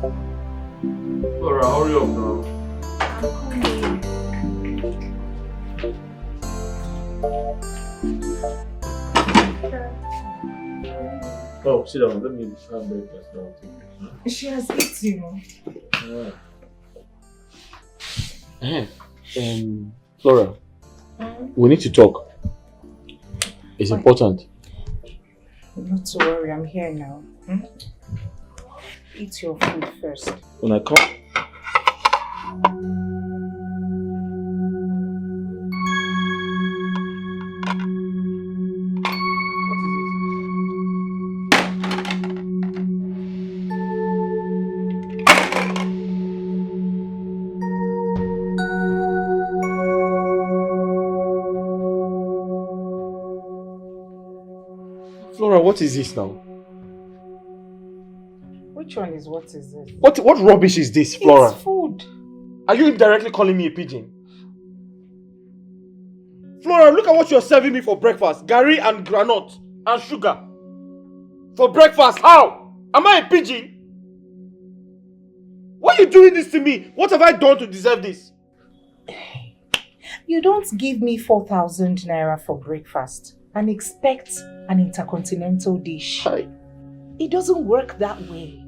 Laura, hurry up now. Oh, sit down. Let me have breakfast now. She has eaten. Flora, we need to talk. It's important. Not to worry, I'm here now. Eat your food first. When I come. Flora, what is this now? Which one is what is this? What rubbish is this, Flora? It's food. Are you indirectly calling me a pigeon? Flora, look at what you're serving me for breakfast. Gari and granite and sugar. For breakfast, how? Am I a pigeon? Why are you doing this to me? What have I done to deserve this? You don't give me 4,000 naira for breakfast and expect an intercontinental dish. It doesn't work that way.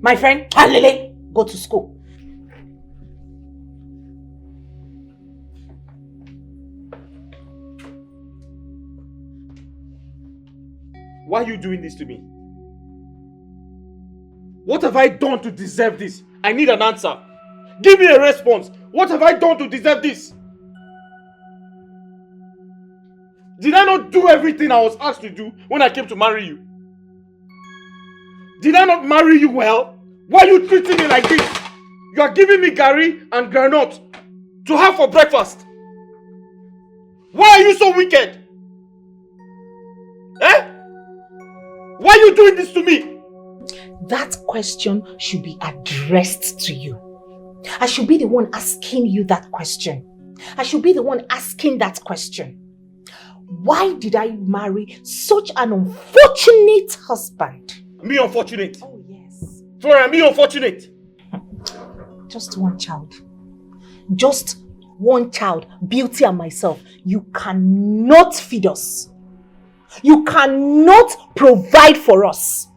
My friend, Halele, go to school. Why are you doing this to me? What have I done to deserve this? I need an answer. Give me a response. What have I done to deserve this? Did I not do everything I was asked to do when I came to marry you? Did I not marry you well? Why are you treating me like this? You are giving me gari and granite to have for breakfast. Why are you so wicked? Eh? Why are you doing this to me? That question should be addressed to you. I should be the one asking you that question. I should be the one asking that question. Why did I marry such an unfortunate husband? Me unfortunate? Oh yes. Flora, me unfortunate? Just one child. Just one child. Beauty and myself. You cannot feed us. You cannot provide for us.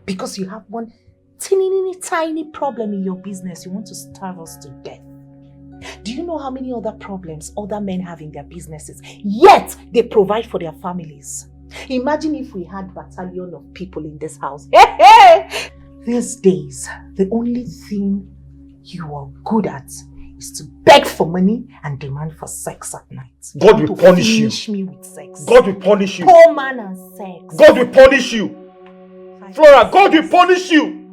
Because you have one tiny problem in your business. You want to starve us to death. Do you know how many other problems other men have in their businesses? Yet they provide for their families. Imagine if we had a battalion of people in this house. These days, the only thing you are good at is to beg for money and demand for sex at night. God will punish you. Finish me with sex. God will punish you. Poor man and sex. God will punish you. Flora, God will punish you.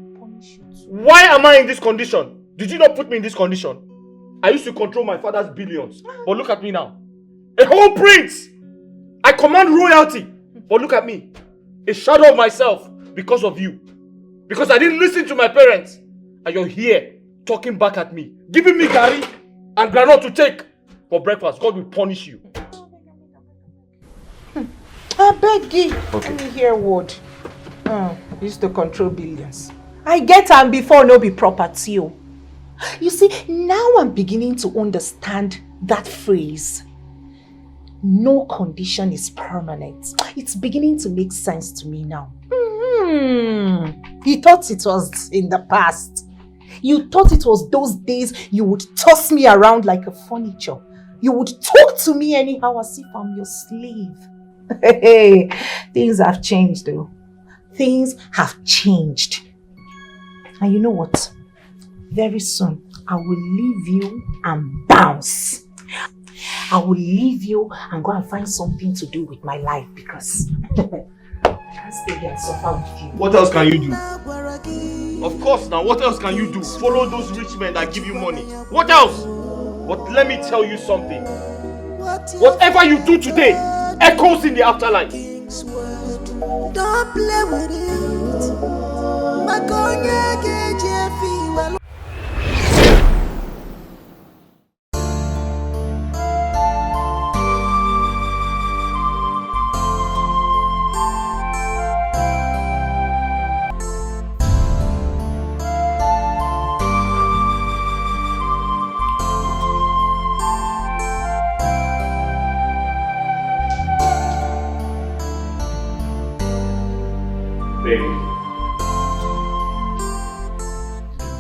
Why am I in this condition? Did you not put me in this condition? I used to control my father's billions. But look at me now. A whole prince. I command royalty. But look at me. A shadow of myself because of you. Because I didn't listen to my parents. And you're here talking back at me. Giving me gari and granite to take for breakfast. God will punish you. I beg you. Okay. Let me hear a word. Used to control billions. I get am before no be property. You see, now I'm beginning to understand that phrase. No condition is permanent. It's beginning to make sense to me now. You thought it was in the past. You thought it was those days you would toss me around like a furniture. You would talk to me anyhow as if I'm your slave. Hey, things have changed though. Things have changed. And you know what? Very soon, I will leave you and bounce. I will leave you and go and find something to do with my life because I can't stay here and suffer with you. What else can you do? Of course now, what else can you do? Follow those rich men that give you money. What else? But let me tell you something. Whatever you do today echoes in the afterlife. Don't play with it.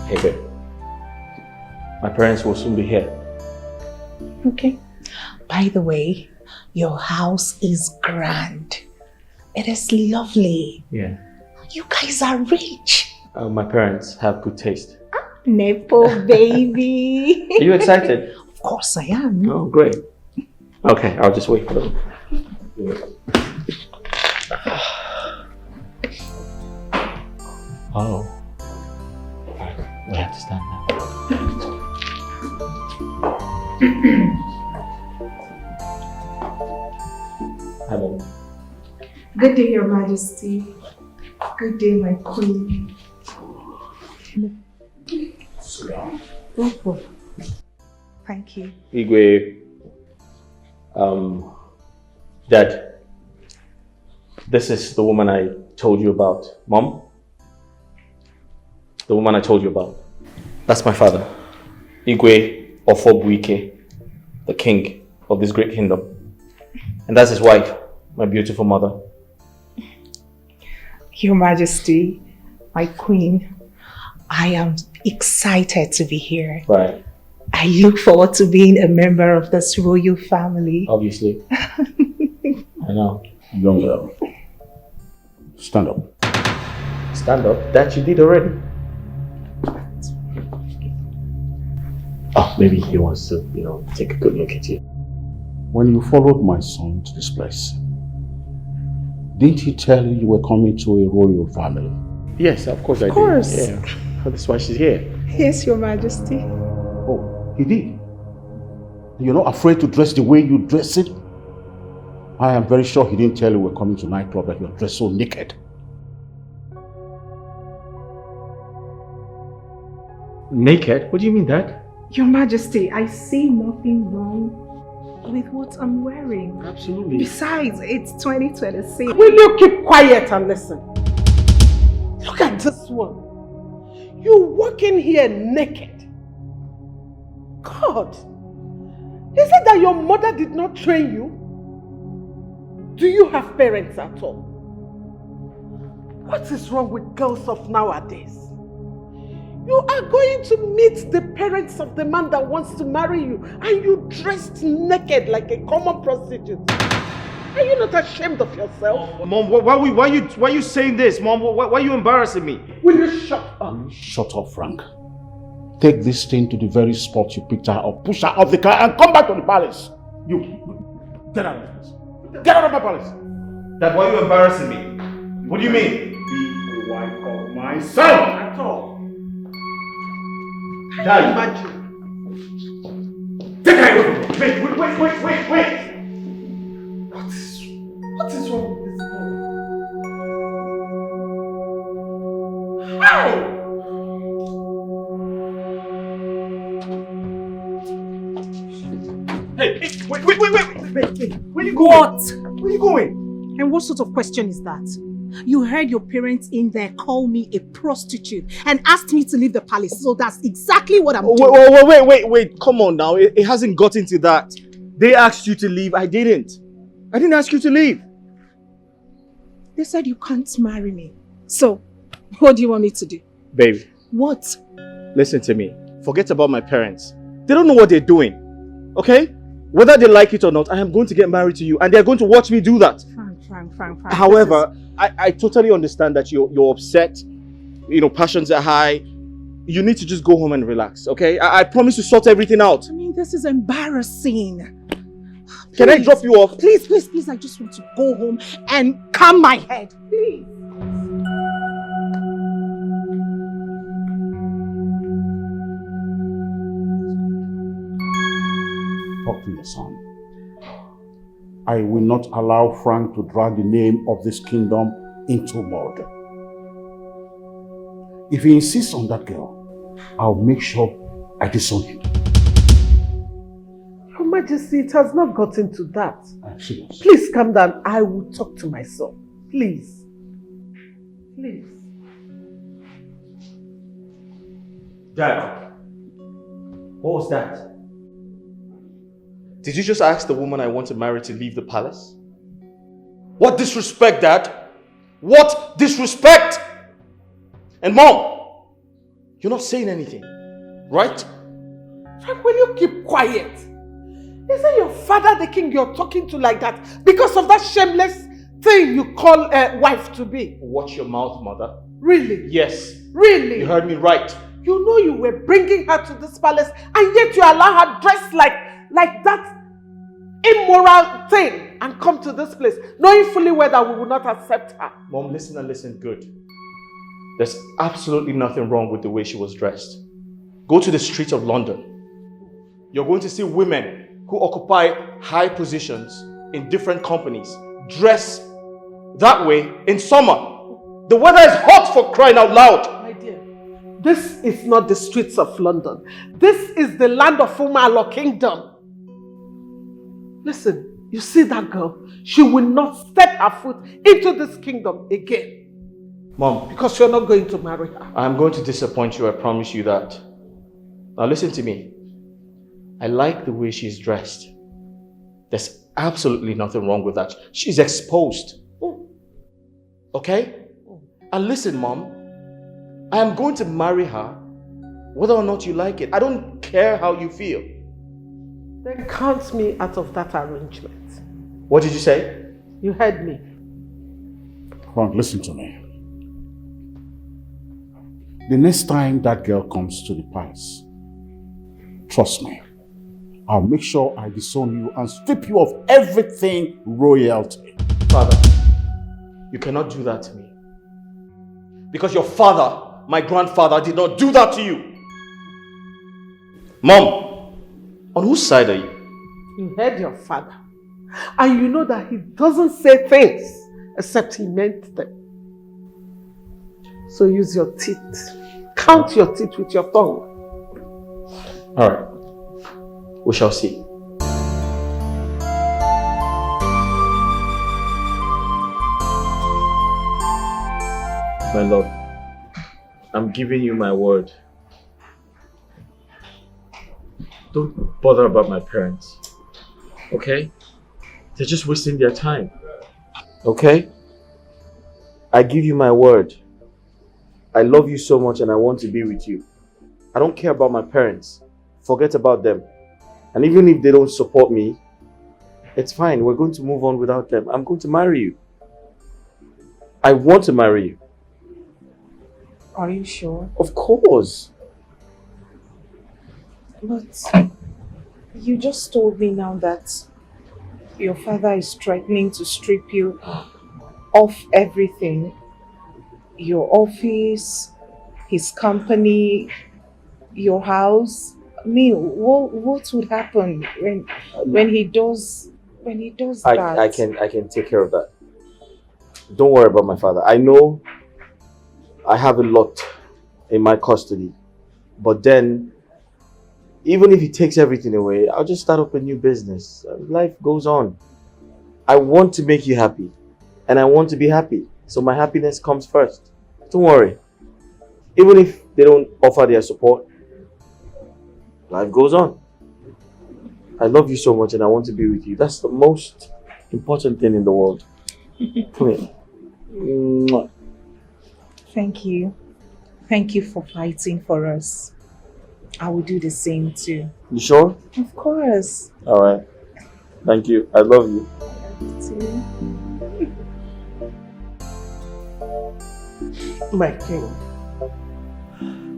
Hey babe, my parents will soon be here. Okay. By the way, your house is grand. It is lovely. Yeah. You guys are rich. My parents have good taste. Nepo baby. Are you excited? Of course I am. Oh, great. Okay, I'll just wait for them. Oh. We have to stand now. Hi, Mom. Good day, Your Majesty. Good day, my queen. Thank you. Igwe, Dad, this is the woman I told you about. Mom? The woman I told you about. That's my father. Igwe Ofobuike, the king of this great kingdom. And that's his wife, my beautiful mother. Your Majesty, my queen, I am excited to be here. Right. I look forward to being a member of this royal family. Obviously. I know. Young girl, stand up. Stand up? That you did already. Oh, maybe he wants to, take a good look at you. When you followed my son to this place, didn't he tell you you were coming to a royal family? Yes, of course I did. Of course. Yeah. That's why she's here. Yes, Your Majesty. Oh, he did? You're not afraid to dress the way you dress it? I am very sure he didn't tell you we're coming to nightclub that you're dressed so naked. Naked? What do you mean, Dad? Your Majesty, I see nothing wrong with what I'm wearing. Absolutely. Besides, it's 2026. Will you keep quiet and listen? Look at this one. You walking here naked. God, is it that your mother did not train you? Do you have parents at all? What is wrong with girls of nowadays? You are going to meet the parents of the man that wants to marry you and you dressed naked like a common prostitute. Are you not ashamed of yourself? Mom, why are you saying this? Mom, why are you embarrassing me? Will you shut up? Shut up, Frank. Take this thing to the very spot you picked her up, push her off the car and come back to the palace. You, get out of the palace. Get out of my palace. Dad, why are you embarrassing me? What do you mean? Be the wife of my son. At all. Dad. Imagine. Take her away from me. Wait. What is wrong with this boy? How? Hey, wait. Where you going? What? Where you going? And what sort of question is that? You heard your parents in there call me a prostitute and asked me to leave the palace. So that's exactly what I'm doing. Wait. Come on now. It hasn't got into that. They asked you to leave. I didn't ask you to leave. They said you can't marry me. So, what do you want me to do? Babe, What? listen to me. Forget about my parents. They don't know what they're doing. Okay? Whether they like it or not, I am going to get married to you and they're going to watch me do that. Frank. However, I totally understand that you're upset. Passions are high. You need to just go home and relax, okay? I promise to sort everything out. I mean, this is embarrassing. Can I drop you off? Please, I just want to go home and calm my head. Please. Talk to your son. I will not allow Frank to drag the name of this kingdom into mud. If he insists on that girl, I'll make sure I disown him. Your Majesty, it has not gotten to that. I'm serious. Please calm down. I will talk to my son. Please. Dad, what was that? Did you just ask the woman I want to marry to leave the palace? What disrespect, Dad! What disrespect! And Mom, You're not saying anything, right? Frank, will you keep quiet? Is it your father the king you're talking to like that because of that shameless thing you call a wife to be? Watch your mouth, mother. Really? Yes. Really? You heard me right. You know you were bringing her to this palace and yet you allow her dress like that immoral thing and come to this place knowing fully well that we will not accept her. Mom, listen and listen good. There's absolutely nothing wrong with the way she was dressed. Go to the streets of London. You're going to see women who occupy high positions in different companies dress that way in summer. The weather is hot, for crying out loud. My dear, this is not the streets of London. This is the land of Umalo Kingdom. Listen, you see that girl? She will not step her foot into this kingdom again. Mom, because you're not going to marry her. I'm going to disappoint you, I promise you that. Now listen to me. I like the way she's dressed. There's absolutely nothing wrong with that. She's exposed. Okay? And listen, Mom, I am going to marry her whether or not you like it. I don't care how you feel. Then count me out of that arrangement. What did you say? You heard me. Frank, listen to me. The next time that girl comes to the palace, trust me, I'll make sure I disown you and strip you of everything royalty. Father, you cannot do that to me. Because your father, my grandfather, did not do that to you. Mom, on whose side are you? You heard your father. And you know that he doesn't say things except he meant them. So use your teeth. Count your teeth with your tongue. Alright. We shall see. My love, I'm giving you my word. Don't bother about my parents. Okay? They're just wasting their time. Okay? I give you my word. I love you so much and I want to be with you. I don't care about my parents. Forget about them. And even if they don't support me, it's fine. We're going to move on without them. I'm going to marry you. I want to marry you. Are you sure? Of course. But you just told me now that your father is threatening to strip you of everything. Your office, his company, your house. I mean, what would happen when he does that? I can take care of that. Don't worry about my father. I know I have a lot in my custody. But then, even if he takes everything away, I'll just start up a new business. Life goes on. I want to make you happy. And I want to be happy. So my happiness comes first. Don't worry. Even if they don't offer their support, life goes on. I love you so much and I want to be with you. That's the most important thing in the world. Come here. Mwah. Thank you. Thank you for fighting for us. I will do the same too. You sure? Of course. Alright. Thank you. I love you. My king,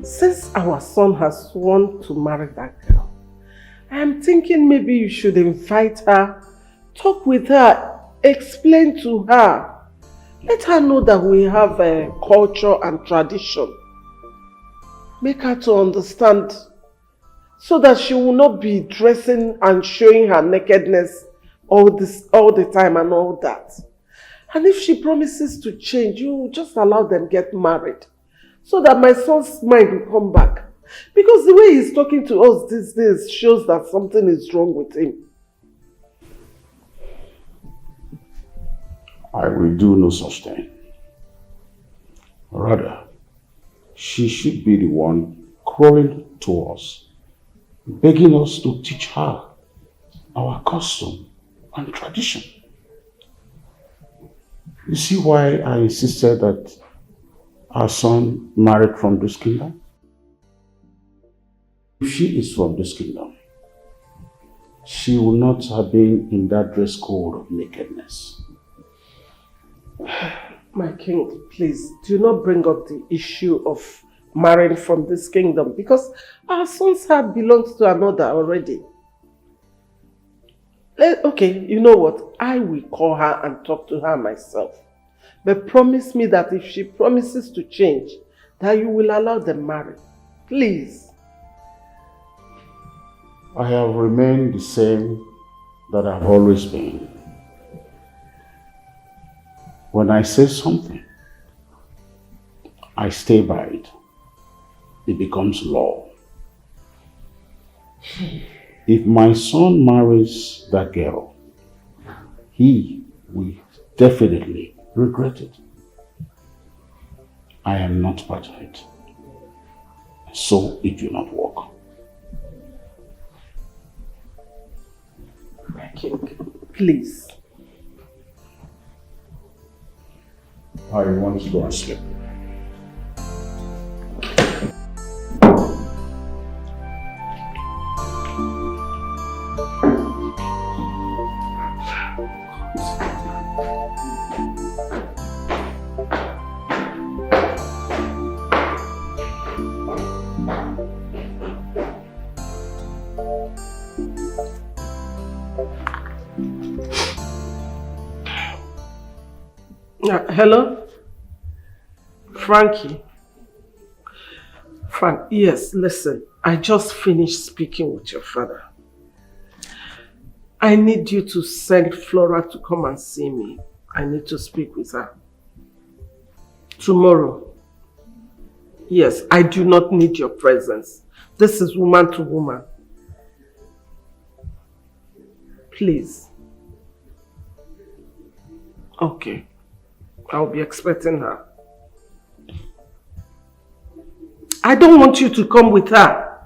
since our son has sworn to marry that girl, I am thinking maybe you should invite her, talk with her, explain to her. Let her know that we have a culture and tradition. Make her to understand so that she will not be dressing and showing her nakedness all the time and all that. And if she promises to change, you just allow them get married so that my son's mind will come back. Because the way he's talking to us these days shows that something is wrong with him. I will do no such thing. Rather, she should be the one crawling to us, begging us to teach her our custom and tradition. You see why I insisted that our son married from this kingdom? If she is from this kingdom, she will not have been in that dress code of nakedness. My king, please, do not bring up the issue of marrying from this kingdom because our sons have belonged to another already. Okay, you know what? I will call her and talk to her myself. But promise me that if she promises to change, that you will allow them marry. Please. I have remained the same that I've always been. When I say something, I stay by it. It becomes law. If my son marries that girl, he will definitely regret it. I am not part of it. So it will not work. My king, please. I want to go and sleep. Hello? Frankie? Frank, yes, listen. I just finished speaking with your father. I need you to send Flora to come and see me. I need to speak with her. Tomorrow. Yes, I do not need your presence. This is woman to woman. Please. Okay. I'll be expecting her. I don't want you to come with her.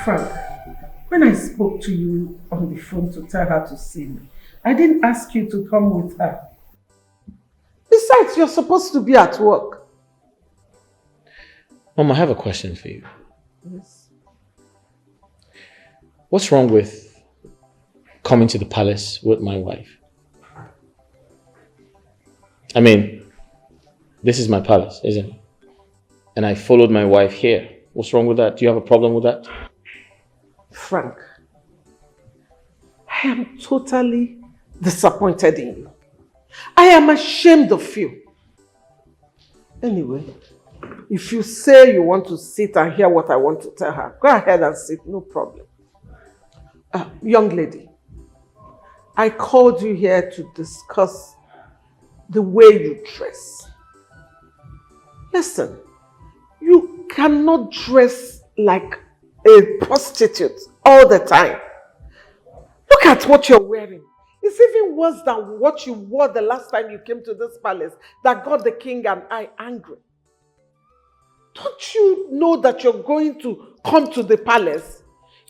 Frank, when I spoke to you on the phone to tell her to see me, I didn't ask you to come with her. Besides, you're supposed to be at work. Mom, I have a question for you. Yes. What's wrong with coming to the palace with my wife? I mean, this is my palace, isn't it? And I followed my wife here. What's wrong with that? Do you have a problem with that? Frank, I am totally disappointed in you. I am ashamed of you. Anyway, if you say you want to sit and hear what I want to tell her, go ahead and sit, no problem. Young lady, I called you here to discuss the way you dress. Listen, you cannot dress like a prostitute all the time. Look at what you're wearing. It's even worse than what you wore the last time you came to this palace that got the king and I angry. Don't you know that you're going to come to the palace?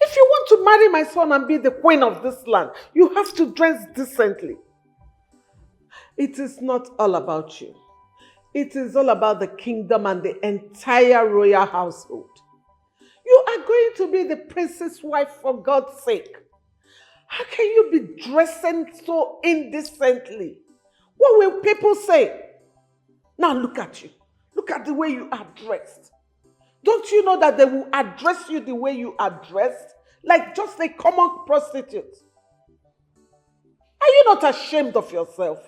If you want to marry my son and be the queen of this land, you have to dress decently. It is not all about you. It is all about the kingdom and the entire royal household. You are going to be the princess wife for God's sake. How can you be dressing so indecently? What will people say? Now look at you. Look at the way you are dressed. Don't you know that they will address you the way you are dressed? Like just a common prostitute. Are you not ashamed of yourself?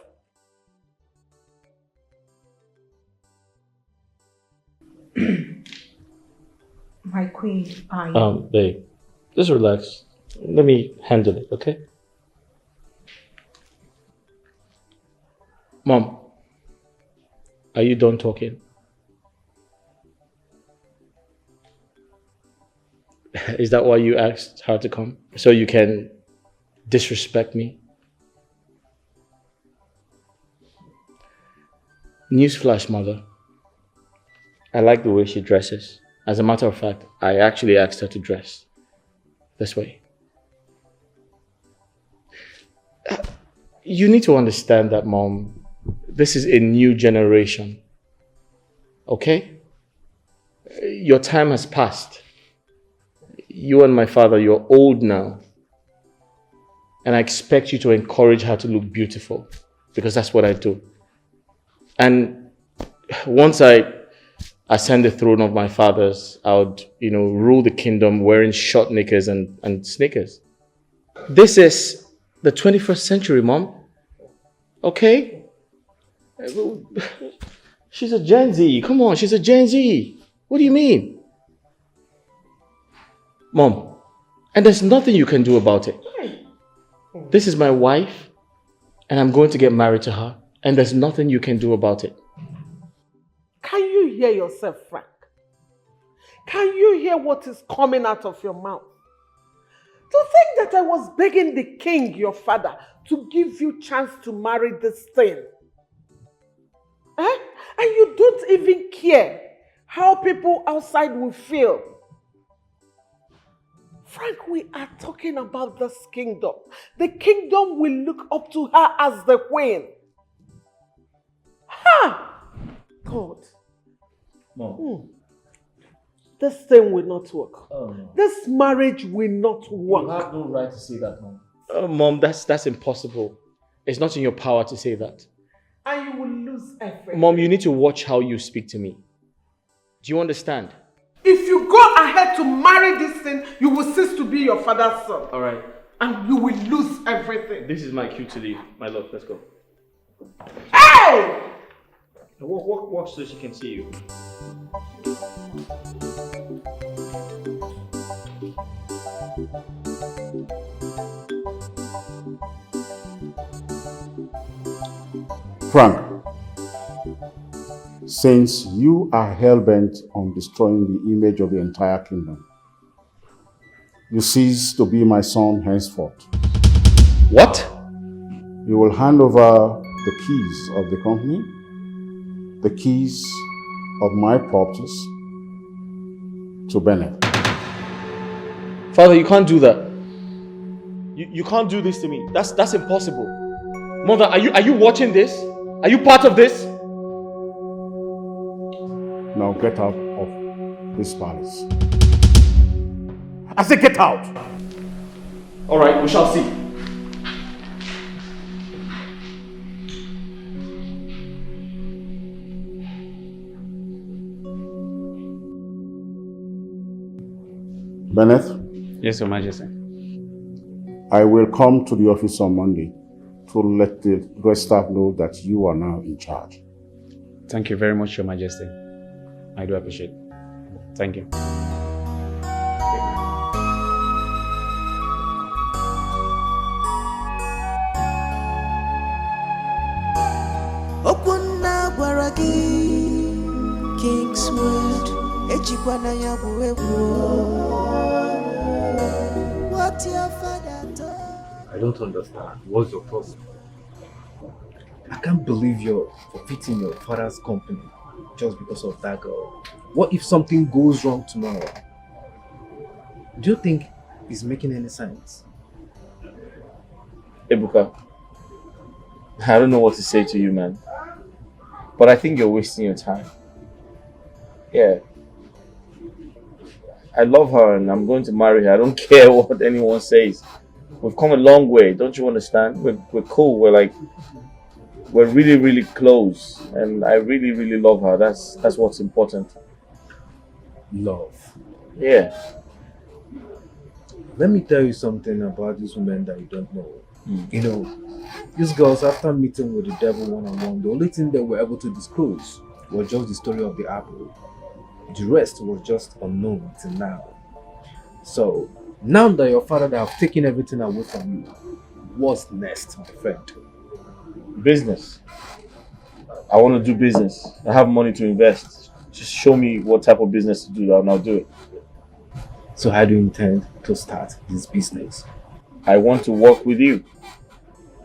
My queen, Babe, just relax. Let me handle it, okay? Mom, are you done talking? Is that why you asked her to come? So you can disrespect me? Newsflash, mother. I like the way she dresses. As a matter of fact, I actually asked her to dress this way. You need to understand that, Mom. This is a new generation. Okay? Your time has passed. You and my father, you're old now. And I expect you to encourage her to look beautiful. Because that's what I do. And once I ascend the throne of my fathers, I would, rule the kingdom wearing short knickers and sneakers. This is the 21st century, Mom. Okay? She's a Gen Z. Come on, she's a Gen Z. What do you mean? Mom, and there's nothing you can do about it. This is my wife, and I'm going to get married to her, and there's nothing you can do about it. Can you hear yourself, Frank? Can you hear what is coming out of your mouth? To think that I was begging the king, your father, to give you chance to marry this thing. Eh? And you don't even care how people outside will feel. Frank, we are talking about this kingdom. The kingdom will look up to her as the queen. Ha! God. Mom. This thing will not work. Oh, no. This marriage will not work. You have no right to say that, Mom. Mom, that's impossible. It's not in your power to say that. And you will lose everything. Mom, you need to watch how you speak to me. Do you understand? If you go ahead to marry this thing, you will cease to be your father's son. All right. And you will lose everything. This is my cue to leave. My love, let's go. Hey! Walk so she can see you. Frank, since you are hell-bent on destroying the image of the entire kingdom, you cease to be my son henceforth. What? You will hand over the keys of the company, the keys of my properties to Bennett. Father, you can't do that. You can't do this to me. That's impossible. Mother, are you watching this? Are you part of this? Now get out of this palace. I say get out! All right, we shall see. Bennett? Yes, Your Majesty. I will come to the office on Monday to let the rest staff know that you are now in charge. Thank you very much, Your Majesty. I do appreciate it. Thank you. Okunna gwara gị King's Word ejikwana ya bụ egwu. What your father told. I don't understand. What's your problem? I can't believe you're forfeiting your father's company just because of that girl. What if something goes wrong tomorrow? Do you think it's making any sense? Ebuka, I don't know what to say to you, man. But I think you're wasting your time. Yeah. I love her and I'm going to marry her. I don't care what anyone says. We've come a long way, don't you understand? We're cool. We're really, really close. And I really, really love her. That's what's important. Love. Yeah. Let me tell you something about these women that you don't know. You know, these girls, after meeting with the devil one-on-one, the only thing they were able to disclose was just the story of the apple. The rest was just unknown till now. So, now that your father have taken everything away from you, what's next, my friend? Business. I want to do business. I have money to invest. Just show me what type of business to do and I'll do it. So how do you intend to start this business? I want to work with you.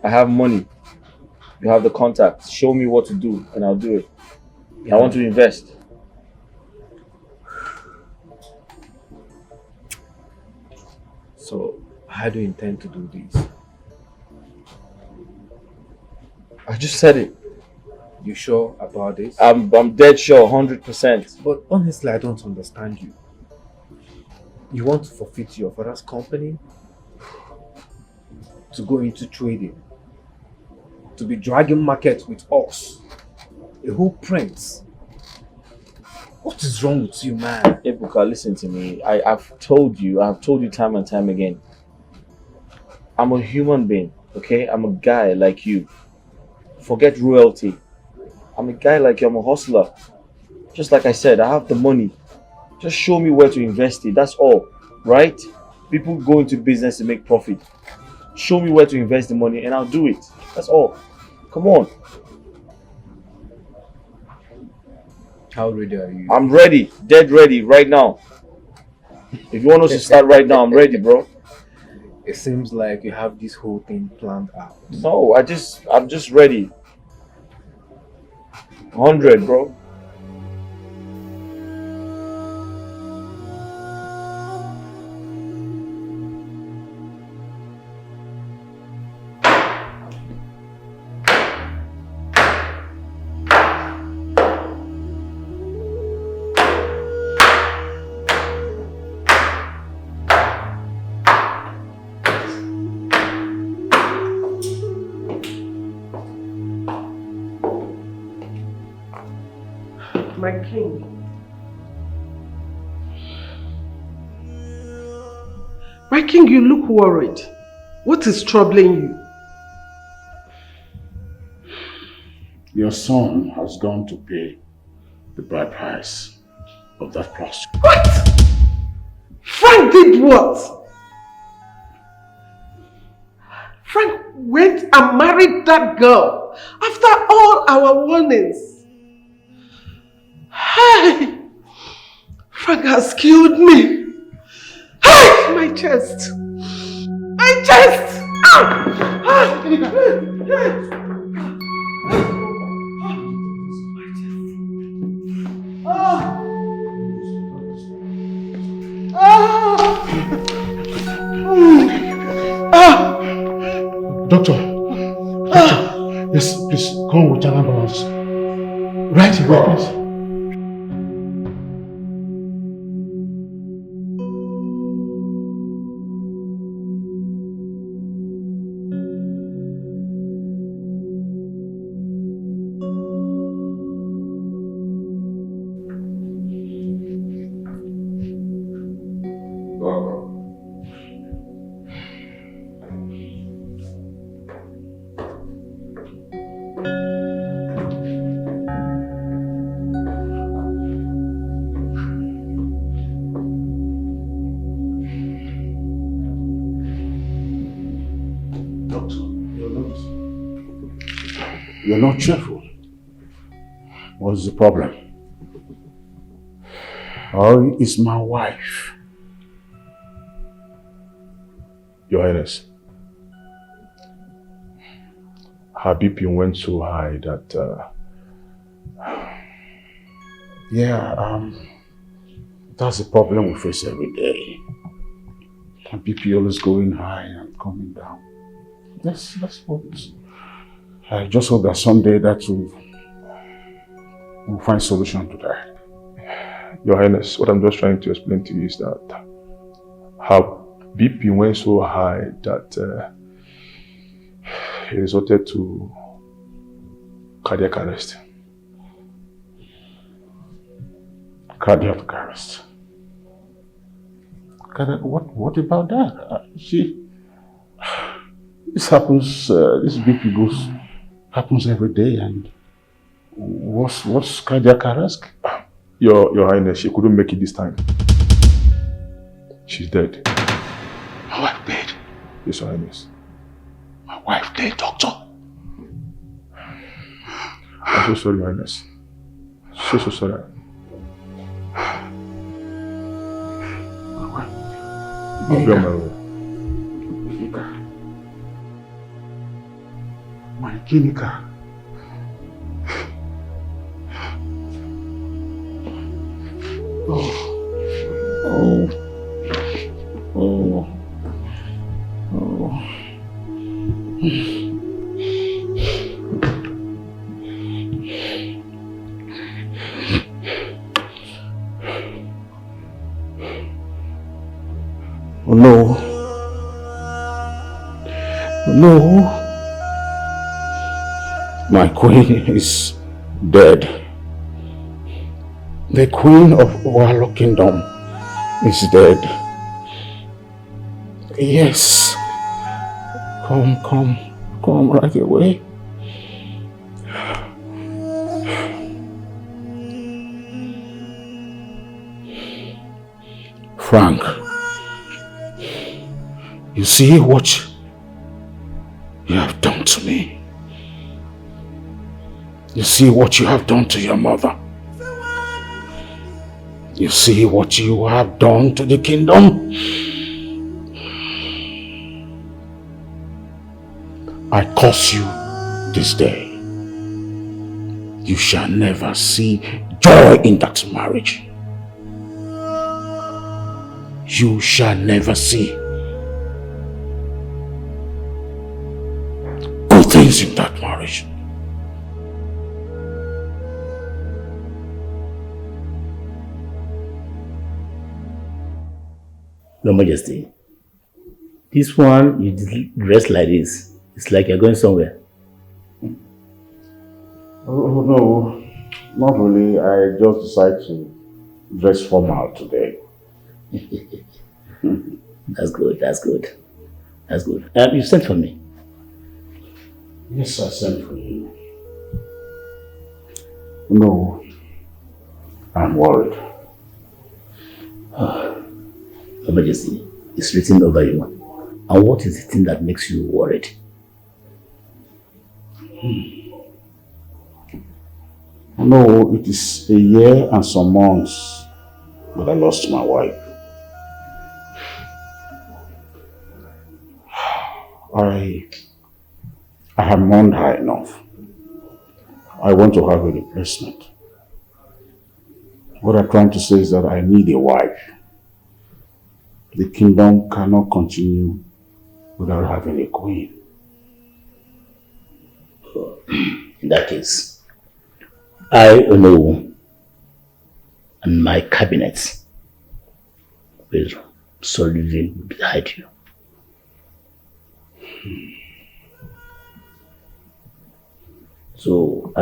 I have money. You have the contacts. Show me what to do and I'll do it. I want to invest. So how do you intend to do this? I just said it. You sure about this? I'm dead sure, 100%. But honestly, I don't understand you. You want to forfeit your father's company? To go into trading? To be dragging market with us? A whole prince? What is wrong with you, man? Ebuka, listen to me. I've told you time and time again. I'm a human being, okay? I'm a guy like you. Forget royalty. I'm a guy like you, I'm a hustler. Just like I said, I have the money. Just show me where to invest it, that's all, right? People go into business to make profit. Show me where to invest the money and I'll do it. That's all. Come on. How ready are you? I'm ready, dead ready, right now. If you want us to start right now, I'm ready, bro. It seems like you have this whole thing planned out. No, I'm just ready. 100, bro. My king. My king, you look worried. What is troubling you? Your son has gone to pay the bride price of that prostitute. What? Frank did what? Frank went and married that girl after all our warnings. Hey! Frank has killed me. Hey! My chest. My chest! Ah! Ah! Doctor, yes, please, come with an ambulance. Right away, please. You're not cheerful. What's the problem? How is my wife? Your Highness, her BP went so high that that's the problem we face every day. My BP always going high and coming down. That's what. I just hope that someday that we'll find solution to that. Your Highness, what I'm just trying to explain to you is that her BP went so high that it resulted to cardiac arrest. Cardiac arrest. What about that? This happens, this BP happens every day, and what's cardiac arrest? Your Highness, she couldn't make it this time. She's dead. My wife dead? Yes, Your Highness. My wife dead, doctor? I'm so sorry, Your Highness. So sorry. My wife. I'll be on my way. My Ginika. No. My queen is dead. The queen of Wallow Kingdom is dead. Yes. Come right away. Frank, you see what you have done to me. You see what you have done to your mother. You see what you have done to the kingdom. I curse you this day. You shall never see joy in that marriage. You shall never see good things in that marriage. Your Majesty, this one you dress like this. It's like you're going somewhere. Oh no, not really. I just decided to dress formal today. That's good. You sent for me. Yes, I sent for you. No, I'm worried. Your Majesty, it's written over you. And what is the thing that makes you worried? No, it is a year and some months that I lost my wife. I have mourned her enough. I want to have a replacement. What I'm trying to say is that I need a wife. The kingdom cannot continue without having a queen. In that case, I alone and my cabinet will solidly behind you. So,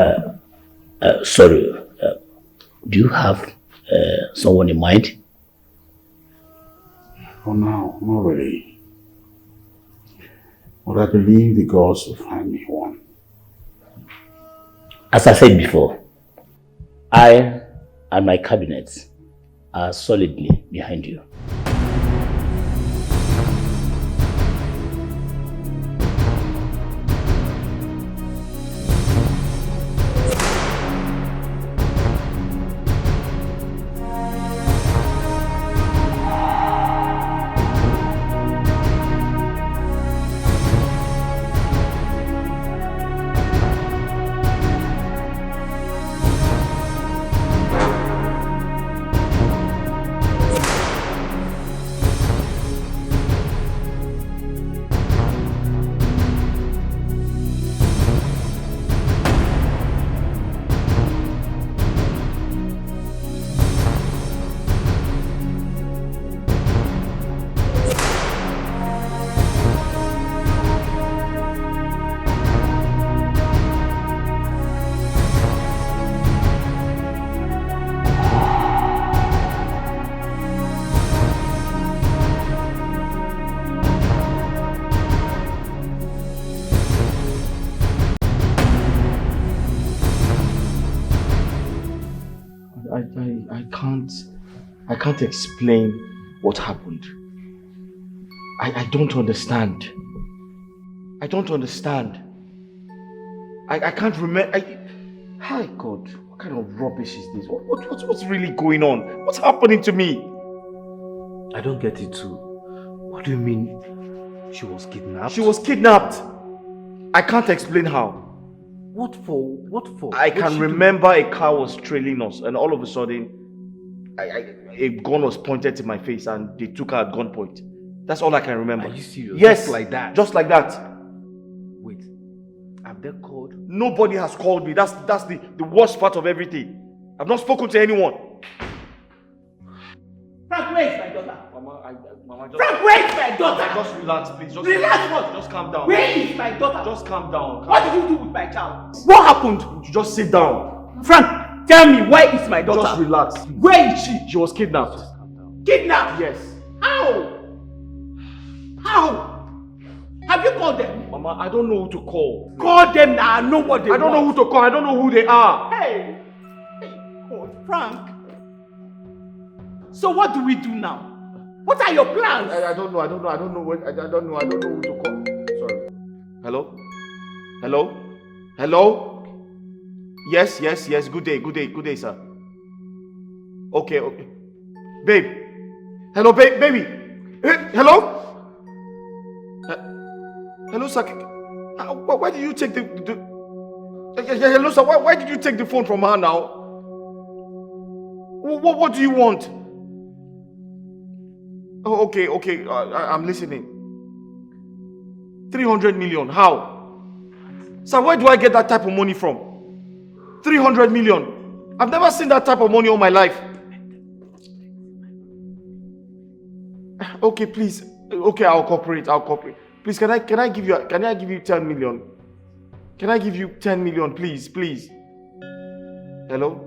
sorry, do you have someone in mind? Oh no, not really. But I believe the gods will find me one. As I said before, I and my cabinet are solidly behind you. I can't explain what happened. I don't understand. I don't understand. I can't remember. Hi God, what kind of rubbish is this? What's really going on? What's happening to me? I don't get it too. What do you mean she was kidnapped? She was kidnapped. I can't explain how. What for? What for? I can remember a car was trailing us, and all of a sudden, a gun was pointed to my face, and they took her at gunpoint. That's all I can remember. Are you serious? Yes, Just like that. Just like that. Wait, have they called? Nobody has called me. That's the worst part of everything. I've not spoken to anyone. Frank, where is my daughter? Mama, Mama, just... Frank, where is my daughter? Just relax, please. Relax what? Just calm down. Where is my daughter? Just calm down. What did you do with my child? What happened? You just sit down. Frank, tell me, where is my daughter? Just relax. Where is she? She was kidnapped. Kidnapped? Yes. How? How? Have you called them? Mama, I don't know who to call. Call them now. I know what they want. I don't know who to call. I don't know who they are. Hey, God, Frank. So what do we do now? What are your plans? I don't know. I don't know who to call. Sorry. Hello? Yes. Good day, sir. Okay. Babe. Hello, baby. Hello? Hello, sir. Why did you take the hello, sir. Why did you take the phone from her now? What do you want? Oh, okay. I'm listening. 300 million. How? Sir, where do I get that type of money from? 300 million. I've never seen that type of money all my life. Okay, please. Okay, I'll cooperate. Please, can I give you 10 million? Can I give you 10 million, please? Hello?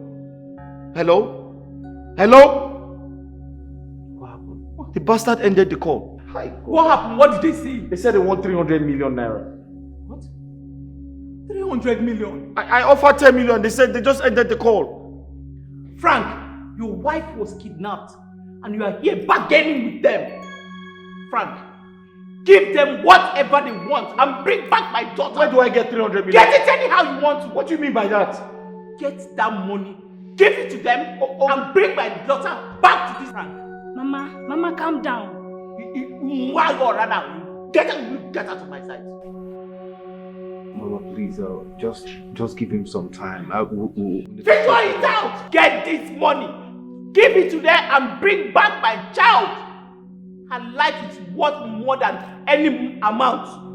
What happened? The bastard ended the call. What happened? What did they say? They said they want 300 million naira. What? 300 million? I offered 10 million. They said they just ended the call. Frank, your wife was kidnapped and you are here bargaining with them. Frank, give them whatever they want and bring back my daughter. Where do I get 300 million? Get it anyhow you want to. What do you mean by that? Get that money, give it to them, and bring my daughter back to this Frank. Mama, calm down. Get out of my sight. Mama, please, just give him some time. Figure it out! Get this money, give it to them, and bring back my child. Her life is worth more than any amount.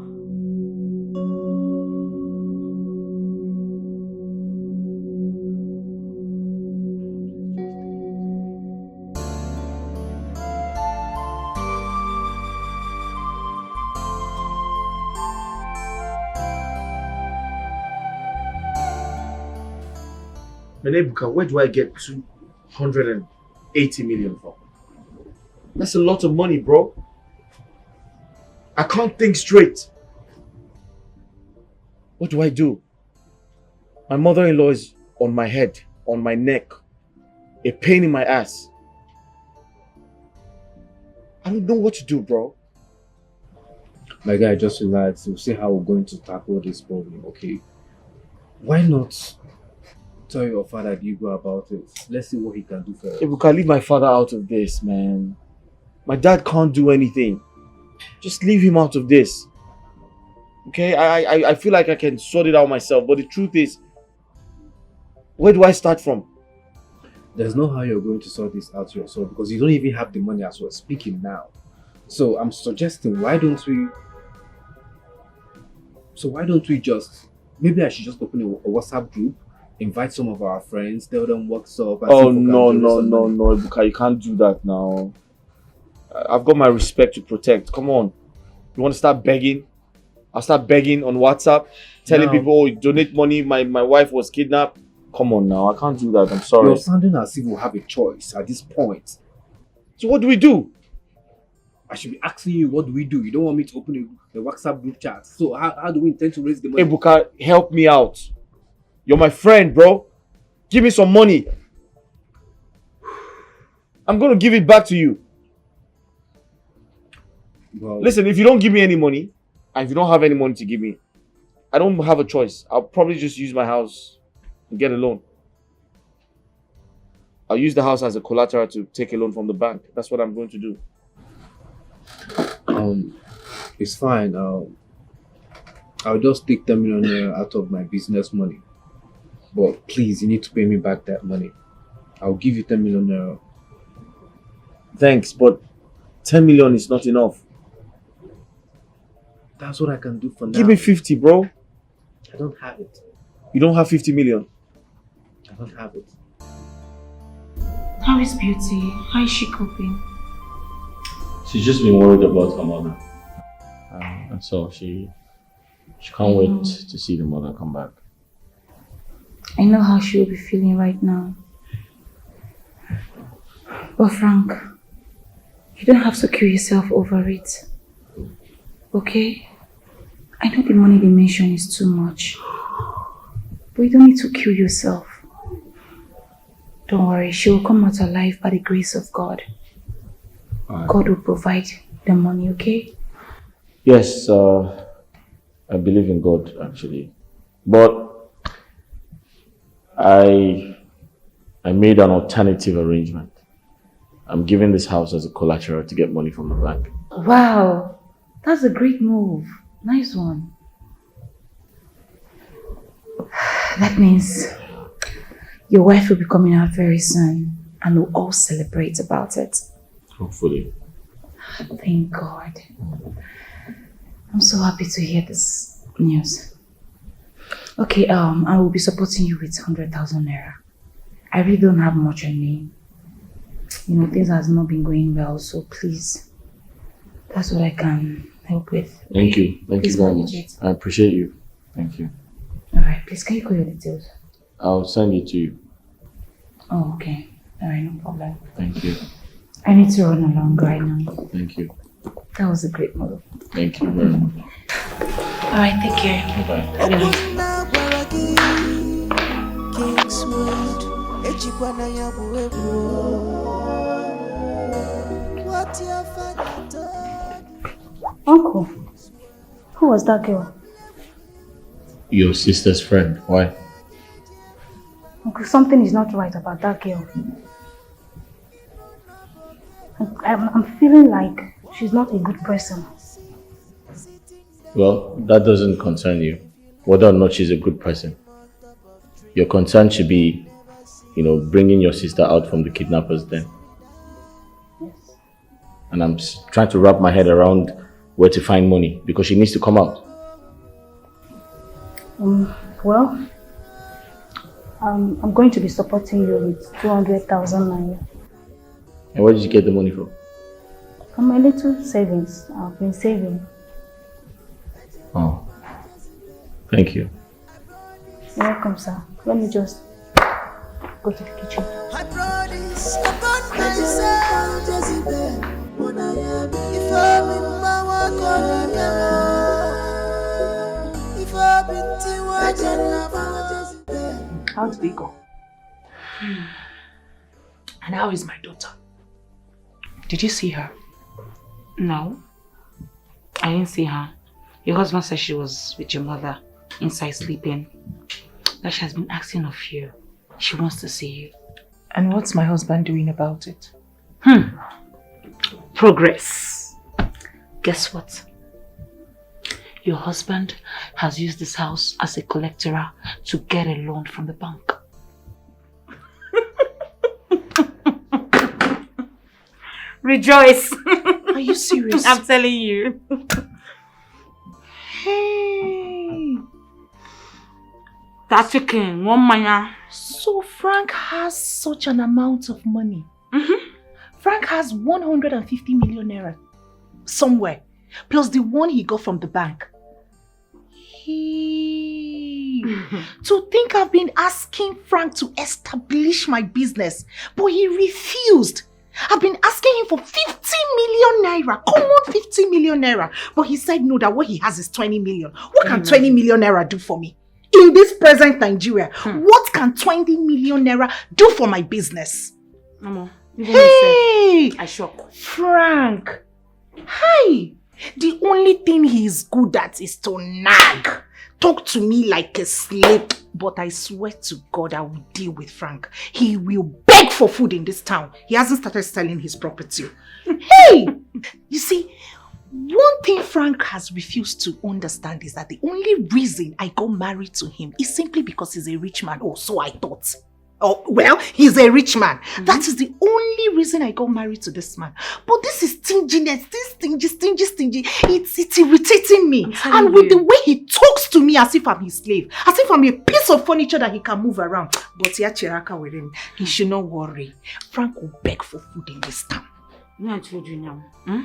Menebuka, where do I get 280 million from? That's a lot of money, bro. I can't think straight. What do I do? My mother-in-law is on my head, on my neck, a pain in my ass. I don't know what to do, bro. My guy, just relax. We'll see how we're going to tackle this problem, okay? Why not tell your father you go about it? Let's see what he can do for us. If we can leave my father out of this, man. My dad can't do anything. Just leave him out of this. Okay? I feel like I can sort it out myself. But the truth is, where do I start from? There's no how you're going to sort this out yourself because you don't even have the money as we're speaking now. So I'm suggesting, why don't we just, maybe I should just open a WhatsApp group, invite some of our friends, tell them what's up. Oh, no, Ebuka, you can't do that now. I've got my respect to protect. Come on. You want to start begging? I'll start begging on WhatsApp, telling people, oh, donate money, my wife was kidnapped. Come on now, I can't do that, I'm sorry. You're sounding as if we have a choice at this point. So what do we do? I should be asking you, what do we do? You don't want me to open a WhatsApp group chat. So how do we intend to raise the money? Ebuka, help me out. You're my friend, bro. Give me some money. I'm going to give it back to you. Well, listen, if you don't give me any money, and if you don't have any money to give me, I don't have a choice. I'll probably just use my house and get a loan. I'll use the house as a collateral to take a loan from the bank. That's what I'm going to do. It's fine. I'll just take 10 million naira out of my business money. But please, you need to pay me back that money. I'll give you 10 million naira. Thanks, but 10 million is not enough. That's what I can do for now. Give me 50, bro. I don't have it. You don't have 50 million? I don't have it. How is Beauty? How is she coping? She's just been worried about her mother. And so she can't wait to see the mother come back. I know how she will be feeling right now. But Frank, you don't have to kill yourself over it. Okay? I know the money they mention is too much. But you don't need to kill yourself. Don't worry, she will come out alive by the grace of God. Right. God will provide the money, okay? Yes, I believe in God actually. But I made an alternative arrangement. I'm giving this house as a collateral to get money from the bank. Wow, that's a great move. Nice one. That means your wife will be coming out very soon and we'll all celebrate about it. Hopefully. Thank God. I'm so happy to hear this news. Okay, I will be supporting you with 100,000 naira. I really don't have much on me. You know, things has not been going well, so please, that's what I can help with. Thank you. Thank you very much. I appreciate you. Thank you. Alright, please, can you call your details? I'll send it to you. Oh, okay. Alright, no problem. Thank you. I need to run along right now. Thank you. That was a great move. Thank you very much. Alright, take care. Uncle, who was that girl? Your sister's friend. Why? Uncle, something is not right about that girl. I'm feeling like she's not a good person. Well, that doesn't concern you, whether or not she's a good person. Your concern should be, bringing your sister out from the kidnappers then. Yes. And I'm trying to wrap my head around where to find money because she needs to come out. Well, I'm going to be supporting you with 200,000 naira. And where did you get the money from? From my little savings. I've been saving. Oh, thank you. You're welcome, sir. Let me just go to the kitchen. I promise upon myself, Jezebel, when I am. If I'm in my work on if I've been to Jezebel. How did it go? And how is my daughter? Did you see her? No, I didn't see her. Your husband said she was with your mother inside sleeping. That she has been asking of you. She wants to see you. And what's my husband doing about it? Progress. Guess what? Your husband has used this house as a collector to get a loan from the bank. Rejoice! Are you serious? I'm telling you. Hey! That chicken, one manya. So Frank has such an amount of money. Frank has 150 million naira somewhere, plus the one he got from the bank. To think I've been asking Frank to establish my business, but he refused. I've been asking him for 50 million naira, common 50 million naira. But he said no, that what he has is 20 million. What can 20 million naira do for me? In this present Nigeria, what can 20 million naira do for my business? Mama, hey! I shock. Frank! Hi! The only thing he's good at is to nag. Talk to me like a slave. But I swear to God, I will deal with Frank. He will beg for food in this town. He hasn't started selling his property. Hey! You see, one thing Frank has refused to understand is that the only reason I got married to him is simply because he's a rich man. Oh, so I thought. Oh, well, he's a rich man. That is the only reason I got married to this man. But this is stinginess, this stingy. It's irritating me. And with the way he talks to me as if I'm his slave, as if I'm a piece of furniture that he can move around. But yeah, Chiraka with him, he should not worry. Frank will beg for food in this town. No, I told you now. No,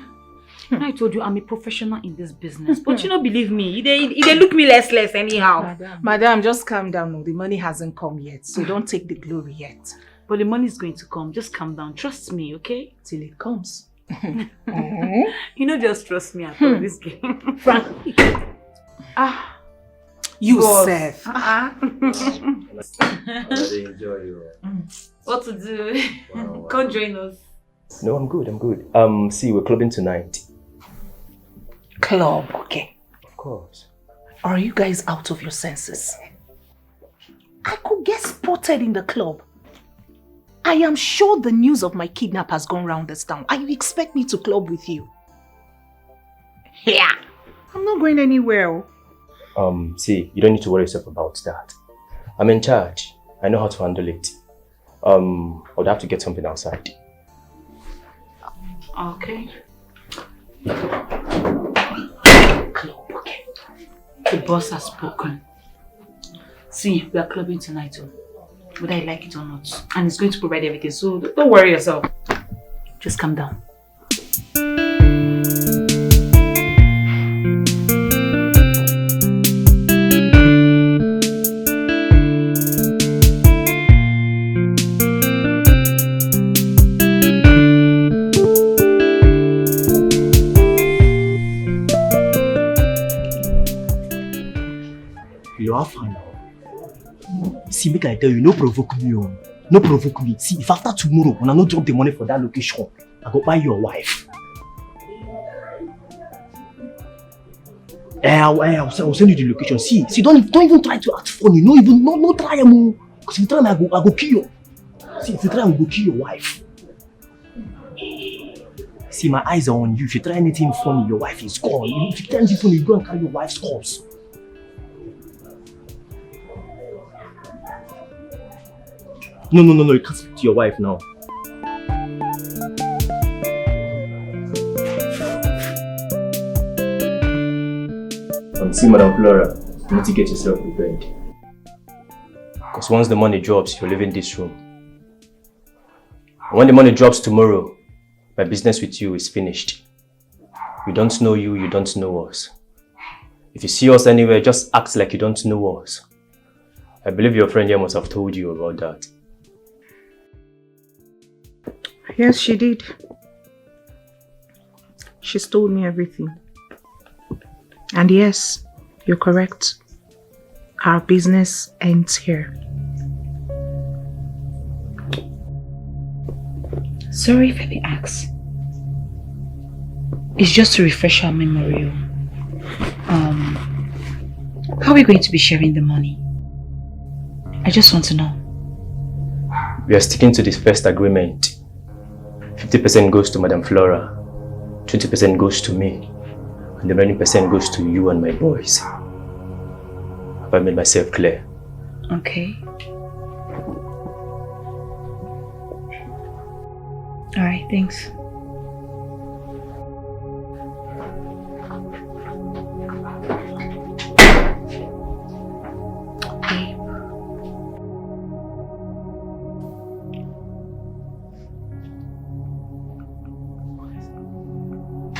I told you I'm a professional in this business. But you don't believe me. They look me less anyhow. Madam, just calm down. No, the money hasn't come yet. So don't take the glory yet. But the money is going to come. Just calm down. Trust me, okay? Till it comes. You know, just trust me at all this game. Frank. You said. What to do? Come join us. No, I'm good. See, we're clubbing tonight. Club, okay. Of course. Are you guys out of your senses? I could get spotted in the club. I am sure the news of my kidnap has gone round this town. And you expect me to club with you? Yeah. I'm not going anywhere. See, you don't need to worry yourself about that. I'm in charge. I know how to handle it. I would have to get something outside. Okay. Club, okay. The boss has spoken. See, we are clubbing tonight, whether I like it or not. And it's going to provide everything, so don't worry yourself. Just calm down. You are fine now. See, make I tell you, no provoke me. No provoke me. See, if after tomorrow, when I not drop the money for that location, I go buy your wife. I'll send you the location. See, don't even try to act funny. No try, because if you try, I go kill you. See, if you try, I go kill your wife. See, my eyes are on you. If you try anything funny, your wife is gone. If you try anything funny, you go and carry your wife's corpse. No, you can't speak to your wife now. See, Madam Flora, you need to get yourself prepared. Because once the money drops, you're leaving this room. And when the money drops tomorrow, my business with you is finished. We don't know you, you don't know us. If you see us anywhere, just act like you don't know us. I believe your friend here must have told you about that. Yes, she did. She's told me everything. And yes, you're correct. Our business ends here. Sorry if I may ask. It's just to refresh our memory. How are we going to be sharing the money? I just want to know. We are sticking to this first agreement. 50% goes to Madam Flora, 20% goes to me, and the remaining percent goes to you and my boys. Have I made myself clear? Okay. Alright, thanks.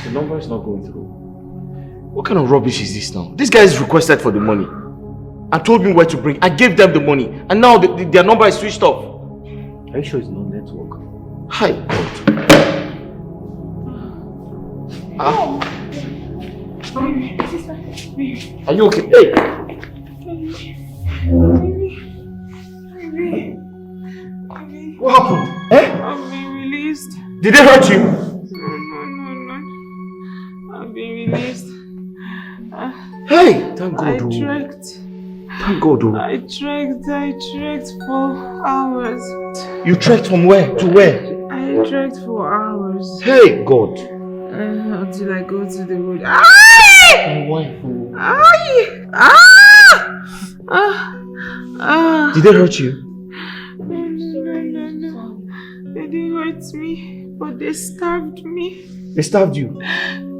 The number is not going through. What kind of rubbish is this now? These guys requested for the money and told me where to bring. I gave them the money and now their number is switched off. Are you sure it's not network? Hi, God. Are you okay? Hey! What happened? I've been released. Did they hurt you? No. I've been released. Hey! Thank God. I trekked. Thank God. I trekked for hours. You trekked from where to where? I trekked for hours. Hey, God. Until I go to the road. My wife. Did they hurt you? No. They didn't hurt me, but they starved me. They starved you?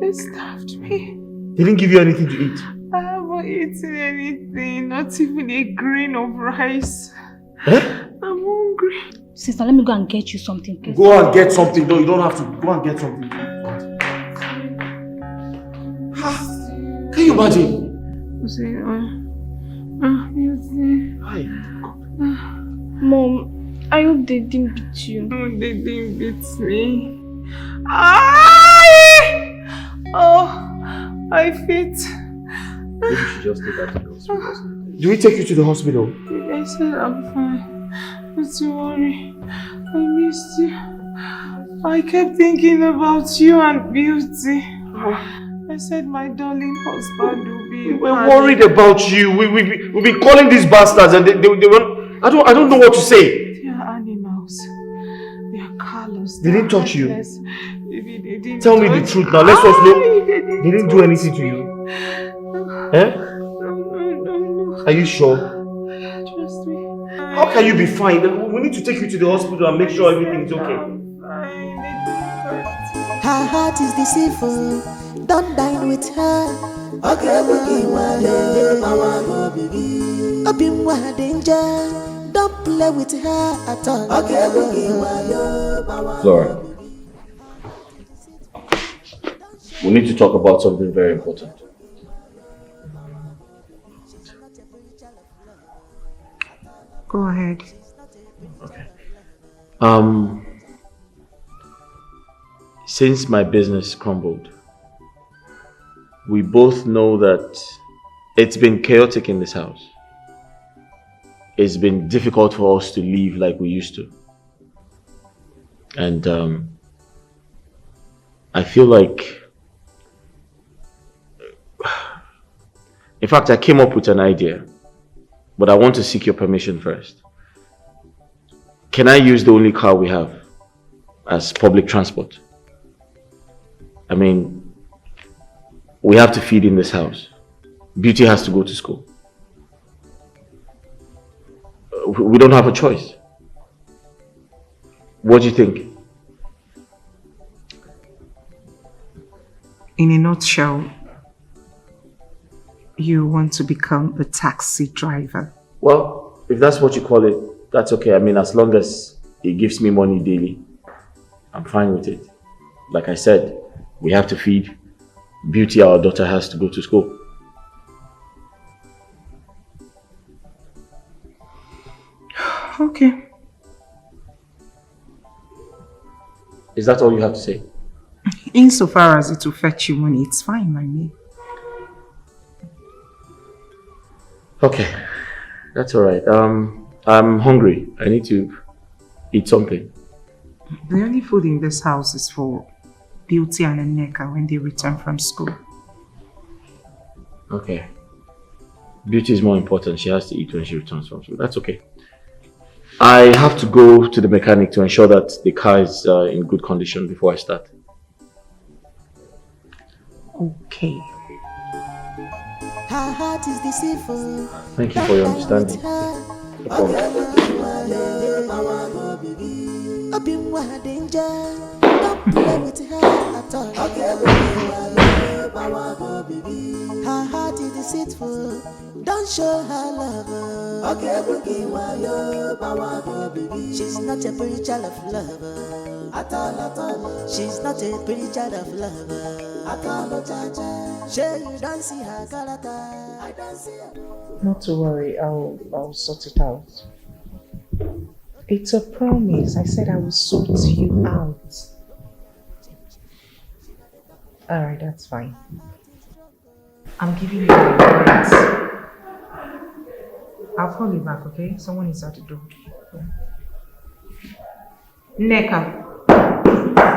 They starved me. They didn't give you anything to eat? I haven't eaten anything, not even a grain of rice. Eh? I'm hungry. Sister, let me go and get you something. Please. Go and get something. No, you don't have to. Go and get something. Can you imagine? Hi. Mom, I hope they didn't beat you. No, they didn't beat me. Oh, my feet. Maybe you should just take her to the hospital. Do we take you to the hospital? I said I'm fine. Don't you worry. I missed you. I kept thinking about you and Beauty. I said my darling husband will be. We're worried about you. We've been calling these bastards and they won't. I don't know what to say. They are animals. They are callous. They didn't touch you. They didn't Tell me the touch truth now. Let us know. They They didn't do anything to you. Eh? No. Are you sure? Trust me. How can you be fine? We need to take you to the hospital and make sure everything is okay. Her heart is deceitful. Don't dine with her. Okay, Obi danger. Don't play with her at all. Okay, Flora, we need to talk about something very important. Go ahead. Okay. Since my business crumbled, we both know that it's been chaotic in this house. It's been difficult for us to live like we used to. And I feel like, in fact, I came up with an idea, but I want to seek your permission first. Can I use the only car we have as public transport? I mean, we have to feed in this house. Beauty has to go to school. We don't have a choice. What do you think? In a nutshell, you want to become a taxi driver. Well, if that's what you call it, that's okay. I mean, as long as it gives me money daily, I'm fine with it. Like I said, we have to feed. Beauty, our daughter, has to go to school. Okay. Is that all you have to say? Insofar as it will fetch you money, it's fine by me. Okay, that's all right. I'm hungry. I need to eat something. The only food in this house is for Beauty and Nneka when they return from school. Okay. Beauty is more important. She has to eat when she returns from school. That's okay. I have to go to the mechanic to ensure that the car is in good condition before I start. Okay. Her heart is deceitful. Thank you for your understanding. No problem. Danger. Don't play with her at all. Her heart is deceitful. Don't show her love. She's not a pretty child of love. At all. She's not a pretty child of love. At all. Sure, you don't see her character. I don't see her. Not to worry, I'll sort it out. It's a promise. I said I will sort you out. Alright, that's fine. I'm giving you my words. I'll call you back, okay? Someone is at the door. Nneka,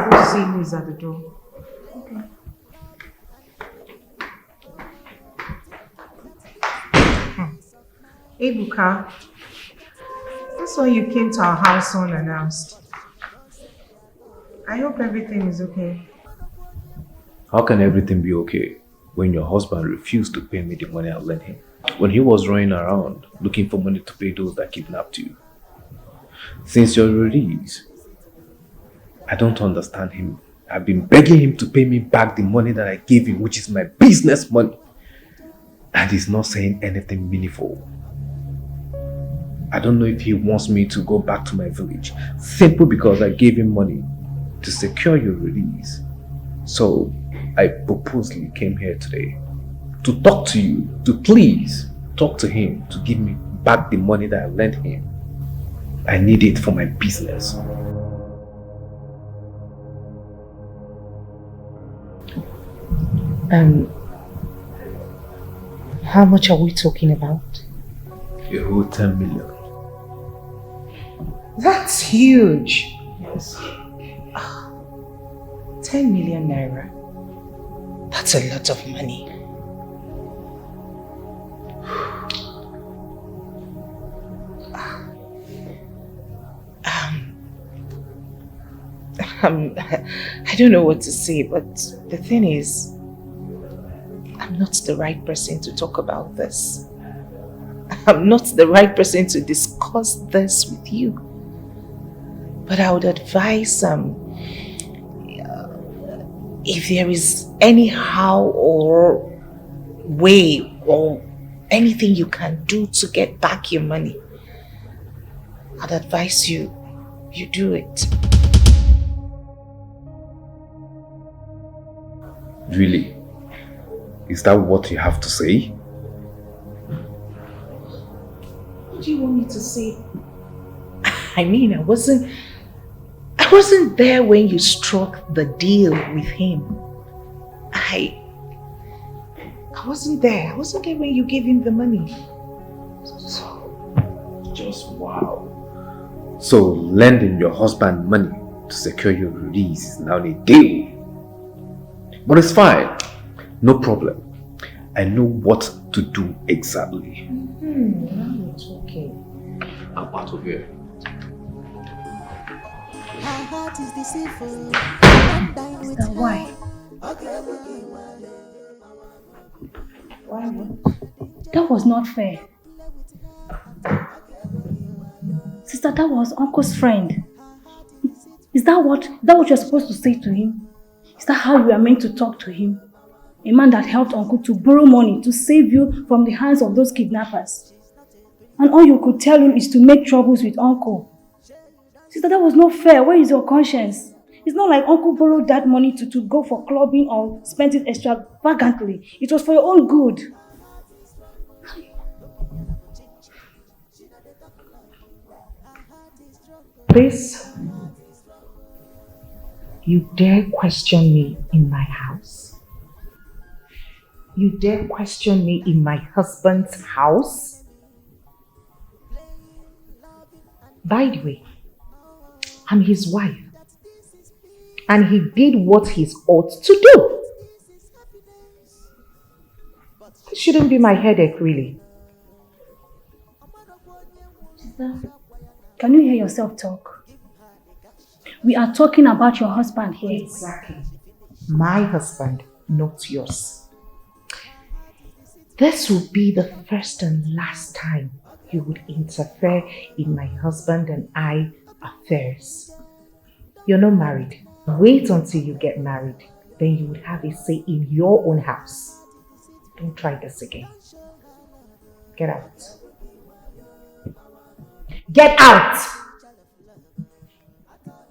go see who is at the door. Okay. Ebuka, that's why you came to our house unannounced. I hope everything is okay. How can everything be okay when your husband refused to pay me the money I lent him? When he was running around looking for money to pay those that kidnapped you. Since your release, I don't understand him. I've been begging him to pay me back the money that I gave him, which is my business money. And he's not saying anything meaningful. I don't know if he wants me to go back to my village. Simple because I gave him money to secure your release. So I purposely came here today to talk to you, to please talk to him to give me back the money that I lent him. I need it for my business. How much are we talking about? A whole 10 million. That's huge. Yes. 10 million naira. That's a lot of money. I don't know what to say, but the thing is, I'm not the right person to talk about this. I'm not the right person to discuss this with you. But I would advise if there is any how or way or anything you can do to get back your money, I'd advise you do it. Really? Is that what you have to say? What do you want me to say? I mean, I wasn't there when you struck the deal with him. I wasn't there. I wasn't there when you gave him the money. Just wow. So lending your husband money to secure your release is now a deal. But it's fine. No problem. I know what to do exactly. Now you're talking. I'm out of here. Her heart is deceitful. Sister, why? Why? That was not fair. Sister, that was Uncle's friend. Is that what you're supposed to say to him? Is that how you are meant to talk to him? A man that helped Uncle to borrow money to save you from the hands of those kidnappers. And all you could tell him is to make troubles with Uncle. Sister, that was not fair. Where is your conscience? It's not like Uncle borrowed that money to go for clubbing or spent it extravagantly. It was for your own good. Please, you dare question me in my house? You dare question me in my husband's house? By the way, I'm his wife. And he did what he's ought to do. This shouldn't be my headache, really. Sister, can you hear yourself talk? We are talking about your husband here. Exactly. My husband, not yours. This will be the first and last time you would interfere in my husband and I affairs. You're not married. Wait until you get married. Then you would have a say in your own house. Don't try this again. Get out. Get out!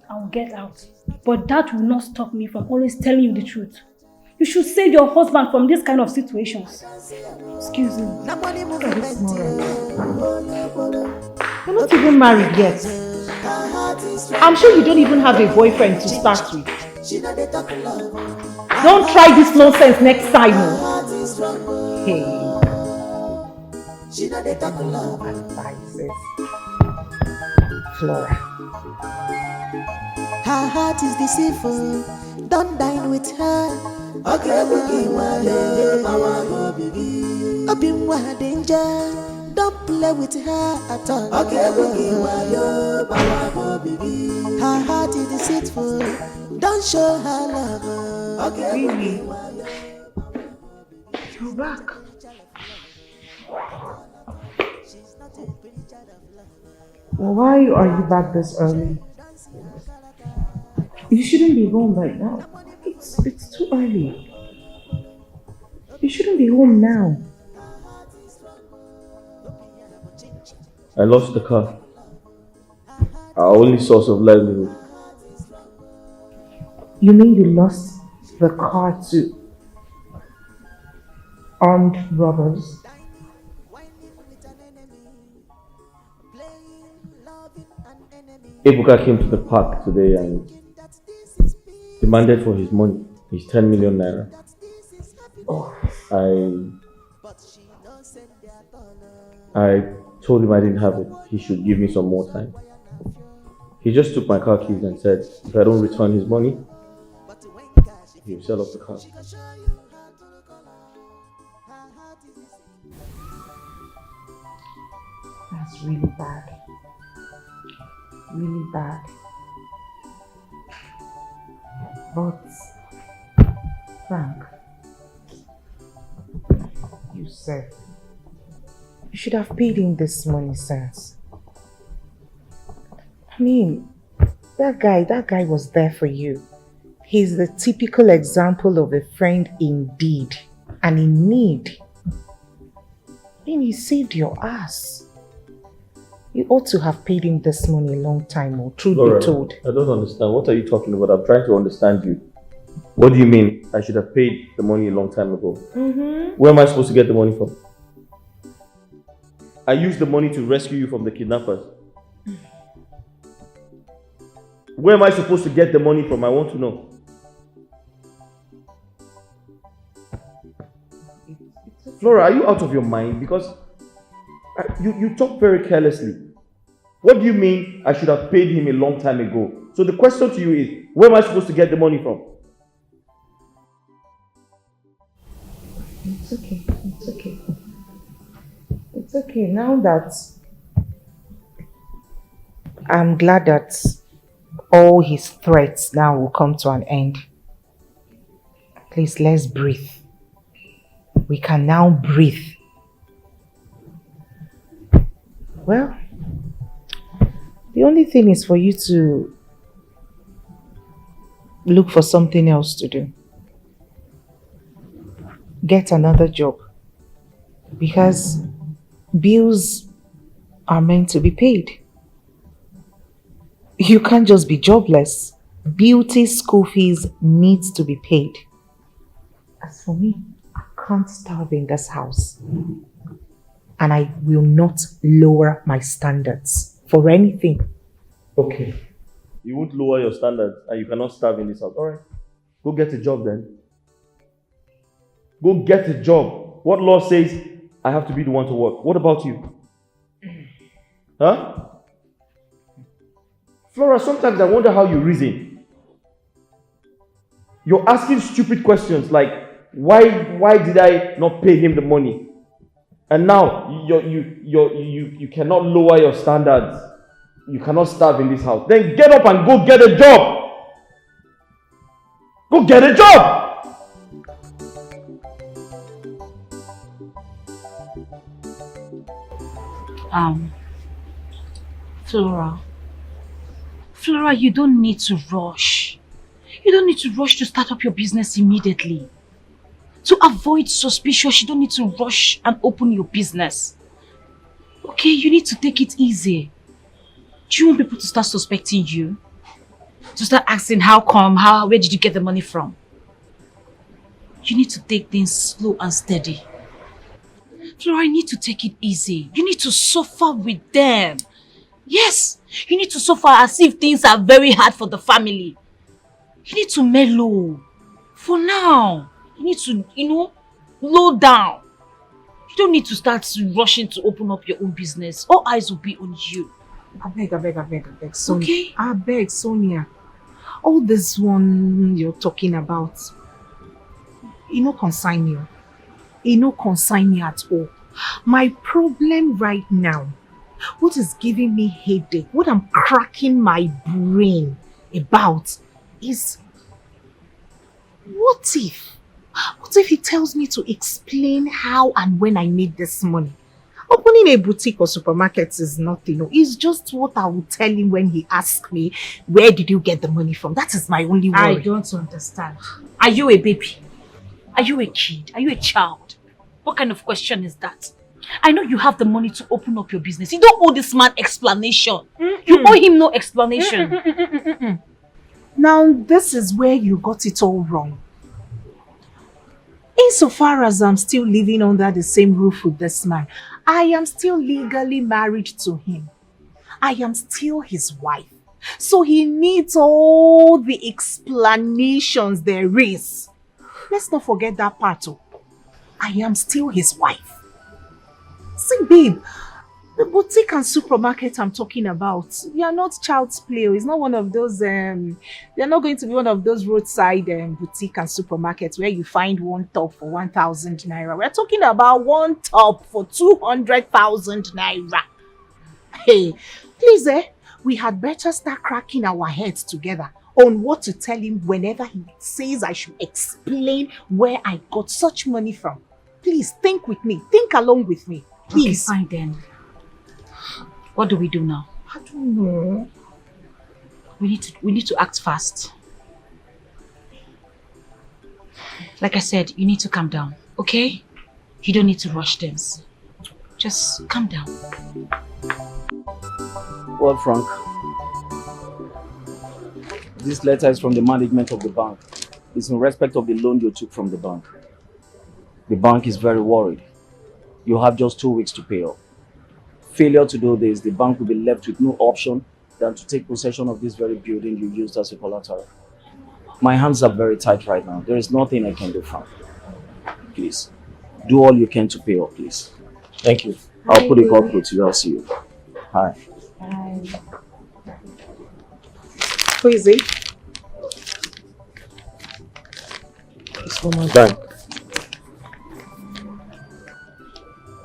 I'll get out. But that will not stop me from always telling you the truth. You should save your husband from this kind of situations. Excuse me. You're not even married yet. I'm sure you don't even have a boyfriend to start with. Don't try this nonsense next time. Hey. Advices. Flora. Her heart is deceitful. Don't dine with her. Open danger. Don't play with her at all. Her heart is deceitful. Don't show her love. Really? You're back. Well, why are you back this early? You shouldn't be home right now. It's too early. You shouldn't be home now. I lost the car. Our only source of livelihood. You mean you lost the car to armed robbers? Ebuka came to the park today and demanded for his money, his 10 million naira. I told him I didn't have it. He should give me some more time. He just took my car keys and said, if I don't return his money, he'll sell off the car. That's really bad. Really bad. But, Frank, you said you should have paid him this money since. I mean, that guy was there for you. He's the typical example of a friend indeed and in need. I mean, he saved your ass. You ought to have paid him this money a long time, or truth Laura, be told. I don't understand. What are you talking about? I'm trying to understand you. What do you mean? I should have paid the money a long time ago. Where am I supposed to get the money from? I used the money to rescue you from the kidnappers. Where am I supposed to get the money from? I want to know. Flora, are you out of your mind? Because you talk very carelessly. What do you mean I should have paid him a long time ago? So the question to you is, where am I supposed to get the money from? It's okay. It's okay. It's okay. Now that I'm glad that all his threats now will come to an end. Please, let's breathe. We can now breathe. Well, the only thing is for you to look for something else to do. Get another job. Because bills are meant to be paid. You can't just be jobless. Beauty school fees needs to be paid. As for me, I can't starve in this house. And I will not lower my standards for anything. Okay. You won't lower your standards and you cannot starve in this house. Alright. Go get a job then. Go get a job. What law says I have to be the one to work? What about you? Huh? Flora, sometimes I wonder how you reason. You're asking stupid questions like, why did I not pay him the money? And now you cannot lower your standards. You cannot starve in this house. Then get up and go get a job. Go get a job. Flora, you don't need to rush. You don't need to rush to start up your business immediately. To avoid suspicion, you don't need to rush and open your business. Okay, you need to take it easy. Do you want people to start suspecting you? To start asking how come, where did you get the money from? You need to take things slow and steady. Flora, you need to take it easy. You need to suffer with them. Yes, you need to suffer as if things are very hard for the family. You need to mellow. For now, you need to, low down. You don't need to start rushing to open up your own business. All eyes will be on you. I beg, Sonia. Okay? I beg, Sonia. All this one you're talking about, it no concern you. It no concern me at all. My problem right now, what is giving me headache, what I'm cracking my brain about is, what if he tells me to explain how and when I made this money? Opening a boutique or supermarket is nothing. It's just what I will tell him when he asks me, where did you get the money from? That is my only worry. I don't understand. Are you a baby? Are you a kid? Are you a child? What kind of question is that? I know you have the money to open up your business. You don't owe this man explanation. You owe him no explanation. Now, this is where you got it all wrong. Insofar as I'm still living under the same roof with this man, I am still legally married to him. I am still his wife. So he needs all the explanations there is. Let's not forget that part. I am still his wife. See, babe, the boutique and supermarket I'm talking about, they are not child's play. It's not one of those, they're not going to be one of those roadside boutique and supermarkets where you find one top for 1,000 naira. We're talking about one top for 200,000 naira. Hey, please, we had better start cracking our heads together on what to tell him whenever he says I should explain where I got such money from. Please, think with me. Think along with me. Please. Okay, fine then. What do we do now? I don't know. We need to act fast. Like I said, you need to calm down, okay? You don't need to rush things. Just calm down. Well, Frank, this letter is from the management of the bank. It's in respect of the loan you took from the bank. The bank is very worried. You have just 2 weeks to pay off. Failure to do this, the bank will be left with no option than to take possession of this very building you used as a collateral. My hands are very tight right now. There is nothing I can do, Frank. Please, do all you can to pay off, please. Thank you. I'll put a call through to you. I'll see you. Hi. Bye. Who is it? It's for my bank.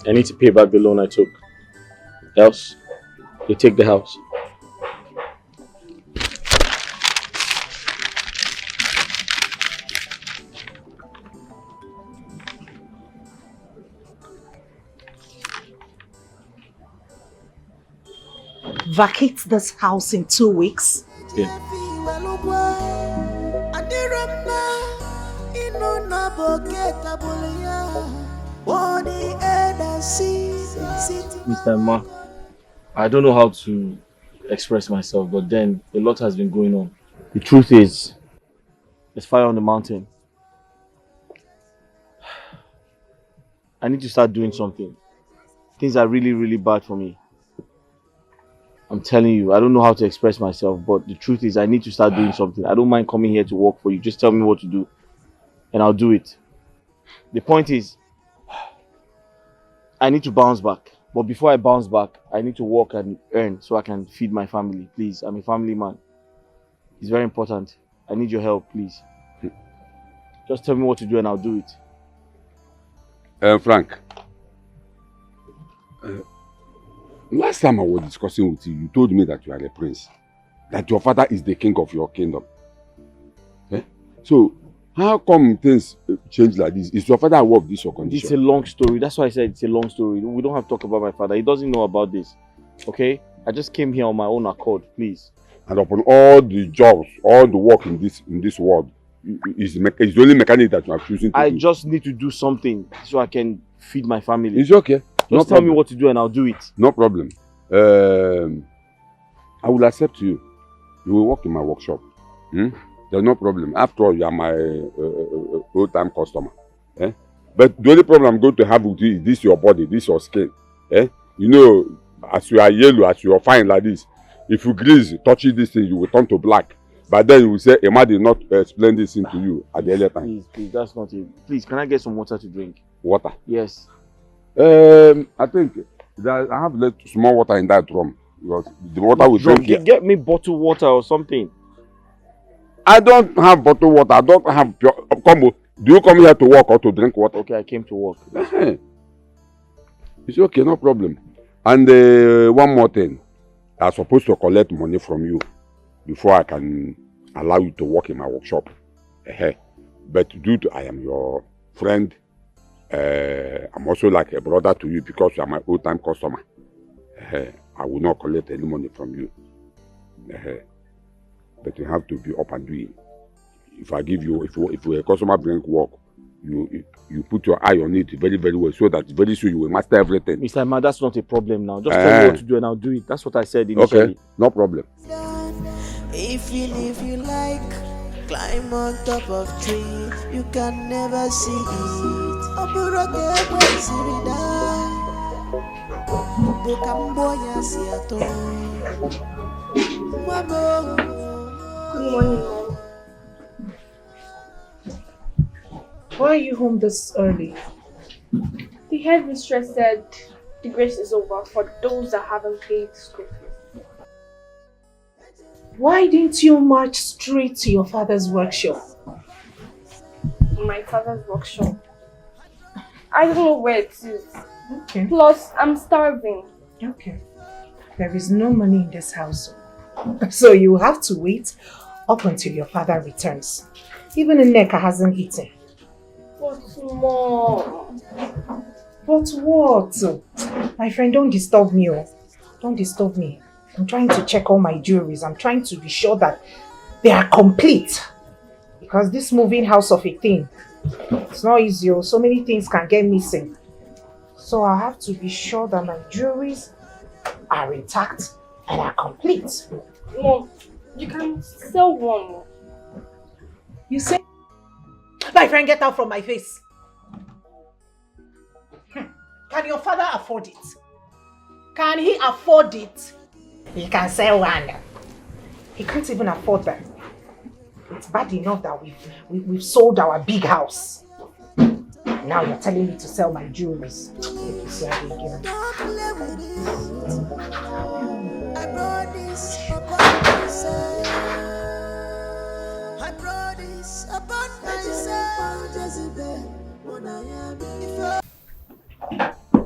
I need to pay back the loan I took. Else, they take the house. Vacate this house in 2 weeks? Yeah. Mr. Ma, I don't know how to express myself, but then a lot has been going on. The truth is, there's fire on the mountain. I need to start doing something. Things are really, really bad for me. I'm telling you, I don't know how to express myself, but the truth is I need to start doing something. I don't mind coming here to work for you. Just tell me what to do, and I'll do it. The point is, I need to bounce back. But before I bounce back, I need to work and earn so I can feed my family. Please, I'm a family man. It's very important. I need your help, please. Just tell me what to do and I'll do it. Frank, last time I was discussing with you, you told me that you are a prince. That your father is the king of your kingdom. So, how come things change like this? Is your father aware of this your condition? It's a long story. That's why I said it's a long story. We don't have to talk about my father. He doesn't know about this. Okay? I just came here on my own accord, please. And upon all the jobs, all the work in this world, it's the only mechanic that you are choosing to do. I just need to do something so I can feed my family. It's okay. Just tell me what to do and I'll do it. No problem. I will accept you. You will work in my workshop. There's no problem. After all, you are my old-time customer. But the only problem I'm going to have with you is this your body, this your skin. You know, as you are yellow, as you are fine like this, if you grease, touching this thing, you will turn to black. But then you will say, Emma did not explain this thing to you at the earlier time. Please, that's not it. Please, can I get some water to drink? Water? Yes. I think that I have left small water in that room. Because the water will drink here. Get me bottled water or something. I don't have bottled water. I don't have pure. Combo. Do you come here to work or to drink water? Okay, I came to work. It's okay, no problem. And one more thing. I'm supposed to collect money from you before I can allow you to work in my workshop. But due to I am your friend, I'm also like a brother to you because you are my old-time customer. I will not collect any money from you. But you have to be up and doing. If I give you, if a customer brings work, you put your eye on it very, very well so that very soon you will master everything. Mr. Emma, that's not a problem now. Just tell me what to do and I'll do it. That's what I said initially. Okay, no problem. If you like, climb on top of tree, you can never see it. Good morning, Mom. Why are you home this early? The head mistress said the grace is over for those that haven't paid school fees. Why didn't you march straight to your father's workshop? My father's workshop. I don't know where it is. Okay. Plus, I'm starving. Okay. There is no money in this house. So you have to wait up until your father returns. Even Nneka hasn't eaten. But Mom. But what? My friend, don't disturb me. Don't disturb me. I'm trying to check all my jewelries. I'm trying to be sure that they are complete. Because this moving house of a thing, it's not easy. So many things can get missing. So I have to be sure that my jewelries are intact and are complete. Mom, you can sell one. You say? My friend, get out from my face. Can your father afford it? Can he afford it? He can sell one. He can't even afford them. It's bad enough that we've sold our big house. Now you're telling me to sell my jewelries.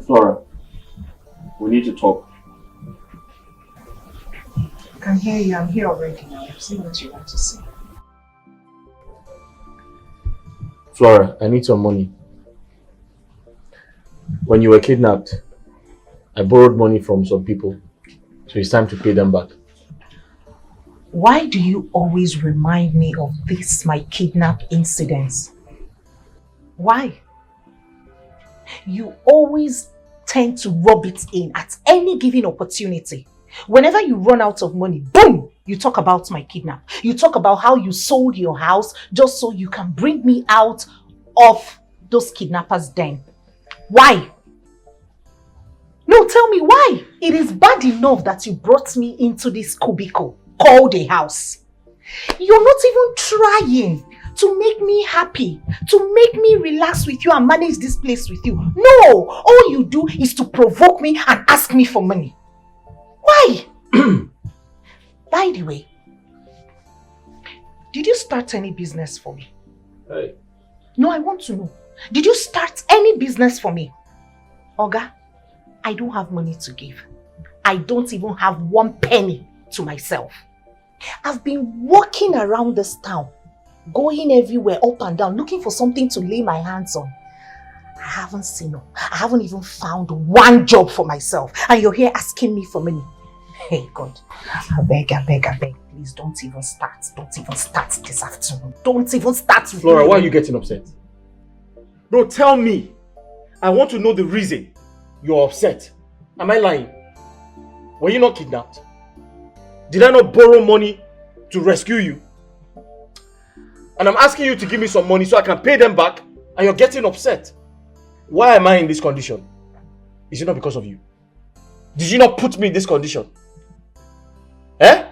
Flora, we need to talk. I can hear you. I'm here already now. See what you want to say. Flora, I need some money. When you were kidnapped, I borrowed money from some people. So it's time to pay them back. Why do you always remind me of this, my kidnap incidents? Why? You always tend to rub it in at any given opportunity. Whenever you run out of money, boom, you talk about my kidnap. You talk about how you sold your house just so you can bring me out of those kidnappers' den. Why? No, tell me why? It is bad enough that you brought me into this cubicle called a house. You're not even trying to make me happy, to make me relax with you and manage this place with you. No, all you do is to provoke me and ask me for money. Why? By the way, did you start any business for me? Hey. No, I want to know. Did you start any business for me? Oga, I don't have money to give. I don't even have 1 penny to myself. I've been walking around this town, going everywhere, up and down, looking for something to lay my hands on. I haven't seen them. I haven't even found one job for myself. And you're here asking me for money. Hey God, I beg. Please don't even start. Don't even start this afternoon. Don't even start. Flora, why are you getting upset? No, tell me. I want to know the reason you're upset. Am I lying? Were you not kidnapped? Did I not borrow money to rescue you? And I'm asking you to give me some money so I can pay them back, and you're getting upset. Why am I in this condition? Is it not because of you? Did you not put me in this condition? Eh?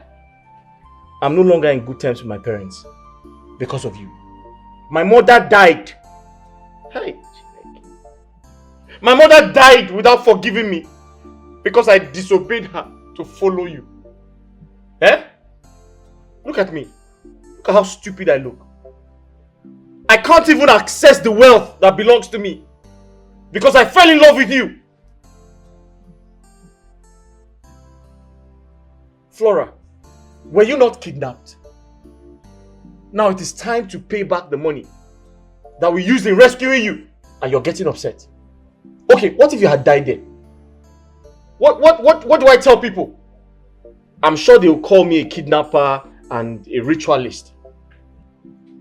I'm no longer in good terms with my parents because of you. My mother died. Hey. My mother died without forgiving me because I disobeyed her to follow you. Eh? Look at me. Look at how stupid I look. I can't even access the wealth that belongs to me because I fell in love with you. Flora, were you not kidnapped? Now it is time to pay back the money that we used in rescuing you, and you're getting upset. Okay, what if you had died then? What do I tell people? I'm sure they'll call me a kidnapper and a ritualist.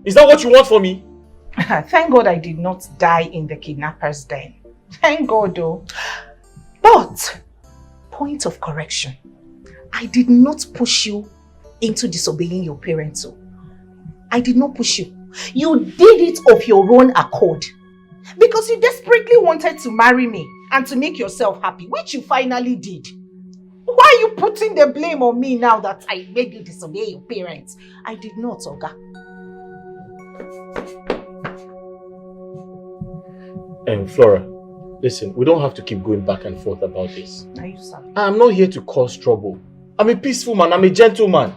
Is that what you want for me? Thank God I did not die in the kidnapper's den. Thank God though. But, point of correction, I did not push you into disobeying your parents. I did not push you. You did it of your own accord. Because you desperately wanted to marry me and to make yourself happy, which you finally did. Why are you putting the blame on me now that I made you disobey your parents? I did not, Oga. Flora, listen, we don't have to keep going back and forth about this. Are you sorry? I'm not here to cause trouble. I'm a peaceful man. I'm a gentleman.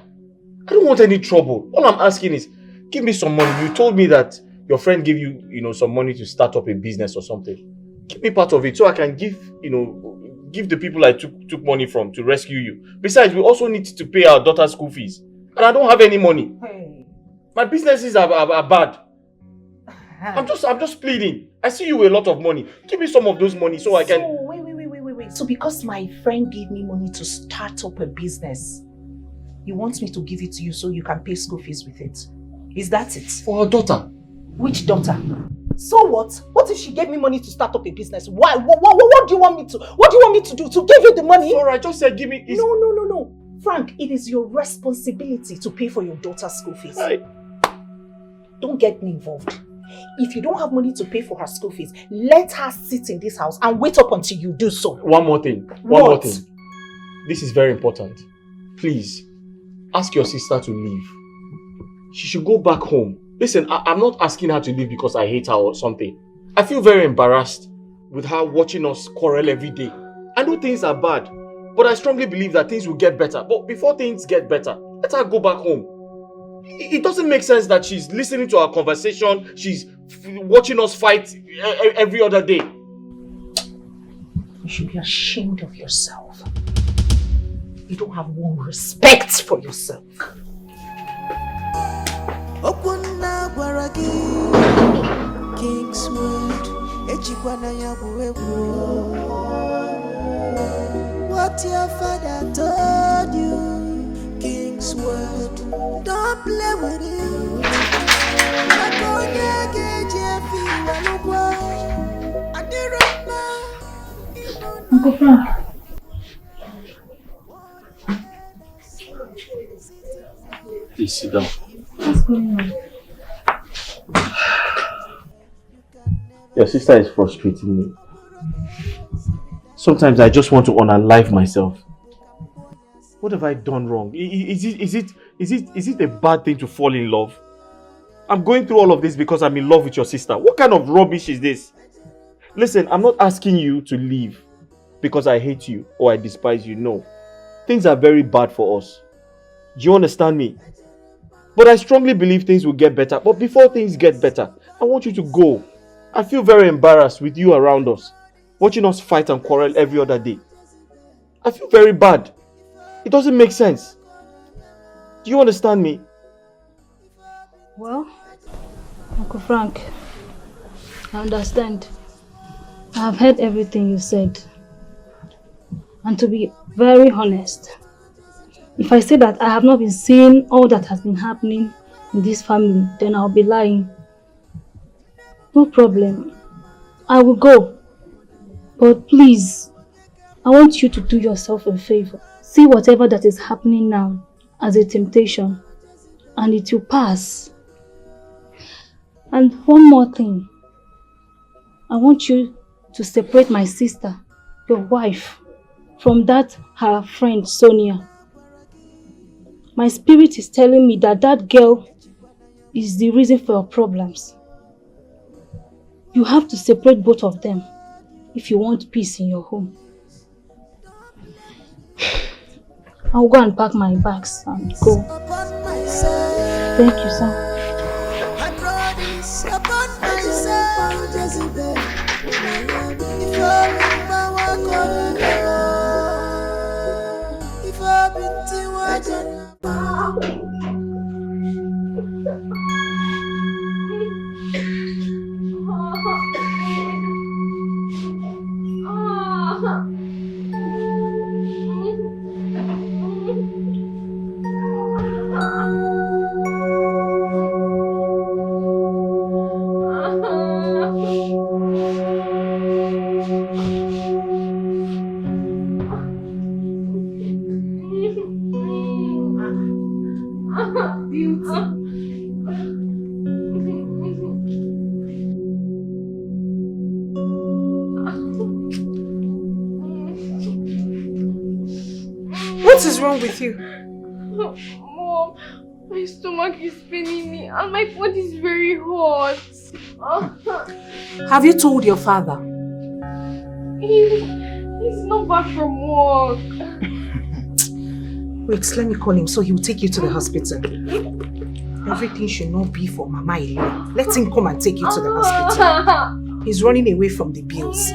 I don't want any trouble. All I'm asking is, give me some money. You told me that your friend gave you, some money to start up a business or something. Give me part of it so I can give the people I took money from to rescue you. Besides, we also need to pay our daughter's school fees. And I don't have any money. Hey. My businesses are bad. I'm just pleading. I see you with a lot of money. Give me some of those money so I can... Wait. So because my friend gave me money to start up a business, you want me to give it to you so you can pay school fees with it? Is that it? For our daughter. Which daughter? So what? What if she gave me money to start up a business? Why? What do you want me to? What do you want me to do? To give you the money? Alright, just said give me... No. Frank, it is your responsibility to pay for your daughter's school fees. Don't get me involved. If you don't have money to pay for her school fees, let her sit in this house and wait up until you do so. One more thing. One more thing. This is very important. Please, ask your sister to leave. She should go back home. Listen, I'm not asking her to leave because I hate her or something. I feel very embarrassed with her watching us quarrel every day. I know things are bad, but I strongly believe that things will get better. But before things get better, let her go back home. It doesn't make sense that she's listening to our conversation, she's watching us fight every other day. You should be ashamed of yourself. You don't have one respect for yourself. What your father told you, King's word, don't play with you. Uncle Frank. Please sit down. What's going on? Your sister is frustrating me. Sometimes I just want to unalive myself. What have I done wrong? Is it a bad thing to fall in love? I'm going through all of this because I'm in love with your sister. What kind of rubbish is this? Listen, I'm not asking you to leave because I hate you or I despise you. No. Things are very bad for us. Do you understand me? But I strongly believe things will get better. But before things get better, I want you to go. I feel very embarrassed with you around us, watching us fight and quarrel every other day. I feel very bad. It doesn't make sense. Do you understand me? Well, Uncle Frank, I understand. I have heard everything you said. And to be very honest, if I say that I have not been seeing all that has been happening in this family, then I'll be lying. No problem. I will go. But please, I want you to do yourself a favor. See whatever that is happening now as a temptation, and it will pass. And one more thing. I want you to separate my sister, your wife, from that her friend Sonia. My spirit is telling me that that girl is the reason for your problems. You have to separate both of them if you want peace in your home. I'll go and pack my bags and go. Thank you, sir. What is wrong with you? Mom, my stomach is paining me and my body is very hot. Have you told your father? He's not back from work. Wait, let me call him so he will take you to the hospital. Everything should not be for Mama alone. Let him come and take you to the hospital. He's running away from the bills.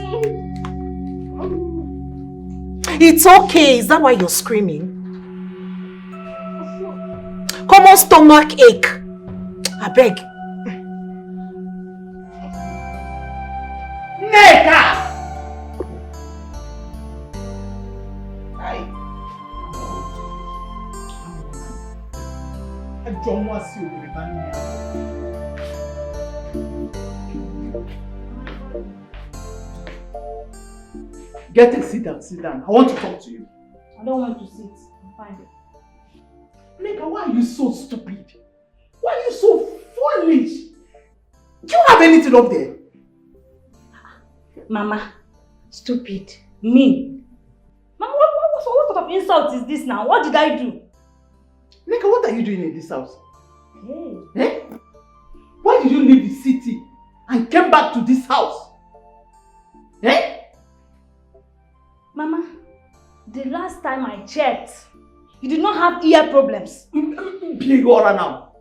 It's okay. Is that why you're screaming? Common stomach ache. I beg. Neka! Get a sit down, sit down. I want to talk to you. I don't want to sit. I'm fine. Neka, why are you so stupid? Why are you so foolish? Do you have anything up there? Mama, stupid. Me? Mama, what sort of insult is this now? What did I do? Neka, what are you doing in this house? Hey. Eh? Why did you leave the city and came back to this house? Eh? Mama, the last time I checked, you did not have ear problems. Big aura now.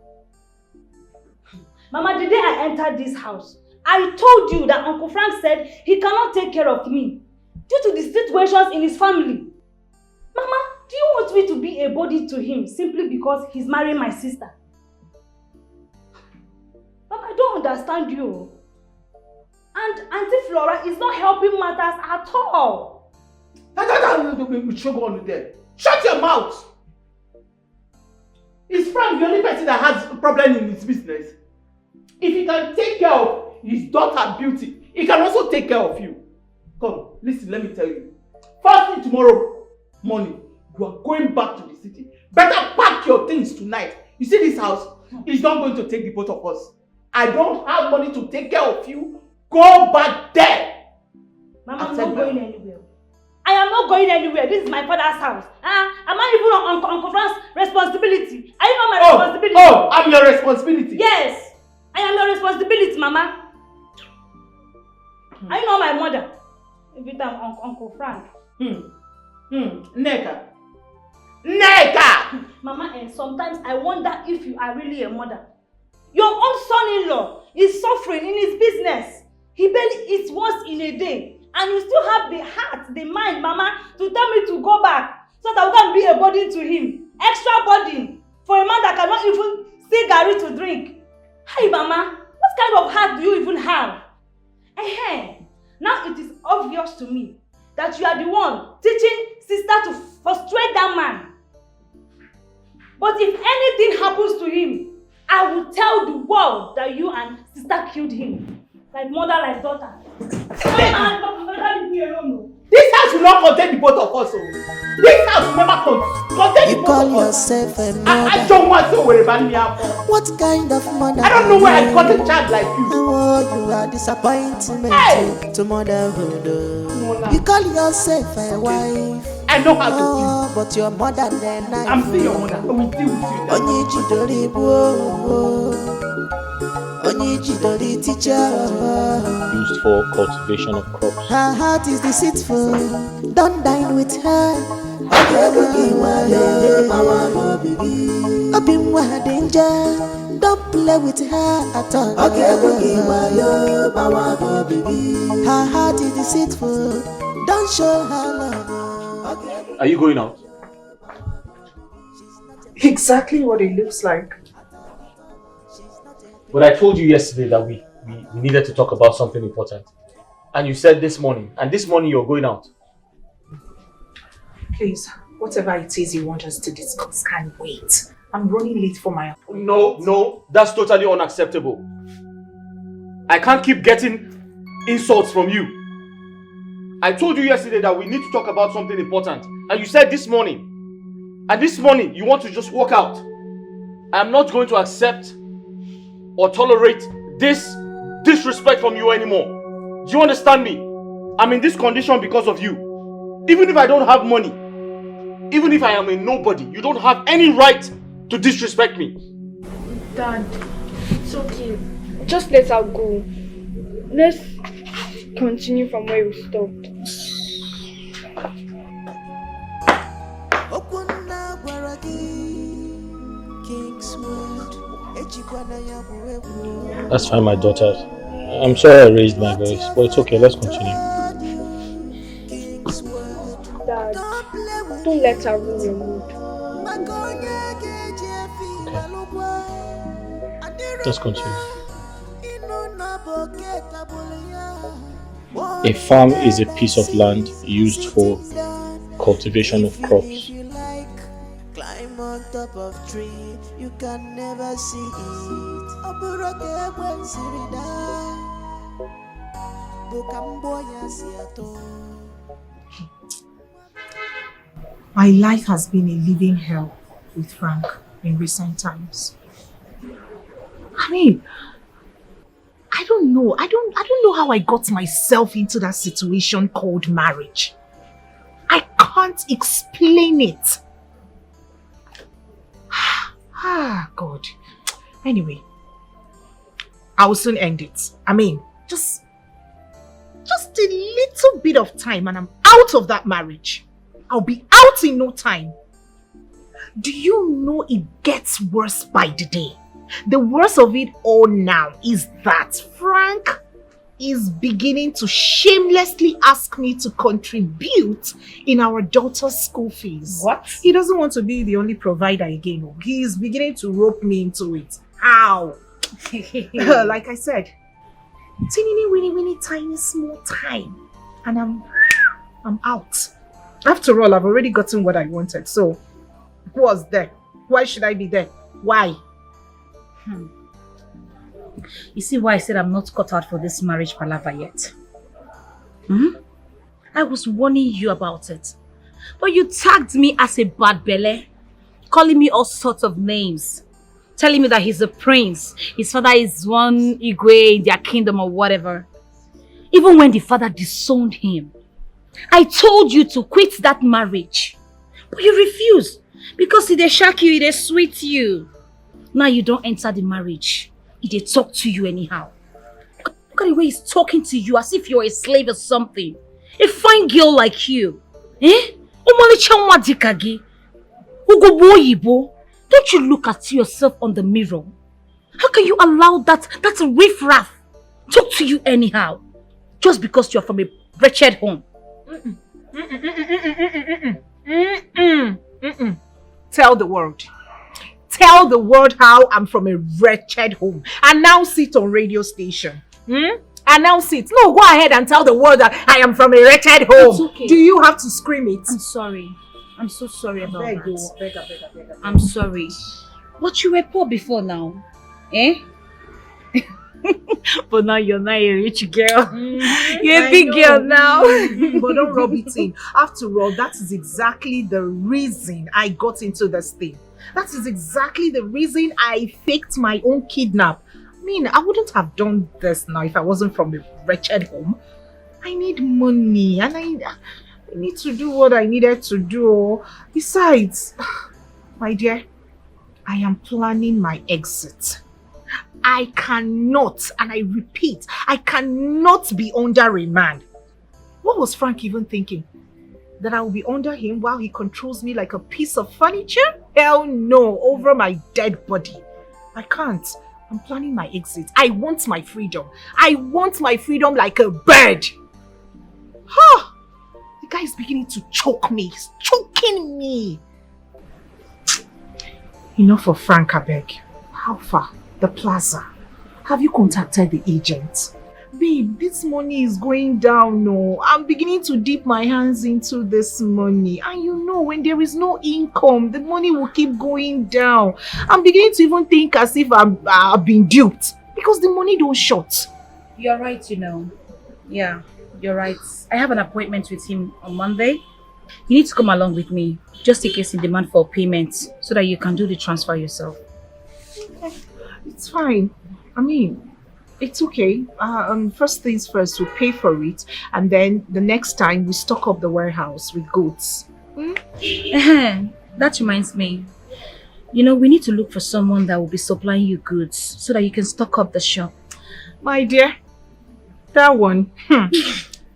Mama, the day I entered this house, I told you that Uncle Frank said he cannot take care of me due to the situations in his family. Mama, do you want me to be a body to him simply because he's marrying my sister? Mama, I don't understand you. And Auntie Flora is not helping matters at all. Shut your mouth! Is Frank the only person that has a problem in his business? If he can take care of his daughter Beauty, he can also take care of you. Come, listen, let me tell you. First thing tomorrow morning, you are going back to the city. Better pack your things tonight. You see this house? It's not going to take the both of us. I don't have money to take care of you. Go back there! Mama, I'm not going anywhere. I am not going anywhere. This is my father's house. Am I even on Uncle Frank's responsibility? Are you not my responsibility? Oh, I'm your responsibility? Yes. I am your responsibility, Mama. Are you not my mother? Every time Uncle Frank. Neka. Neka! Mama, sometimes I wonder if you are really a mother. Your own son-in-law is suffering in his business. He barely eats once in a day. And you still have the heart, the mind, Mama, to tell me to go back so that we can be a burden to him. Extra burden for a man that cannot even see Gary to drink. Hey, Mama, what kind of heart do you even have? Now it is obvious to me that you are the one teaching sister to frustrate that man. But if anything happens to him, I will tell the world that you and sister killed him. Like mother, like daughter. This house will not contain the both of us. This house will never contain the both of us. You call yourself a mother. I don't want to worry about me. What kind of mother? I don't know where I got a child like you. Oh, you are disappointment to motherhood. You call yourself a wife. I know how to do. But your mother then I'm still your mother. I will deal with you now. Used for cultivation of crops. Her heart is deceitful. Don't dine with her. Up in my danger. Don't play with her at all. Her heart is deceitful. Don't show her love. Are you going out? Exactly what it looks like. But I told you yesterday that we needed to talk about something important. And you said this morning. And this morning you're going out. Please, whatever it is you want us to discuss can't wait. I'm running late for my appointment. No, that's totally unacceptable. I can't keep getting insults from you. I told you yesterday that we need to talk about something important. And you said this morning. And this morning you want to just walk out. I'm not going to accept or tolerate this disrespect from you anymore. Do you understand me? I'm in this condition because of you. Even if I don't have money, Even if I am a nobody, you don't have any right to disrespect me. Dad, it's okay. Just let her go. Let's continue from where we stopped. That's fine, my daughter. I'm sorry I raised my voice, but it's okay. Let's continue. Dad, don't let her ruin your mood. Let's continue. A farm is a piece of land used for cultivation of crops. Climb on top of tree, you can never see it. My life has been a living hell with Frank in recent times. I mean, I don't know. I don't know how I got myself into that situation called marriage. I can't explain it. God. Anyway, I will soon end it. I mean, just a little bit of time and I'm out of that marriage. I'll be out in no time. Do you know it gets worse by the day? The worst of it all now is that Frank is beginning to shamelessly ask me to contribute in our daughter's school fees. What? He doesn't want to be the only provider again. He is beginning to rope me into it. How? Like I said, teeny tiny small time and I'm out. After all, I've already gotten what I wanted. So who was there? Why should I be there? Why? You see why I said I'm not cut out for this marriage palaver yet? I was warning you about it. But you tagged me as a bad belle, calling me all sorts of names, telling me that he's a prince, his father is one Igwe in their kingdom or whatever. Even when the father disowned him, I told you to quit that marriage. But you refused because they shock you, they sweet you. Now you don't enter the marriage. They talk to you anyhow. Look at the way he's talking to you as if you're a slave or something. A fine girl like you. Eh? Don't you look at yourself on the mirror? How can you allow that riffraff talk to you anyhow? Just because you're from a wretched home. Tell the world. Tell the world how I'm from a wretched home. Announce it on radio station. Announce it. No, go ahead and tell the world that I am from a wretched home. It's okay. Do you have to scream it? I'm sorry. I'm so sorry about Beg that. you. Beg. I'm sorry. But you were poor before now. Eh? But now you're not a rich girl. You're a big girl now. But don't rub it in. After all, that is exactly the reason I got into this thing. That is exactly the reason I faked my own kidnap. I mean, I wouldn't have done this now if I wasn't from a wretched home. I need money and I need to do what I needed to do. Besides, my dear, I am planning my exit. I cannot, and I repeat, I cannot be under a man. What was Frank even thinking? That I will be under him while he controls me like a piece of furniture? Hell no, over my dead body. I can't. I'm planning my exit. I want my freedom. I want my freedom like a bird. Huh. The guy is beginning to choke me. He's choking me. Enough of Frank, I beg. How far? The plaza. Have you contacted the agent? Babe, this money is going down. No, I'm beginning to dip my hands into this money. And you know, when there is no income, the money will keep going down. I'm beginning to even think as if I've been duped. Because the money don't short. You're right, you know. Yeah, you're right. I have an appointment with him on Monday. You need to come along with me, just in case he demands for payment, so that you can do the transfer yourself. Okay. It's fine. I mean, it's okay. First things first, we'll pay for it, and then the next time we stock up the warehouse with goods. That reminds me. You know, we need to look for someone that will be supplying you goods so that you can stock up the shop. My dear, that one,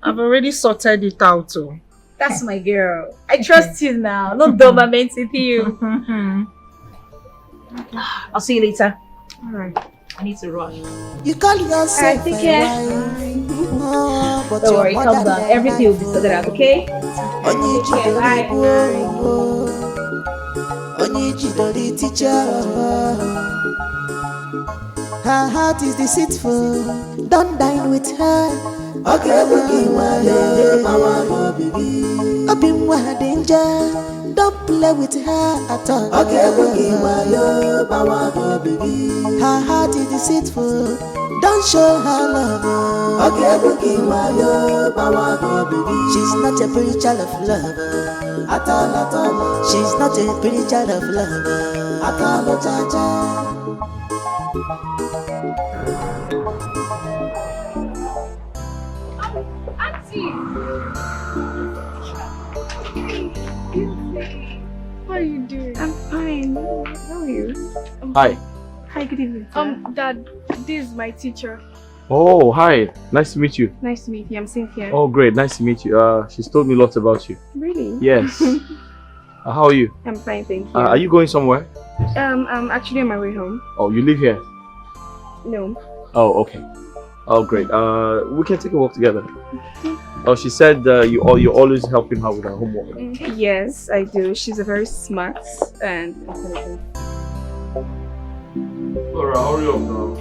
I've already sorted it out. Oh. That's my girl. I trust you now. No doubt I meant with you. I'll see you later. Alright. I need to rush. You call yourself take care. but Don't your worry, calm mother down. Everything will be sorted out, okay? Take care, bye. Onijidori teacher. Her heart is deceitful. Don't dine with her. Okay, Open danger. Don't play with her at all. Okay, her heart is deceitful. Don't show her love. Okay, she's not a pretty child of love. At all. She's not a pretty child of love. At all, Auntie! How are you doing? I'm fine. How are you? Hi. Hi, good evening, sir. Dad, this is my teacher. Oh, hi. Nice to meet you. Nice to meet you. I'm Cynthia. Oh, great. Nice to meet you. She's told me lots about you. Really? Yes. How are you? I'm fine, thank you. Are you going somewhere? I'm actually on my way home. Oh, you live here? No. Oh, okay. Oh, great. We can take a walk together. Oh, she said you're always helping her with her homework. Yes, I do. She's a very smart and intelligent. Laura, hurry up now.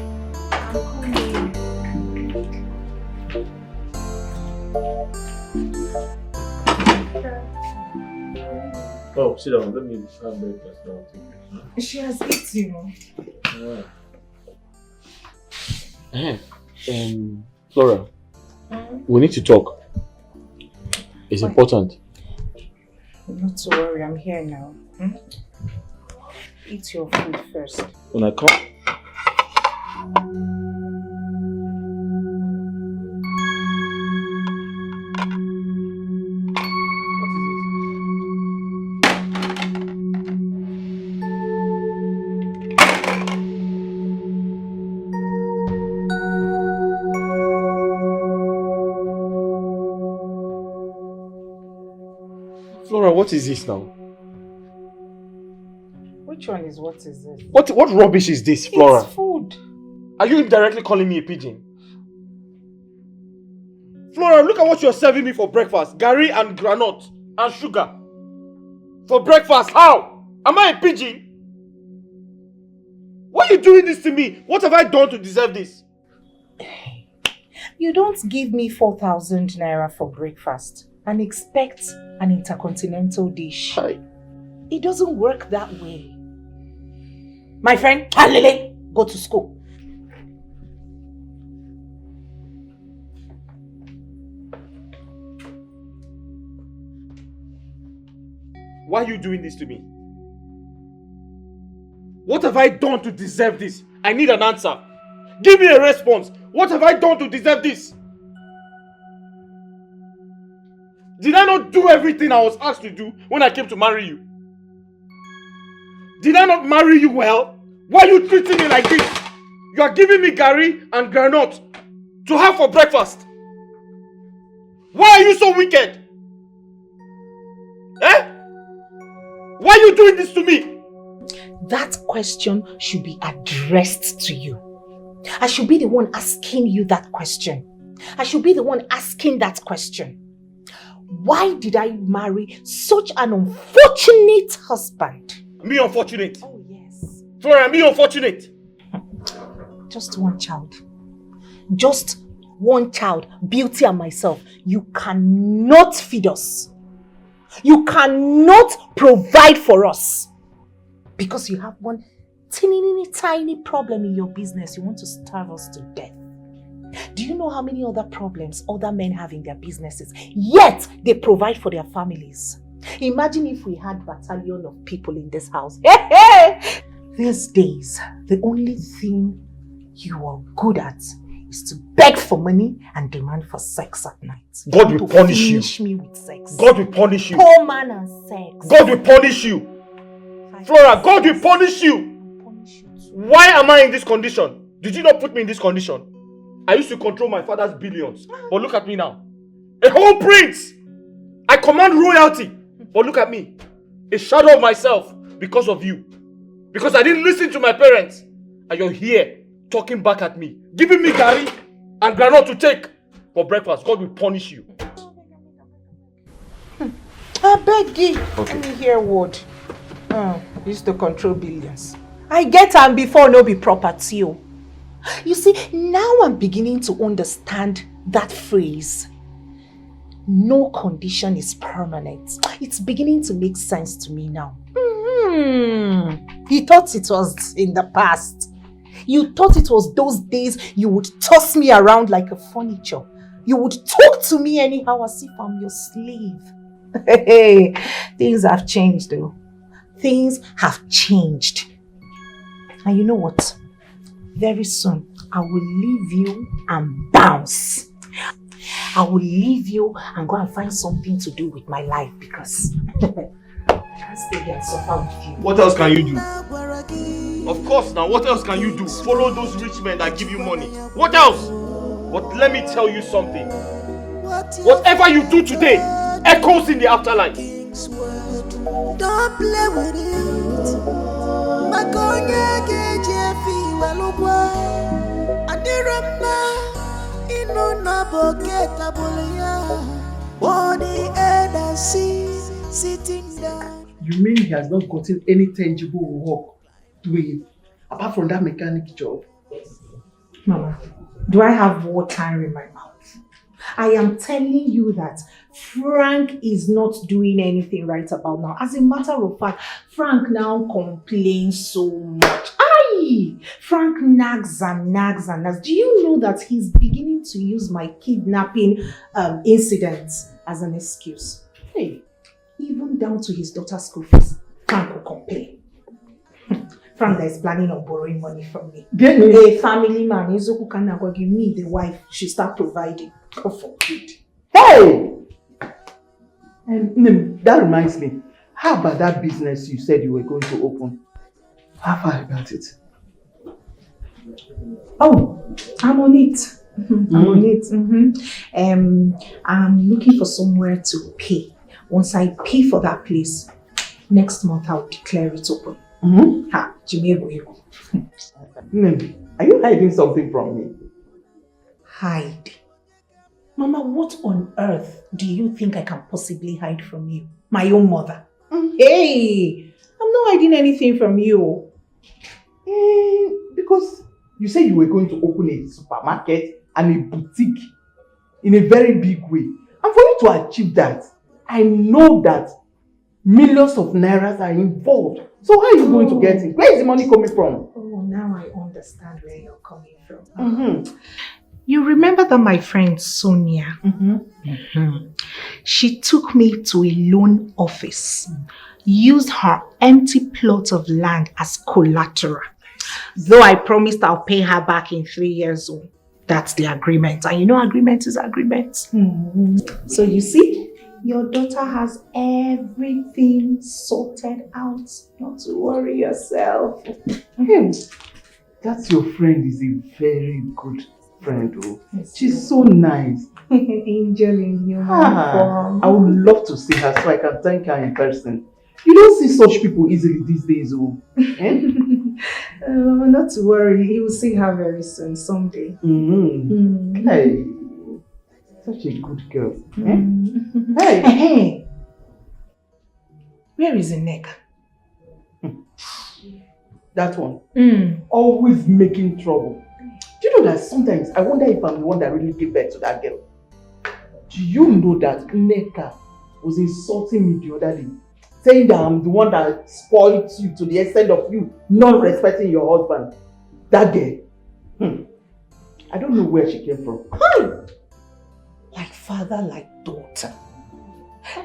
Oh, sit down. Let me have breakfast now. She has eaten. Flora, we need to talk. It's important. Not to worry, I'm here now. Eat your food first. When I come. Flora, what is this now? Which one is what is this? What rubbish is this, Flora? It's food. Are you indirectly calling me a pigeon? Flora, look at what you're serving me for breakfast. Gari and granite and sugar. For breakfast, how? Am I a pigeon? Why are you doing this to me? What have I done to deserve this? You don't give me 4,000 naira for breakfast and expect an intercontinental dish. It doesn't work that way. My friend, Halele, go to school. Why are you doing this to me? What have I done to deserve this? I need an answer. Give me a response. What have I done to deserve this? Did I not do everything I was asked to do when I came to marry you? Did I not marry you well? Why are you treating me like this? You are giving me gari and granite to have for breakfast. Why are you so wicked? Eh? Why are you doing this to me? That question should be addressed to you. I should be the one asking you that question. I should be the one asking that question. Why did I marry such an unfortunate husband? Me unfortunate? Oh yes. Flora, me unfortunate? Just one child. Just one child, Beauty and myself. You cannot feed us. You cannot provide for us. Because you have one tiny problem in your business. You want to starve us to death. Do you know how many other problems other men have in their businesses? Yet they provide for their families. Imagine if we had a battalion of people in this house. These days, the only thing you are good at is to beg for money and demand for sex at night. God will punish you. Finish me with sex. God will punish you. Poor man and sex. God will punish you. Flora, God will punish you. Why am I in this condition? Did you not put me in this condition? I used to control my father's billions. But look at me now. A whole prince. I command royalty. But look at me. A shadow of myself because of you. Because I didn't listen to my parents. And you're here talking back at me. Giving me curry and granola to take for breakfast. God will punish you. I beg you. Let me hear a word. Used to control billions. I get them before no be property. You see, now I'm beginning to understand that phrase. No condition is permanent. It's beginning to make sense to me now. You thought it was in the past. You thought it was those days you would toss me around like a furniture. You would talk to me anyhow as if I'm your slave. Hey, things have changed though. Things have changed. And you know what? Very soon, I will leave you and bounce. I will leave you and go and find something to do with my life because I can't stay here and suffer with you. What else can you do? Of course now, what else can you do? Follow those rich men that give you money. What else? But let me tell you something. Whatever you do today echoes in the afterlife. Don't play with it. Makonya geje fi walugwa. Adirama ino na boketa bulia. Body and sitting down. You mean he has not gotten any tangible work doing apart from that mechanic job? Mama, do I have water in my mouth? I am telling you that Frank is not doing anything right about now. As a matter of fact, Frank now complains so much. Aye! Frank nags and nags and nags. Do you know that he's beginning to use my kidnapping incidents as an excuse? Hey, even down to his daughter's school fees, Frank will complain. Frank that is planning on borrowing money from me. Get me. A family man, Izoku Kanagwa, give me the wife, she start providing. God forbid. Hey! That reminds me. How about that business you said you were going to open? How far about it? Oh, I'm on it. I'm on it. I'm looking for somewhere to pay. Once I pay for that place, next month I'll declare it open. Ha, Jimebo. Are you hiding something from me? Hide? Mama, what on earth do you think I can possibly hide from you? My own mother. Hey, I'm not hiding anything from you. Because you said you were going to open a supermarket and a boutique in a very big way. And for you to achieve that, I know that millions of nairas are involved. So how are you going to get it? Where is the money coming from? Oh, now I understand where you're coming from. You remember that my friend Sonia, she took me to a loan office, used her empty plot of land as collateral. Though I promised I'll pay her back in 3 years old. That's the agreement. And you know agreement is agreement. So you see, your daughter has everything sorted out. Not to worry yourself. That's your friend is a very good friend. Oh. She's so nice. Angel in human form. I would love to see her so I can thank her in person. You don't see such people easily these days. Oh. Not to worry, you will see her very soon, someday. Hey, such a good girl. Hey, where is Ineka? That one. Always making trouble. Do you know that sometimes I wonder if I'm the one that really gave birth to that girl? Do you know that Neka was insulting me the other day? Saying that I'm the one that spoiled you to the extent of you not respecting your husband. That girl. I don't know where she came from. Like father, like daughter.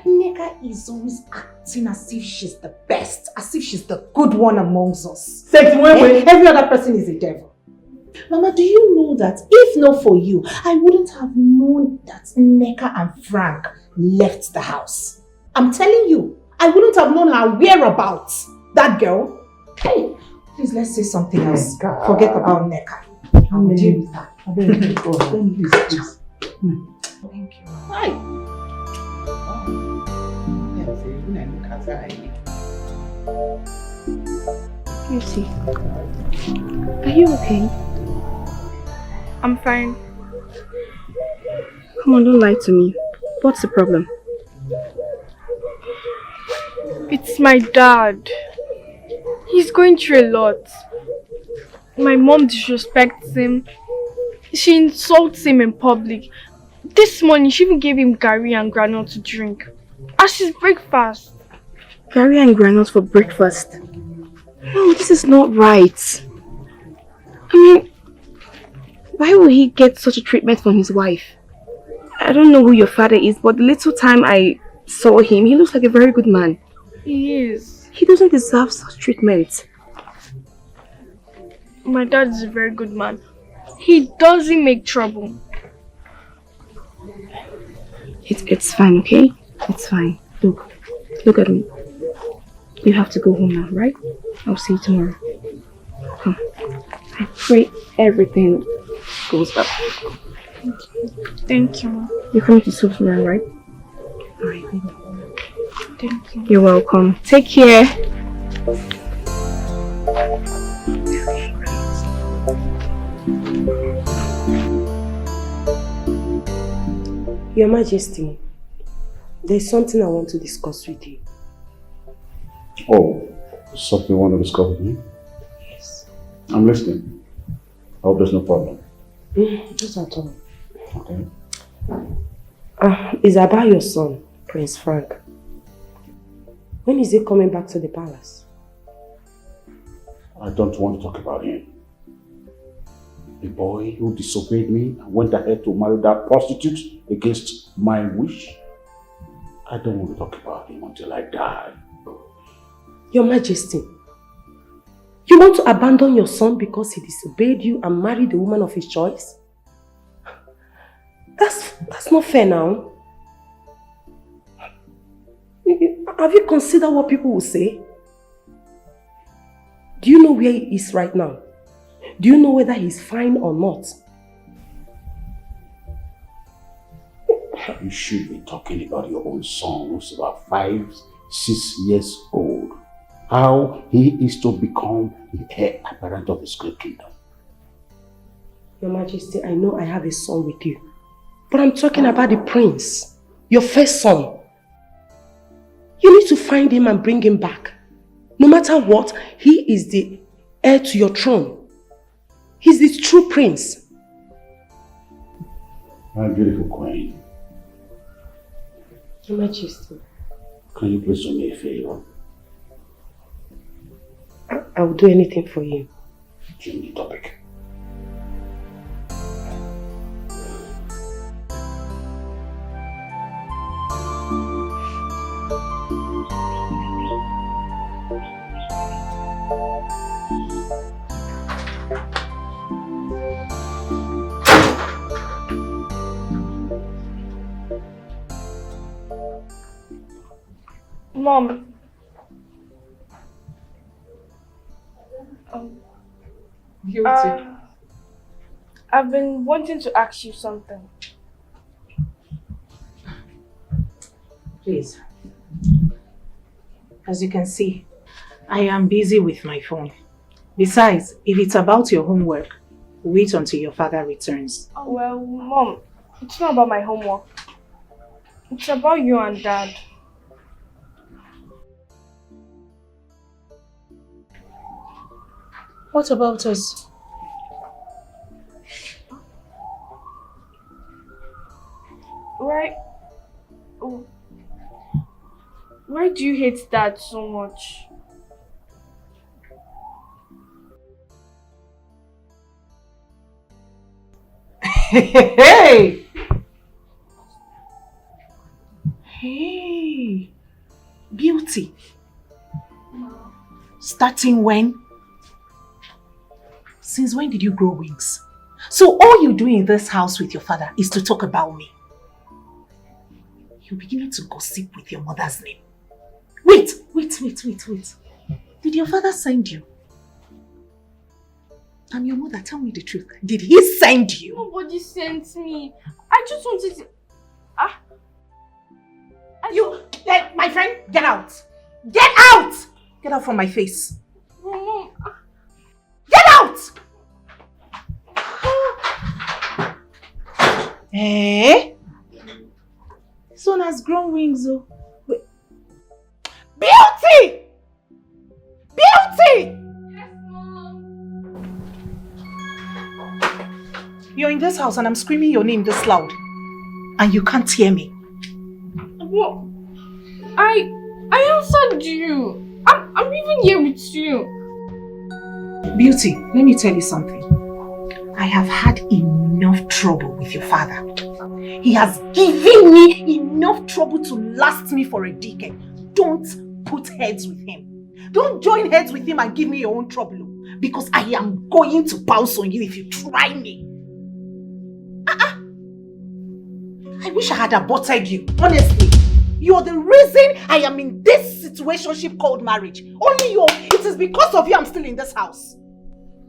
Neka is always acting as if she's the best, as if she's the good one amongst us. Every Every other person is a devil. Mama, do you know that if not for you, I wouldn't have known that Nneka and Frank left the house. I'm telling you, I wouldn't have known her whereabouts. That girl. Hey, please let's say something else. Forget about Nneka. I'll deal with her. Please. Thank you. Hi. Lucy, are you okay? I'm fine. Come on, don't lie to me. What's the problem? It's my dad. He's going through a lot. My mom disrespects him. She insults him in public. This morning, she even gave him curry and granola to drink as his breakfast. Curry and granola for breakfast? No, this is not right. I mean, why would he get such a treatment from his wife? I don't know who your father is, but the little time I saw him, he looks like a very good man. He is. He doesn't deserve such treatment. My dad is a very good man. He doesn't make trouble. It's fine, okay? It's fine. Look at me. You have to go home now, right? I'll see you tomorrow. Come. I pray everything goes up. Thank you, Mom. You're coming to school tomorrow, right? Alright, baby. Thank you. You're welcome. Take care. Your Majesty, there's something I want to discuss with you. Oh, something you want to discuss with me? Yes. I'm listening. I hope there's no problem. Not at all. Okay. It's about your son, Prince Frank. When is he coming back to the palace? I don't want to talk about him. The boy who disobeyed me and went ahead to marry that prostitute against my wish. I don't want to talk about him until I die. Your Majesty, you want to abandon your son because he disobeyed you and married the woman of his choice? That's not fair now. Have you considered what people will say? Do you know where he is right now? Do you know whether he's fine or not? You should be talking about your own son who's about 5, 6 years old. How he is to become the heir apparent of his great kingdom. Your Majesty, I know I have a son with you. But I'm talking about the prince, your first son. You need to find him and bring him back. No matter what, he is the heir to your throne. He's the true prince. My beautiful queen. Your Majesty. Can you please do me a favor? I will do anything for you. Change the topic. Mom. I've been wanting to ask you something. Please. As you can see, I am busy with my phone. Besides, if it's about your homework, wait until your father returns. Well, Mom, it's not about my homework. It's about you and Dad. What about us? Why do you hate Dad so much? Hey! Hey! Beauty. Starting when? Since when did you grow wings? So all you do in this house with your father is to talk about me. You're beginning to gossip with your mother's name. Wait. Did your father send you? I'm your mother, tell me the truth. Did he send you? Nobody sent me. I just wanted to... My friend, get out! Get out! Get out from my face. Mom. Get out! Eh? This one has grown wings, oh. Wait. Beauty! Beauty! Yes, Mom. You're in this house and I'm screaming your name this loud. And you can't hear me. What? I answered you. I'm even here with you. Beauty, let me tell you something. I have had enough trouble with your father. He has given me enough trouble to last me for a decade. Don't put heads with him. Don't join heads with him and give me your own trouble. Because I am going to pounce on you if you try me. I wish I had aborted you, honestly. You're the reason I am in this situationship called marriage. Only you. It is because of you I'm still in this house.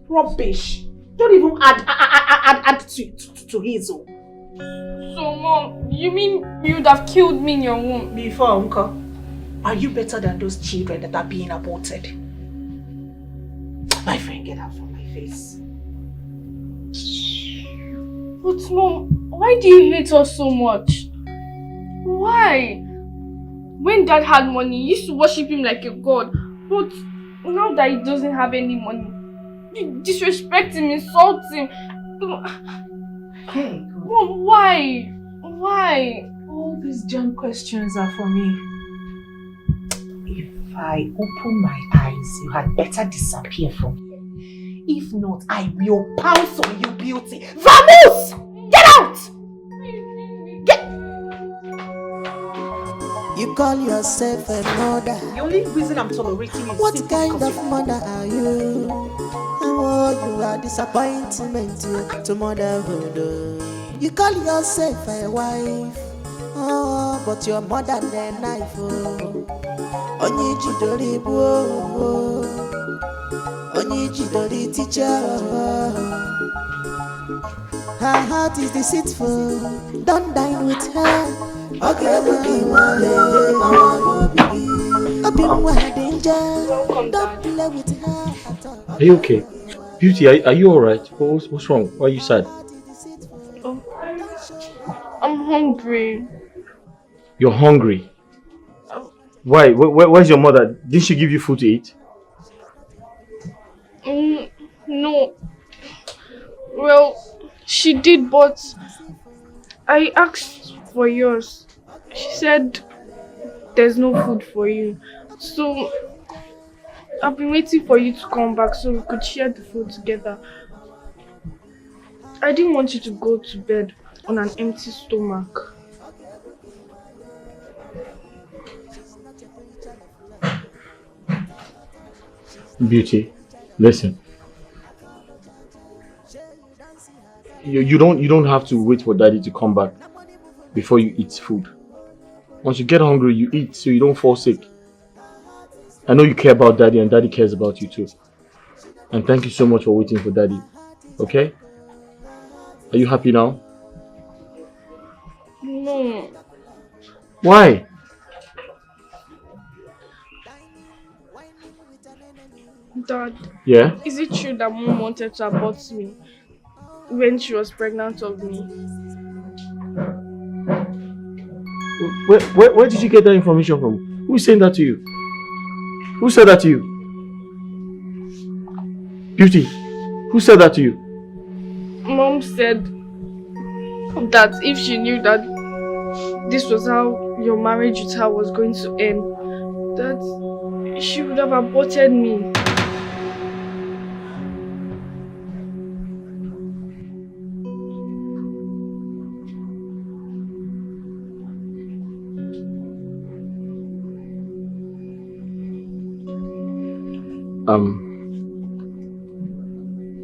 Rubbish. Don't even add to his own. So, Mom, you mean you'd have killed me in your womb? Before, Uncle. Are you better than those children that are being aborted? My friend, get out from my face. But, Mom, why do you hate us so much? Why? When Dad had money, you used to worship him like a god. But now that he doesn't have any money, you disrespect him, insult him. Hey, Mom, why? Why? All these dumb questions are for me. If I open my eyes, you had better disappear from here. If not, I will pounce on you, Beauty. Vamos! Get out! You call yourself a mother. The only reason I'm tolerating you is what kind of mother are you? Oh, you are disappointment to motherhood. You call yourself a wife. Oh, but your mother the knife. Onye jidori bo. Onye jidori teacher. Her heart is deceitful. Don't dine with her. Okay, don't play with her. Are you okay? Beauty, are you alright? What's wrong? Why are you sad? I'm hungry. You're hungry? Why? Where's your mother? Didn't she give you food to eat? No. Well, she did, but I asked for yours. She said there's no food for you. So I've been waiting for you to come back so we could share the food together. I didn't want you to go to bed on an empty stomach. Beauty, listen. You don't have to wait for Daddy to come back before you eat food. Once you get hungry, you eat so you don't fall sick. I know you care about Daddy and Daddy cares about you too. And thank you so much for waiting for Daddy. Okay? Are you happy now? No. Why? Dad. Yeah? Is it true that Mom wanted to abort me when she was pregnant of me? Where did you get that information from? Who is saying that to you? Who said that to you? Beauty, who said that to you? Mom said that if she knew that this was how your marriage with her was going to end, that she would have aborted me.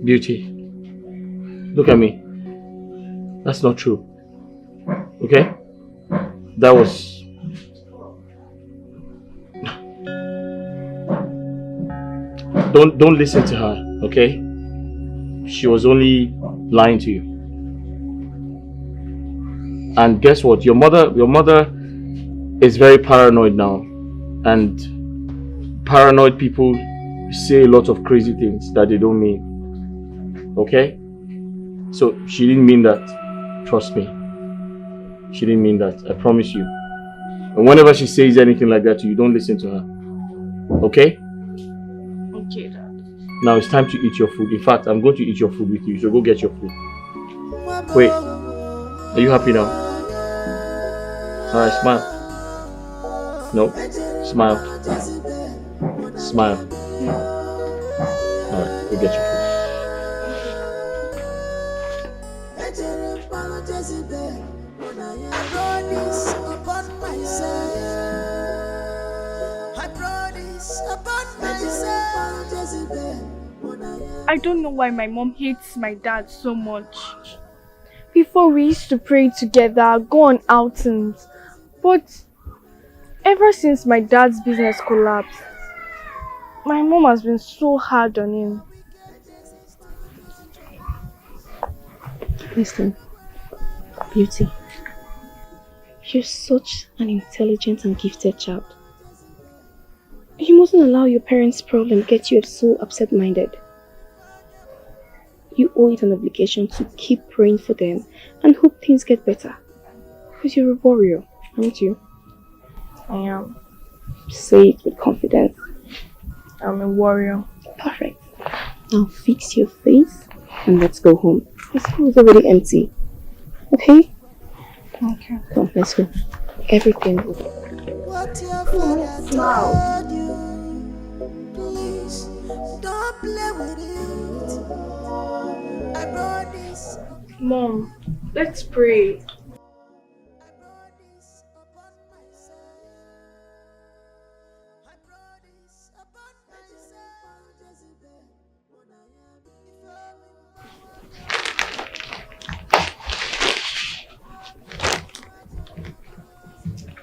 Beauty, look at me. That's not true. Okay? That was... Don't listen to her, okay? She was only lying to you. And guess what? Your mother is very paranoid now. And paranoid people say a lot of crazy things that they don't mean. Okay? So she didn't mean that. Trust me. She didn't mean that. I promise you. And whenever she says anything like that to you, don't listen to her. Okay? Okay, Dad. Now it's time to eat your food. In fact, I'm going to eat your food with you. So go get your food. Wait. Are you happy now? Alright, smile. No. Smile. Smile. Alright, go get your food. I don't know why my mom hates my dad so much. Before we used to pray together, go on outings. But ever since my dad's business collapsed, my mom has been so hard on him. Listen, Beauty, you're such an intelligent and gifted child. You mustn't allow your parents' problem get you so upset-minded. You owe it an obligation to keep praying for them and hope things get better. Because you're a warrior, aren't you? I am. Say it with confidence. I'm a warrior. Perfect. Now fix your face and let's go home. The school is already empty. Okay? Okay. Come, let's go. Everything will be. What your father told you, please don't play with it. I brought this. Mom, let's pray.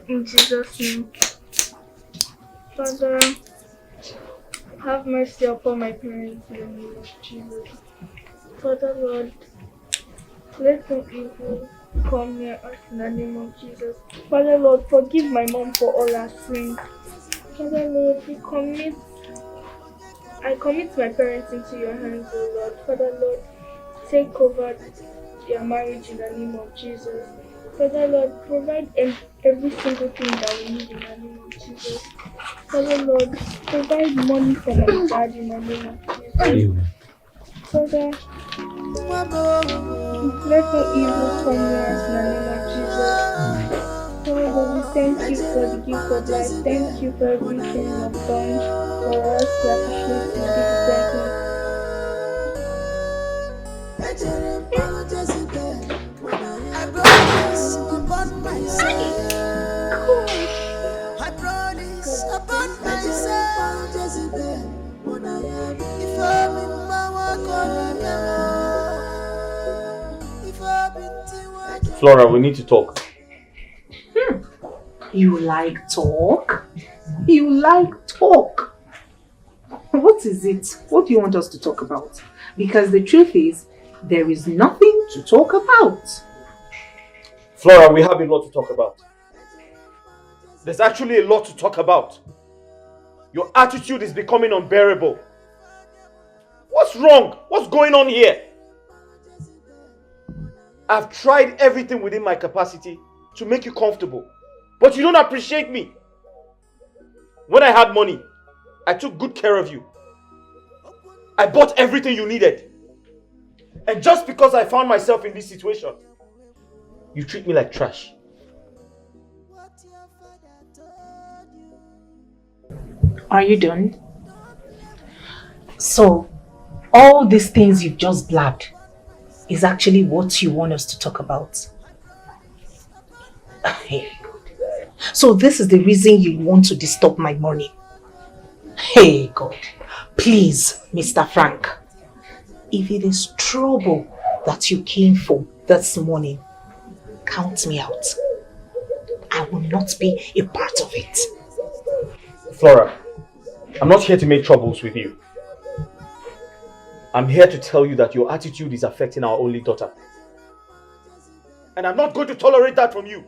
In Jesus' name. Father, have mercy upon my parents in the name of Jesus. Father Lord, let no evil come near us in the name of Jesus. Father Lord, forgive my mom for all her sins. Father Lord, I commit my parents into your hands, O Lord. Father Lord, take over their marriage in the name of Jesus. Father Lord, provide every single thing that we need in the name of Jesus. Father Lord, provide money for my dad in the name of Jesus. Amen. Father, let no evil come near us in the name of Jesus. Father Lord, we thank you for the gift of life. Thank you for everything you have done for us. We appreciate you. Give you thanks. I brought this upon myself. I brought this upon myself. If I'm in my work, Flora, we need to talk. You like talk? You like talk? What is it? What do you want us to talk about? Because the truth is, there is nothing to talk about. Flora, we have a lot to talk about. There's actually a lot to talk about. Your attitude is becoming unbearable. What's wrong? What's going on here? I've tried everything within my capacity to make you comfortable, but you don't appreciate me. When I had money, I took good care of you. I bought everything you needed. And just because I found myself in this situation, you treat me like trash. Are you done? So, all these things you've just blabbed is actually what you want us to talk about. Hey. So this is the reason you want to disturb my money. Hey God, please, Mr. Frank, If it is trouble that you came for this morning, count me out. I will not be a part of it. Flora, I'm not here to make troubles with you. I'm here to tell you that your attitude is affecting our only daughter. And I'm not going to tolerate that from you.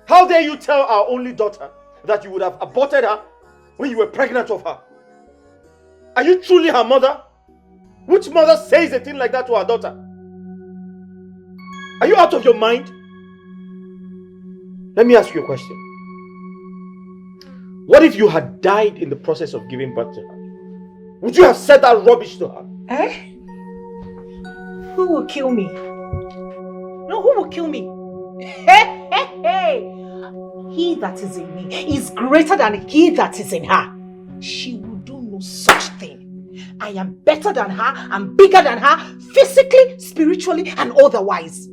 How dare you tell our only daughter that you would have aborted her when you were pregnant of her? Are you truly her mother? Which mother says a thing like that to her daughter? Are you out of your mind? Let me ask you a question. What if you had died in the process of giving birth to her? Would you have said that rubbish to her? Eh? Who will kill me? No, who will kill me? Hey, hey, hey! He that is in me is greater than he that is in her. She will do no such thing. I am better than her, I'm bigger than her, physically, spiritually, and otherwise.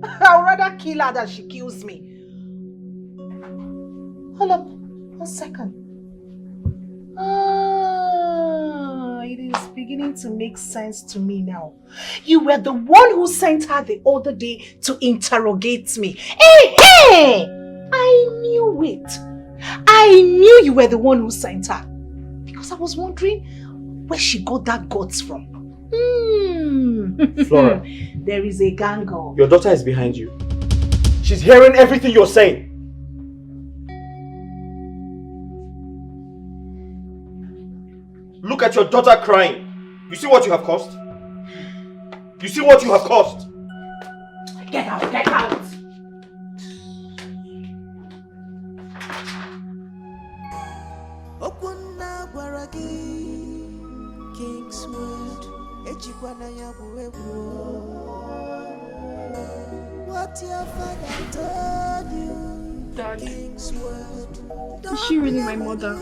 I'd rather kill her than she kills me. Hold up, 1 second. It is beginning to make sense to me now. You were the one who sent her the other day to interrogate me. Hey, hey! I knew it. I knew you were the one who sent her. Because I was wondering where she got that guts from. Flora. There is a gang up. Your daughter is behind you. She's hearing everything you're saying. Look at your daughter crying. You see what you have caused? You see what you have caused? Get out, get out! What your father told you, Dad, King's word. is she really my mother?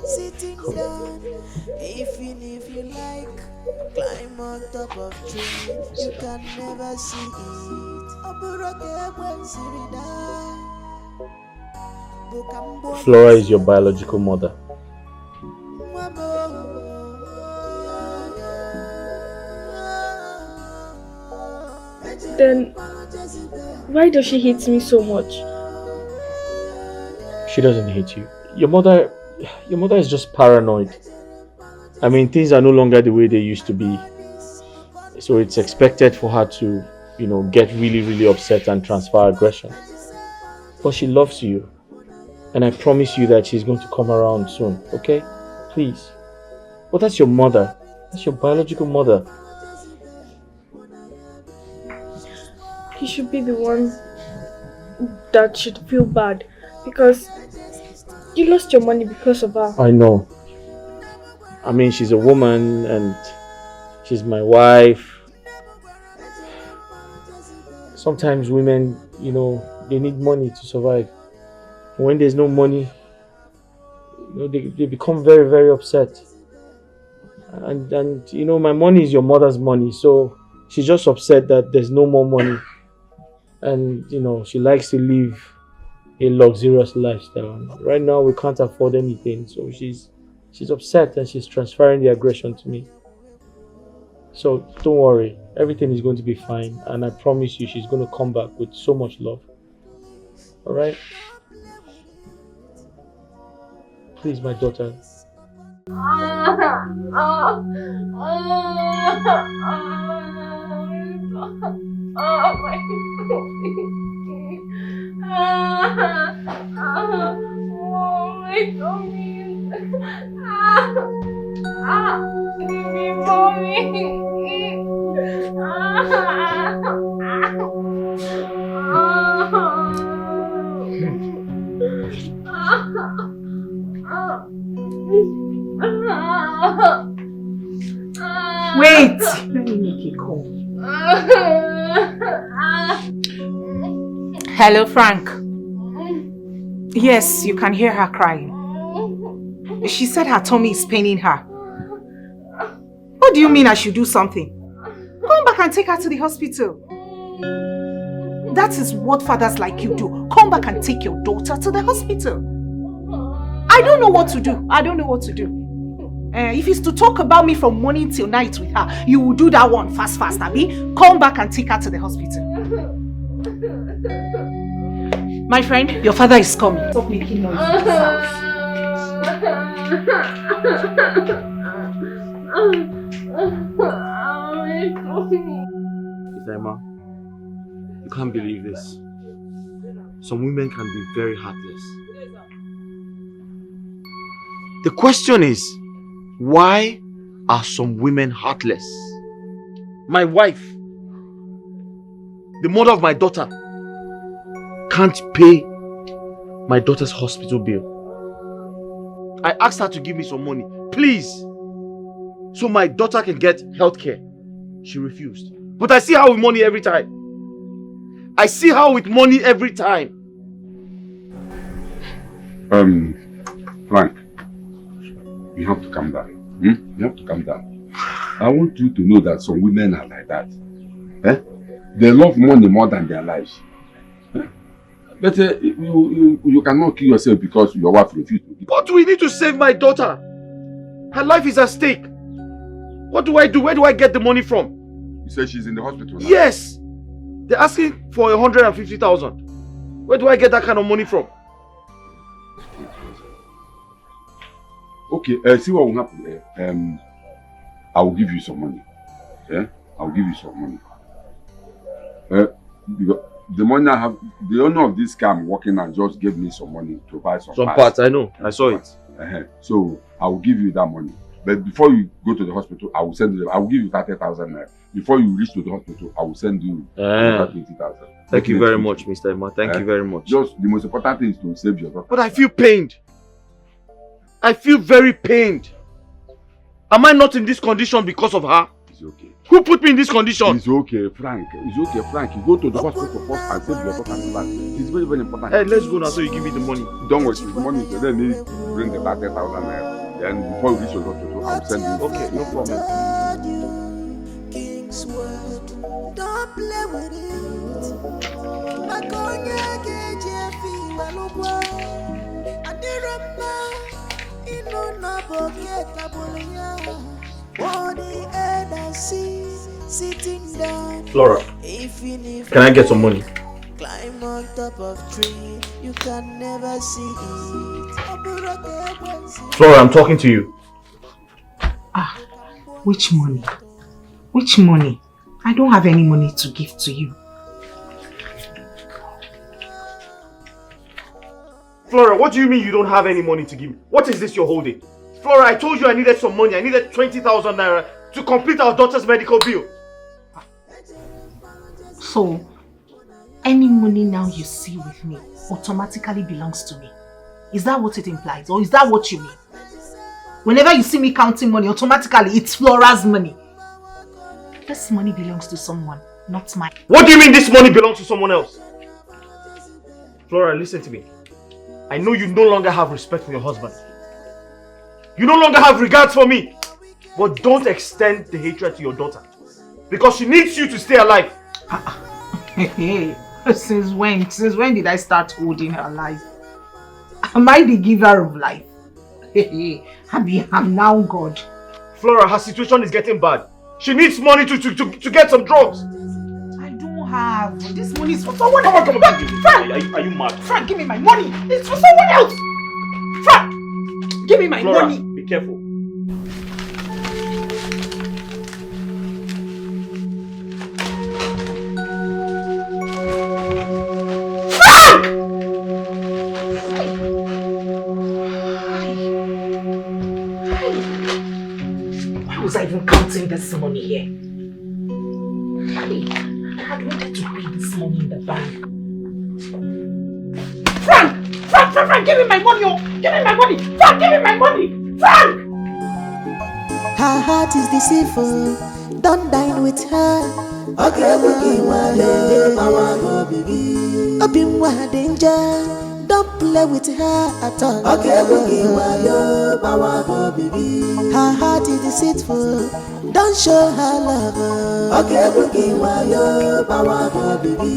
Sitting down, even if you like, climb on top of tree, you can never see it. Flora is your biological mother. Then, why does she hate me so much? She doesn't hate you. Your mother is just paranoid. I mean, things are no longer the way they used to be. So it's expected for her to, get really, really upset and transfer aggression. But she loves you. And I promise you that she's going to come around soon, okay? Please. But that's your mother. That's your biological mother. He should be the one that should feel bad because you lost your money because of her. I know. I mean, she's a woman and she's my wife. Sometimes women, they need money to survive. When there's no money, they become very, very upset. And my money is your mother's money, so she's just upset that there's no more money. And, she likes to live a luxurious lifestyle. Right now, we can't afford anything, so she's upset and she's transferring the aggression to me. So don't worry, everything is going to be fine, and I promise you she's going to come back with so much love. Alright? Please, my daughter. Wait! Let me make a call. Hello, Frank. Yes, you can hear her crying. She said her tummy is paining her. What do you mean I should do something? Come back and take her to the hospital. That is what fathers like you do. Come back and take your daughter to the hospital. I don't know what to do. I don't know what to do. If it's to talk about me from morning till night with her, you will do that one fast, Abby. Come back and take her to the hospital. My friend, your father is coming. Stop making noise in this house. Emma, you can't believe this. Some women can be very heartless. The question is, why are some women heartless? My wife, the mother of my daughter, can't pay my daughter's hospital bill. I asked her to give me some money, please, so my daughter can get health care. She refused. But I see her with money every time. I see her with money every time. Frank, you have to calm down. You have to calm down. I want you to know that some women are like that. They love money more than their lives. But you cannot kill yourself because your wife refused to give. But we need to save my daughter. Her life is at stake. What do I do? Where do I get the money from? You said she's in the hospital now? Yes. They're asking for 150,000. Where do I get that kind of money from? Okay, see what will happen. I will give you some money. Yeah, I will give you some money. Because the money I have, the owner of this car I'm working on just gave me some money to buy some parts. I know. I saw it. So I will give you that money. But before you go to the hospital, I will send you. I will give you 30,000 naira. Before you reach to the hospital, I will send you 20,000. Thank you very much, Mr. Emma. Thank you very much. Just the most important thing is to save your daughter. But I feel pained. I feel very pained. Am I not in this condition because of her? It's okay. Who put me in this condition? It's okay, Frank. It's okay, Frank. You go to the hospital first and save your daughter's life. It's very, very important. Hey, let's go now so you give me the money. Don't worry, the money. Then you need to bring the 30,000 naira. Then before you reach your hospital, I'll send you. Okay, no problem. King's word, don't play with it. Flora, can I get some money? Climb on top of tree, you can never see it. Flora, I'm talking to you. Which money? Which money? I don't have any money to give to you. Flora, what do you mean you don't have any money to give me? What is this you're holding? Flora, I told you I needed some money. I needed 20,000 naira to complete our daughter's medical bill. So, any money now you see with me automatically belongs to me. Is that what it implies? Or is that what you mean? Whenever you see me counting money, automatically it's Flora's money. This money belongs to someone, not mine. What do you mean this money belongs to someone else? Flora, listen to me. I know you no longer have respect for your husband. You no longer have regards for me. But don't extend the hatred to your daughter. Because she needs you to stay alive. Hey, since when did I start holding her life? Am I the giver of life? Hey, Hubby, I'm now God. Flora, her situation is getting bad. She needs money to get some drugs. I don't have. This money is for someone else. Come on. Frank! Are you mad? Frank, give me my money. It's for someone else. Frank! Give me my Flora, money. Be careful. Why was I even counting this money here? I had wanted to pay this money in the bank. Frank! Give me my money! Give me my money! Frank, give me my money! Frank! Her heart is deceitful. Don't dine with her. Okay, danger. Don't play with her at all. Okay, baby. Her heart is deceitful. Don't show her love. Okay, baby.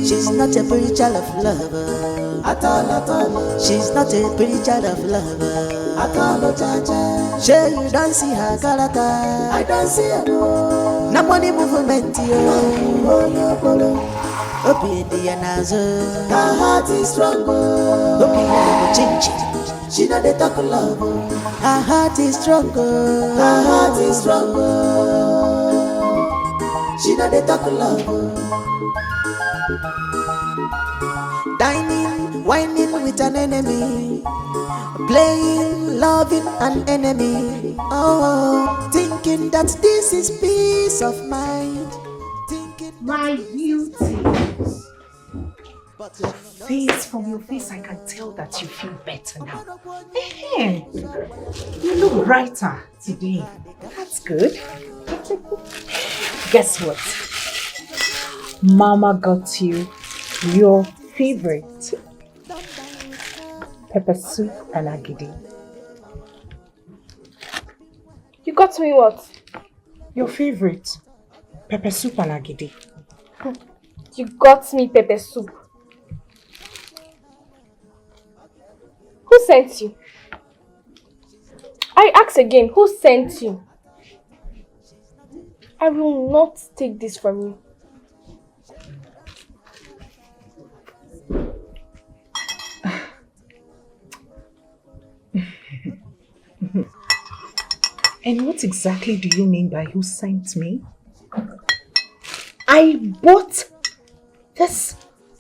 She's not a preacher of love. At all. She's not a preacher of love. At all, sure you don't see her character. I don't see her. No money movement, her heart is strong. She know they talk love. Her heart is strong. Her heart is strong. She know they talk love. Dining, whining with an enemy, playing, loving an enemy. Oh, thinking that this is peace of mind. My beauty. From your face, I can tell that you feel better now. Hey, you look brighter today. That's good. Guess what? Mama got you your favorite pepper soup and agidi. You got me what? Your favorite pepper soup and agidi. You got me pepper soup. Who sent you? I ask again, who sent you? I will not take this from you. And what exactly do you mean by who sent me? I bought this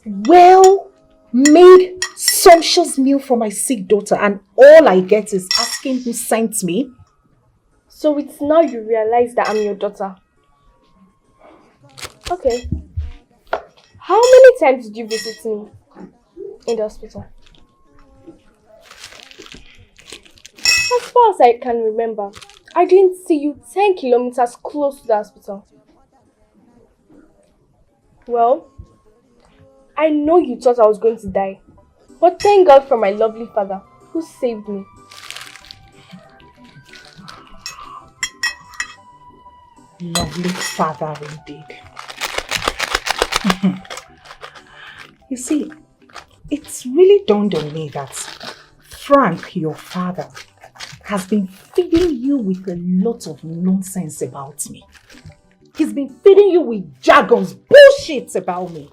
well-made sumptuous meal for my sick daughter and all I get is asking who sent me. So it's now you realize that I'm your daughter. Okay. How many times did you visit me in the hospital? As far as I can remember, I didn't see you 10 kilometers close to the hospital. Well, I know you thought I was going to die, but thank God for my lovely father who saved me. Lovely father indeed. You see, it's really dawned on me that Frank, your father, has been feeding you with a lot of nonsense about me. He's been feeding you with jargons, bullshit about me.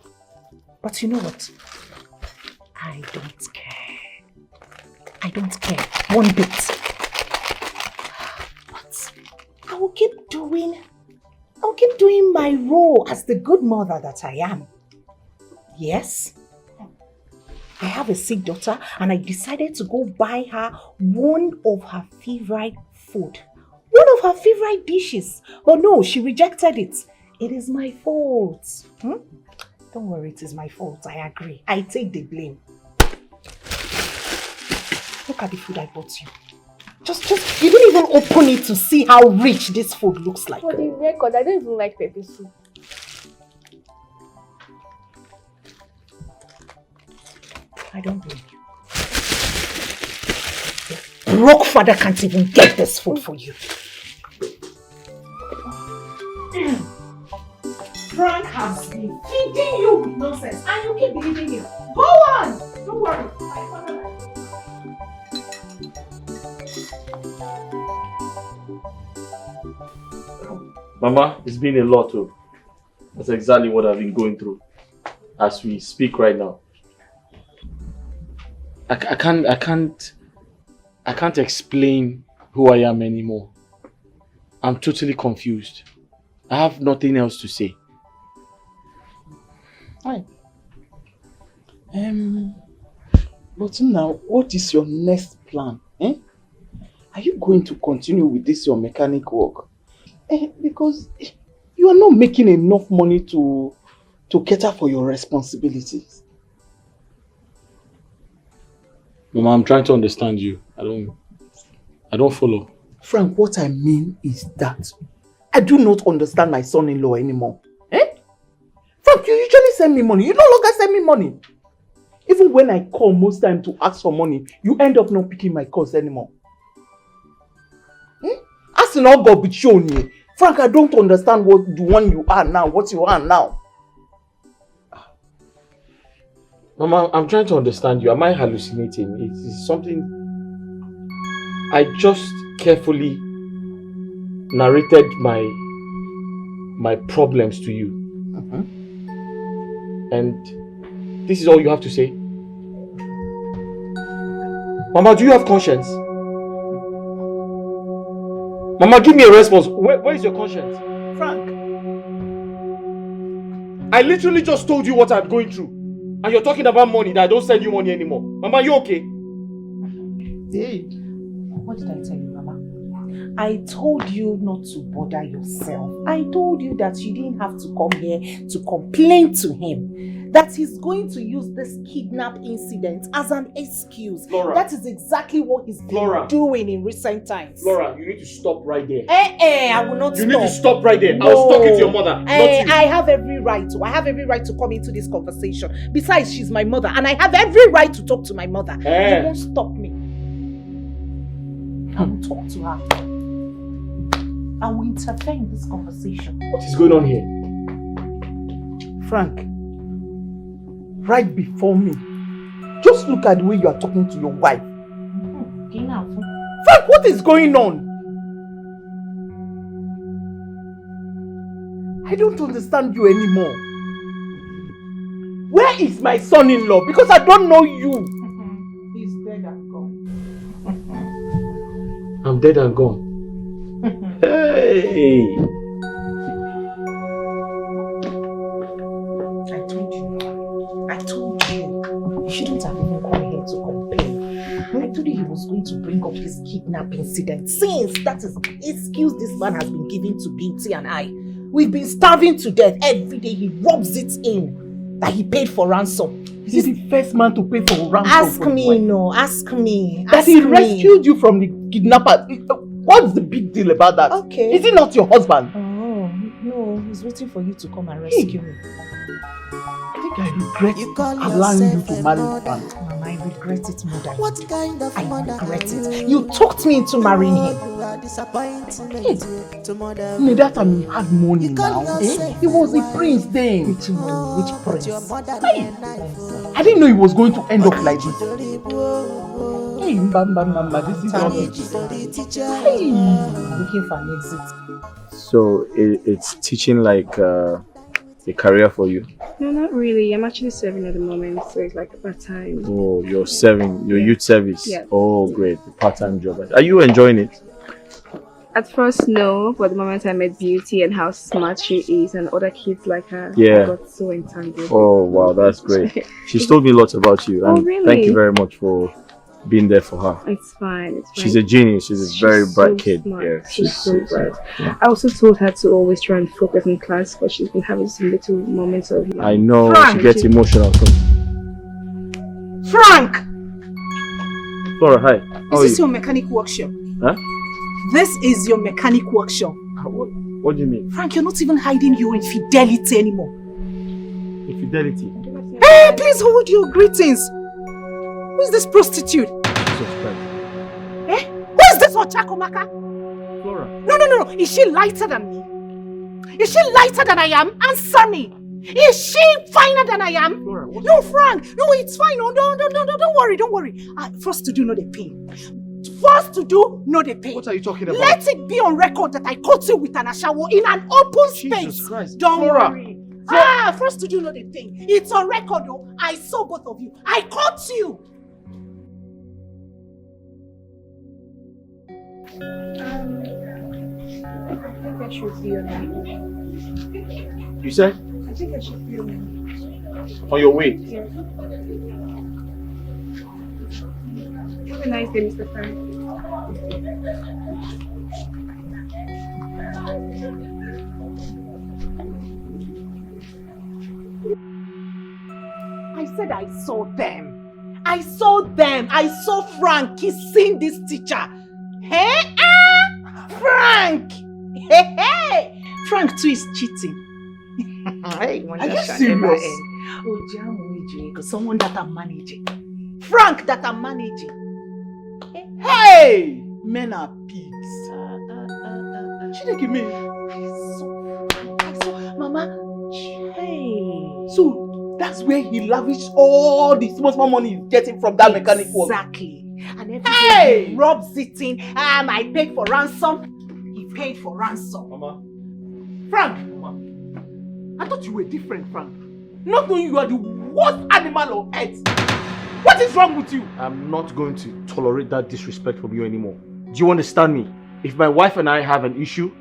But you know what? I don't care. I don't care one bit. But I will keep doing my role as the good mother that I am. Yes, I have a sick daughter and I decided to go buy her one of her favorite food. One of her favorite dishes. But no, she rejected it. It is my fault. Don't worry, it is my fault. I agree. I take the blame. Look at the food I bought you. Just, you didn't even open it to see how rich this food looks like. For the record, I don't even like pepper soup. I don't blame you. Your broke father can't even get this food for you. Frank has been feeding you with nonsense and you keep believing him. Go on! Don't worry. My father likes it. Mama, it's been a lot too. That's exactly what I've been going through as we speak right now. I can't explain who I am anymore. I'm totally confused. I have nothing else to say. Hi. But now, what is your next plan? Are you going to continue with this your mechanic work? Because you are not making enough money to cater for your responsibilities. Mama, I'm trying to understand you. I don't follow. Frank, what I mean is that I do not understand my son-in-law anymore. Frank, you usually send me money. You no longer send me money. Even when I call most time to ask for money, you end up not picking my calls anymore. As in all God be shown you. Frank, I don't understand what the one you are now, what you are now. Mama, I'm trying to understand you. Am I hallucinating? It is something... I just carefully narrated my problems to you. And this is all you have to say? Mama, do you have conscience? Mama, give me a response. Where is your conscience? Frank, I literally just told you what I'm going through. And you're talking about money, that I don't send you money anymore. Mama, you okay? Hey. What did I tell you, Mama? I told you not to bother yourself. I told you that you didn't have to come here to complain to him. That he's going to use this kidnap incident as an excuse. Flora. That is exactly what he's been doing in recent times. Flora, you need to stop right there. I will not stop. You need to stop right there. No. I was talking to your mother, not you. I have every right to. I have every right to come into this conversation. Besides, she's my mother and I have every right to talk to my mother. You won't stop me. I will talk to her. I will interfere in this conversation. What is going on here? Frank, right before me, just look at the way you are talking to your wife. Frank, what is going on? I don't understand you anymore. Where is my son-in-law? Because I don't know you. He's dead and gone. I'm dead and gone. Hey! I told you. You shouldn't have even come here to complain. I told you he was going to bring up this kidnap incident. Since that is the excuse this man has been giving to Beauty and I. We've been starving to death. Every day he rubs it in that he paid for ransom. He's the first man to pay for ransom. Ask me, no. Ask me. That he rescued you from the kidnapper. What's the big deal about that? Okay. Is he not your husband? Oh, no. He's waiting for you to come and rescue me. I think I regret allowing you to marry Frank. Mama, I regret it more than What kind of I regret it. You talked me into marrying him. In that time he had money now. He was a prince then. Which prince? I didn't know he was going to end up like this. Hey, Mama, this is not it. Hey, looking for an exit. So it's teaching like a career for you? No, not really. I'm actually serving at the moment, so it's like a part-time. Oh, you're serving, your youth service? Yeah. Oh, great. Part-time job. Are you enjoying it? At first, no, but the moment I met Beauty and how smart she is and other kids like her, Yeah. I got so entangled. Oh, wow, that's great. She's told me lots about you. And really? Thank you very much for being there for her. It's fine. It's fine. She's a genius. She's a very bright so kid. smart. Yeah, She's so bright. Yeah. I also told her to always try and focus in class, but she's been having some little moments of... I know, Frank. she gets emotional. Frank! Flora, hi. How are Is this you? your mechanic workshop? Huh? This is your mechanic workshop. What do you mean? Frank, you're not even hiding your infidelity anymore. Infidelity? Hey, please hold your greetings. Who is this prostitute? Eh? Who is this Ochakomaka? Flora. No. Is she lighter than me? Is she lighter than I am? Answer me. Is she finer than I am? Flora, no, Frank. No, it's fine. No, don't worry. First to do, no the pain. First to do, no the pain. What are you talking about? Let it be on record that I caught you with an ashawo in an open space. Jesus Christ. Don't Flora. worry. First to do, no the thing. It's on record though. I saw both of you. I caught you. I think I should be on my way. You said? I think I should be on my way. On your way? Yeah. Have a nice day, Mr. Frank. I said I saw them. I saw Frank kissing this teacher. Hey, Frank! Hey! Frank too is cheating. Hey, Are you serious? Someone that I'm managing. Frank that I'm managing. Hey! Men are pigs. Chineke me. Mama, hey. So that's where he lavished all the small money he's getting from that mechanic work. Exactly. And every day he rubs it in. I paid for ransom. He paid for ransom. Mama. Frank! I thought you were different, Frank. Not knowing you are the worst animal on earth. What is wrong with you? I'm not going to tolerate that disrespect from you anymore. Do you understand me? If my wife and I have an issue,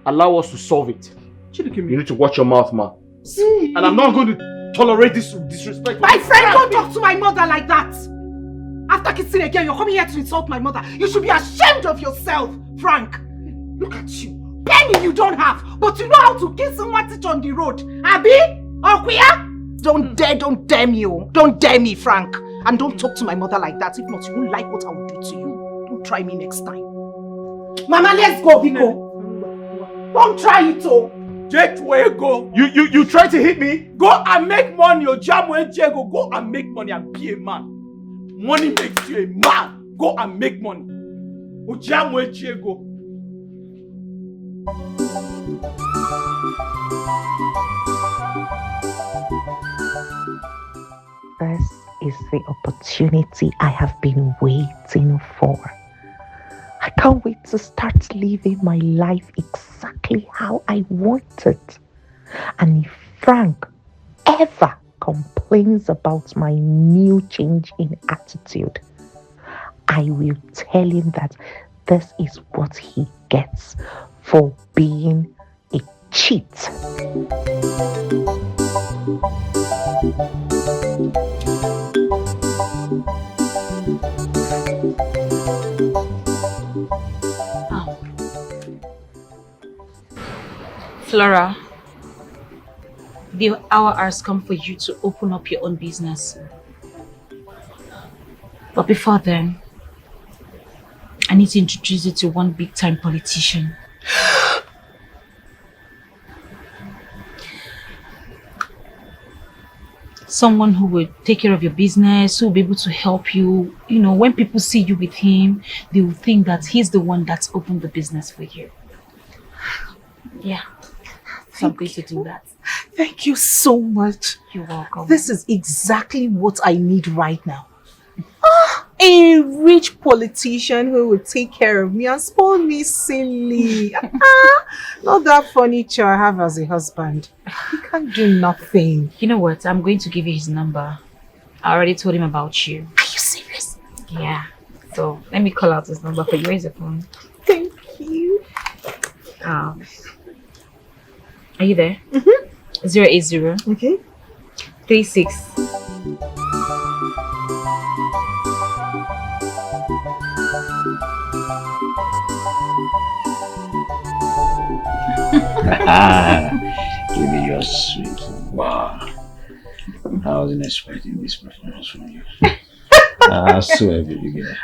allow us to solve it. You need to watch your mouth, ma. See? And I'm not going to tolerate this disrespect. My friend, don't talk to my mother like that. After kissing again, you're coming here to insult my mother. You should be ashamed of yourself, Frank. Look at you. Penny you don't have, but you know how to kiss someone on the road. Abi? Okuya? Don't dare me, oh. Don't dare me, Frank. And don't talk to my mother like that. If not, you won't like what I will do to you. Don't try me next time. Mama, let's go, Biko. Don't try it, oh. Jet, where go? You try to hit me? Go and make money, your jam when Jego. Go and make money and be a man. Money makes you a man. Go and make money. Ojam when Jego. This is the opportunity I have been waiting for. I can't wait to start living my life exactly how I want it. And if Frank ever complains about my new change in attitude, I will tell him that this is what he gets for being a cheat. Flora, the hour has come for you to open up your own business. But before then, I need to introduce you to one big-time politician. Someone who will take care of your business, who will be able to help you. You know, when people see you with him, they will think that he's the one that's opened the business for you. Yeah. So I'm going to do that. Thank you so much. You're welcome. This is exactly what I need right now. A rich politician who will take care of me and spoil me silly. Not that furniture I have as a husband. He can't do nothing. You know what? I'm going to give you his number. I already told him about you. Are you serious? Yeah. So let me call out his number for you. Where's the phone? Thank you. Are you there? 080. Okay. 36. Give me your sweet. Wow. I wasn't expecting this performance from you. I swear, baby girl.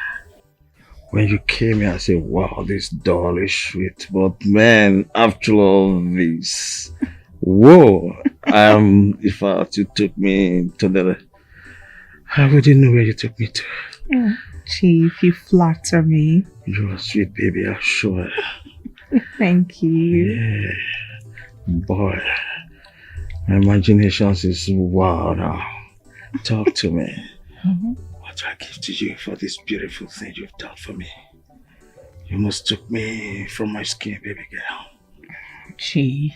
When you came here, I said, wow, this doll is sweet. But man, after all this, whoa. If I had to took me to the... I wouldn't know where you took me to. Oh, Chief, you flatter me. You're a sweet baby, I'm sure. Thank you. Yeah. Boy, my imagination is wow now. Talk to me. What do I give to you for this beautiful thing you've done for me? You must took me from my skin, baby girl. Chief.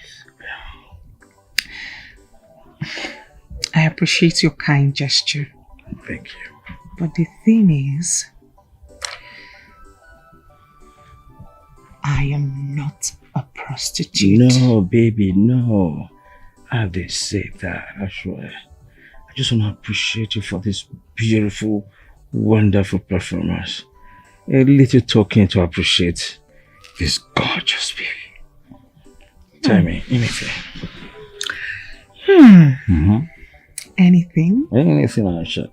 I appreciate your kind gesture. Thank you. But the thing is, I am not a prostitute. No, baby, no. I didn't say that, I swear. I just want to appreciate you for this beautiful, wonderful performance. A little talking to appreciate this gorgeous baby. Tell me anything. Anything? Anything I said.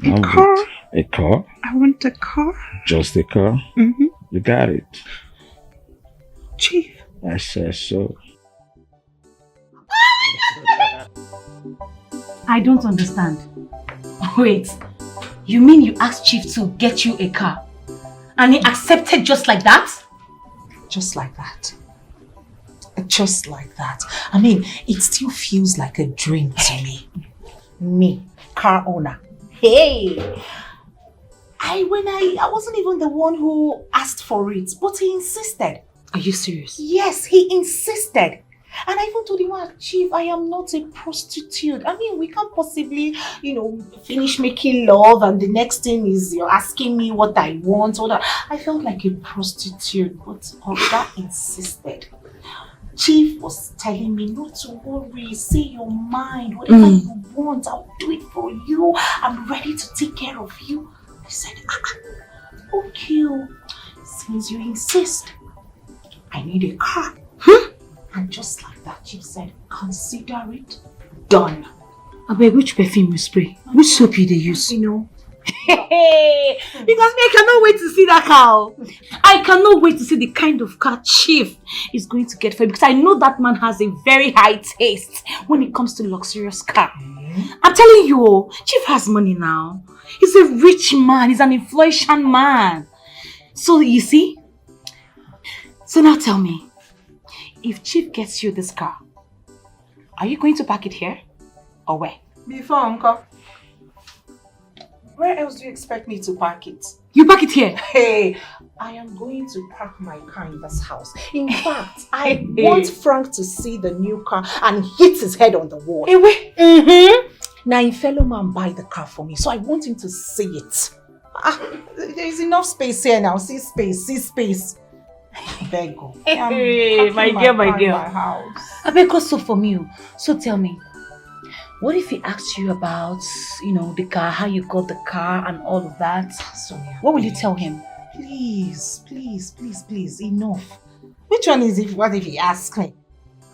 A car? A car? I want a car. Just a car? You got it. Chief. I said so. I don't understand. Wait, you mean you asked Chief to get you a car? And he accepted just like that? Just like that. Just like that. I mean, it still feels like a dream to me. Me, car owner. Hey! I wasn't even the one who asked for it, but he insisted. Are you serious? Yes, he insisted. And I even told him, well, Chief, I am not a prostitute. I mean, we can't possibly, finish making love and the next thing is you're asking me what I want. Or that. I felt like a prostitute, but Oga insisted. Chief was telling me not to worry, say your mind, whatever you want, I'll do it for you. I'm ready to take care of you. I said, okay, since you insist, I need a car. And just like that, Chief said, consider it done. Abeg, which perfume you spray? Which soap you use? Hey, because I cannot wait to see that car. I cannot wait to see the kind of car Chief is going to get for you, because I know that man has a very high taste when it comes to luxurious car. I'm telling you, Chief has money now. He's a rich man. He's an influential man. So you see? So now tell me, if Chief gets you this car, are you going to park it here or where? Before, Uncle. Where else do you expect me to park it? You park it here? Hey, I am going to park my car in this house. In fact, I want Frank to see the new car and hit his head on the wall. Now, a fellow man buy the car for me, so I want him to see it. There is enough space here now. See space. Bego. Hey, my girl. My house. I beg also from you. So tell me, what if he asks you about, the car, how you got the car and all of that? Sonia, what will you tell him? Please, enough. Which one is it? What if he asks me?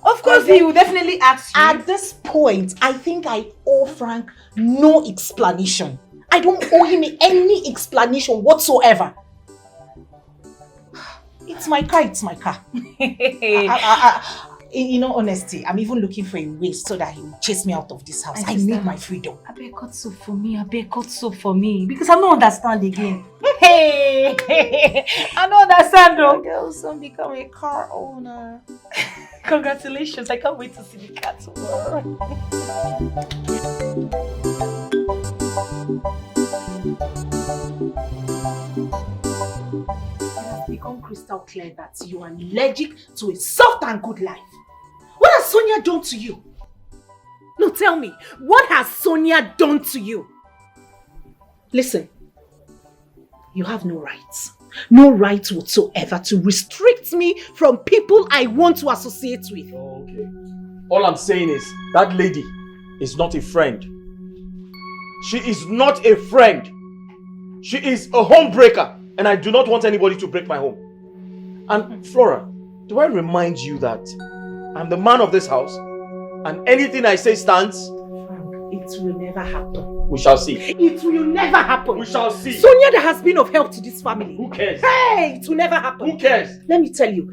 Of course, he will definitely ask you. At this point, I think I owe Frank no explanation. I don't owe him any explanation whatsoever. It's my car. In all honesty, I'm even looking for a way so that he will chase me out of this house. I need my freedom. I beg God so for me. Because I don't understand again. Hey, I don't understand though. My girl son become a car owner. Congratulations, I can't wait to see the car tomorrow. It has become crystal clear that you are allergic to a soft and good life. What has Sonia done to you? No, tell me, what has Sonia done to you? Listen, you have no rights. No rights whatsoever to restrict me from people I want to associate with. Oh, okay. All I'm saying is, that lady is not a friend. She is not a friend. She is a homebreaker, and I do not want anybody to break my home. And Flora, do I remind you that I'm the man of this house, and anything I say stands? Frank, it will never happen. We shall see. It will never happen. We shall see. Sonia that has been of help to this family. Who cares? Hey, it will never happen. Who cares? Let me tell you,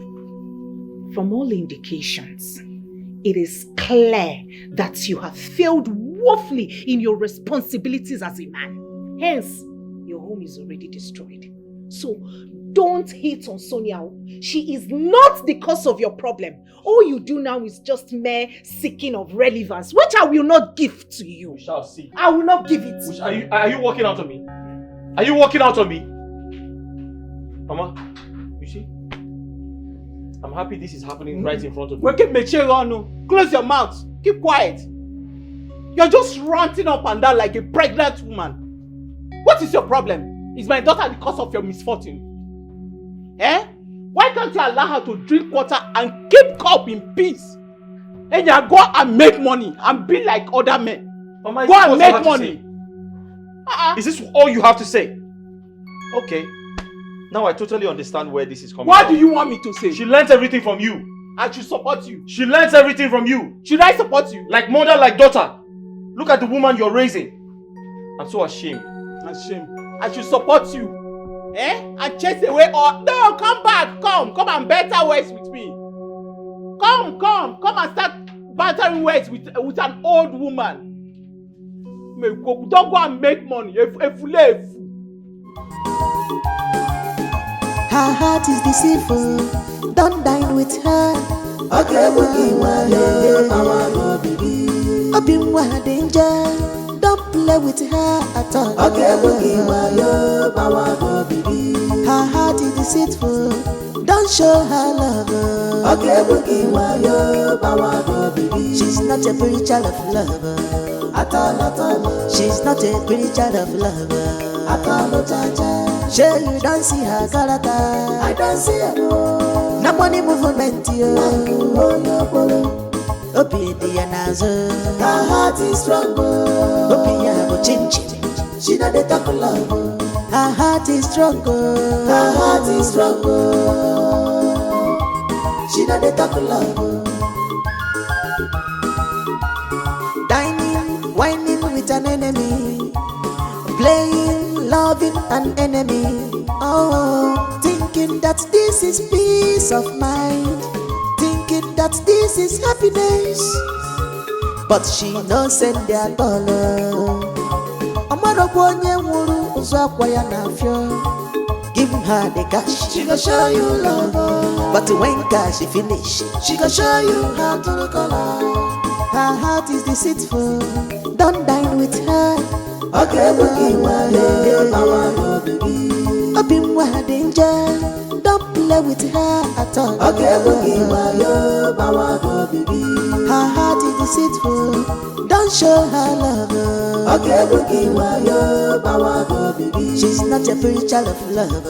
from all indications, it is clear that you have failed woefully in your responsibilities as a man. Hence, your home is already destroyed. So, don't hate on Sonia. She is not the cause of your problem. All you do now is just mere seeking of relevance, which I will not give to you. We shall see. I will not give it. Are you walking out on me? Are you walking out on me? Mama, you see? I'm happy this is happening right in front of you. Close your mouth. Keep quiet. You're just ranting up and down like a pregnant woman. What is your problem? Is my daughter the cause of your misfortune? Why can't you allow her to drink water and keep cup in peace? And you go and make money and be like other men. Mama, go and make money. Is this all you have to say? Okay. Now I totally understand where this is coming What from. do you want me to say? She learnt everything from you. I should support you. She learnt everything from you. Should I support you? Like mother, like daughter. Look at the woman you're raising. I'm so ashamed. I should support you. And chase away or no, come back, come and better ways with me. Come and start battering words with an old woman. Don't go and make money. Her heart is deceitful. Don't dine with her. Okay, Open danger. Don't play with her at all. Okay, her heart is deceitful. Don't show her love. Okay, she's not a pretty child of love. At all. She's not a pretty child of love. At all. Sure, you don't see her character. I don't see her. No money movement. Her heart is strong. She not the talk love. Her heart is strong. Her heart is strong. She not the talk love. Dining, whining with an enemy, playing, loving an enemy. Oh, thinking that this is peace of mind, thinking that this is happiness, but she no send their dollar. Give her the cash, she gon' show you love. But when cash finish, she gon' show you how to look alive. Her heart is deceitful. Don't dine with her. Okay, open danger. Don't play with her at all. Okay, her heart is deceitful. Don't show her love. Okay, she's not a pretty child of love.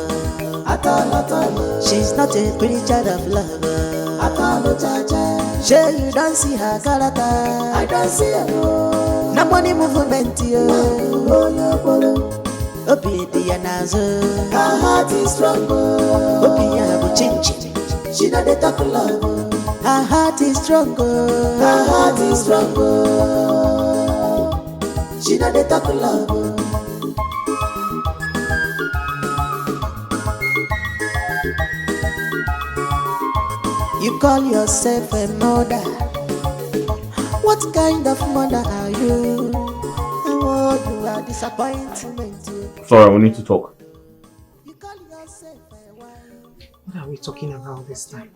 At all. She's not a pretty child of love. At all. Sure, you don't see her character. I don't see her. No money movement. Her heart is strong. She not the talk love. Her heart is strong. Her heart is strong. She not the talk love. You call yourself a mother. What kind of mother are you? Oh, you are disappointment. Flora, we need to talk. What are we talking about this time?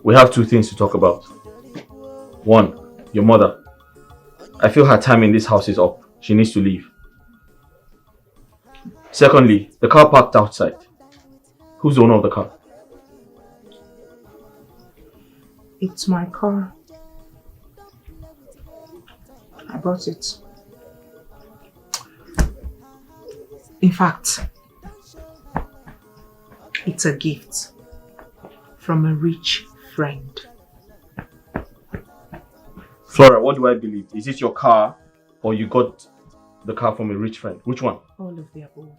We have two things to talk about. One, your mother. I feel her time in this house is up. She needs to leave. Secondly, the car parked outside. Who's the owner of the car? It's my car. I bought it. In fact, it's a gift from a rich friend. Flora, what do I believe? Is it your car or you got the car from a rich friend? Which one? All of the above.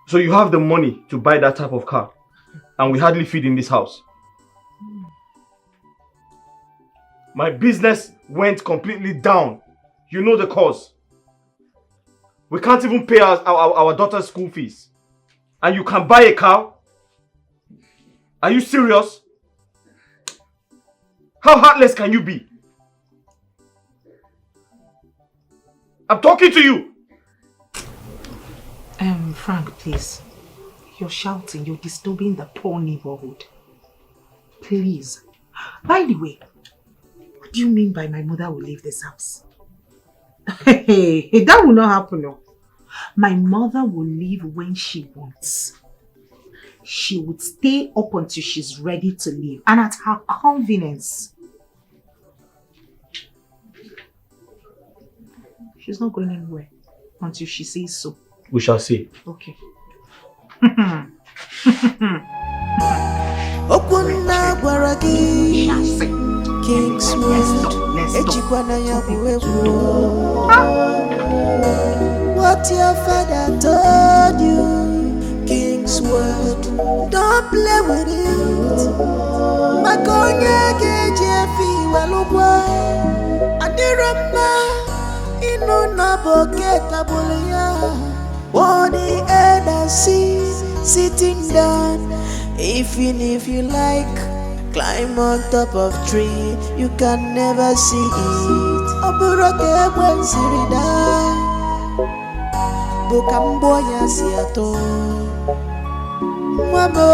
So you have the money to buy that type of car and we hardly feed in this house. My business went completely down. You know the cause. We can't even pay our daughter's school fees. And you can buy a car? Are you serious? How heartless can you be? I'm talking to you. Frank, please. You're shouting. You're disturbing the poor neighborhood. Please. By the way, what do you mean by my mother will leave this house? Hey, that will not happen, no. My mother will leave when she wants. She would stay up until she's ready to leave and at her convenience. She's not going anywhere until she says so. We shall see. Okay. Okuna Gwaragi Kingswood Echikwana Yabuebu. What your father told you, Kingswood, don't play with it. Makonya Gejefi Walugwa Adirama Inu Naboketa Bulia. On the end and see sitting down. Even if you like, Climb on top of tree, you can never see it. Oburoke when sirida, Bukamboya siato. Wabo,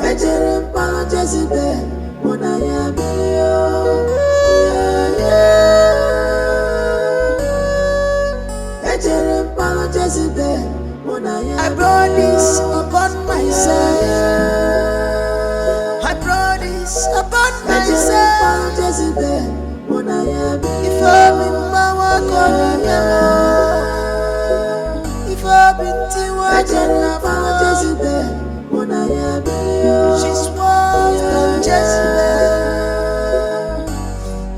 Ejere palo Jezebel, Monaya Bio. Ejere palo Jezebel. I brought this upon myself. I brought this upon myself. Jezebel, if I'm in my work on if I'm in Tiwa, Jezebel, she's worse than Jezebel.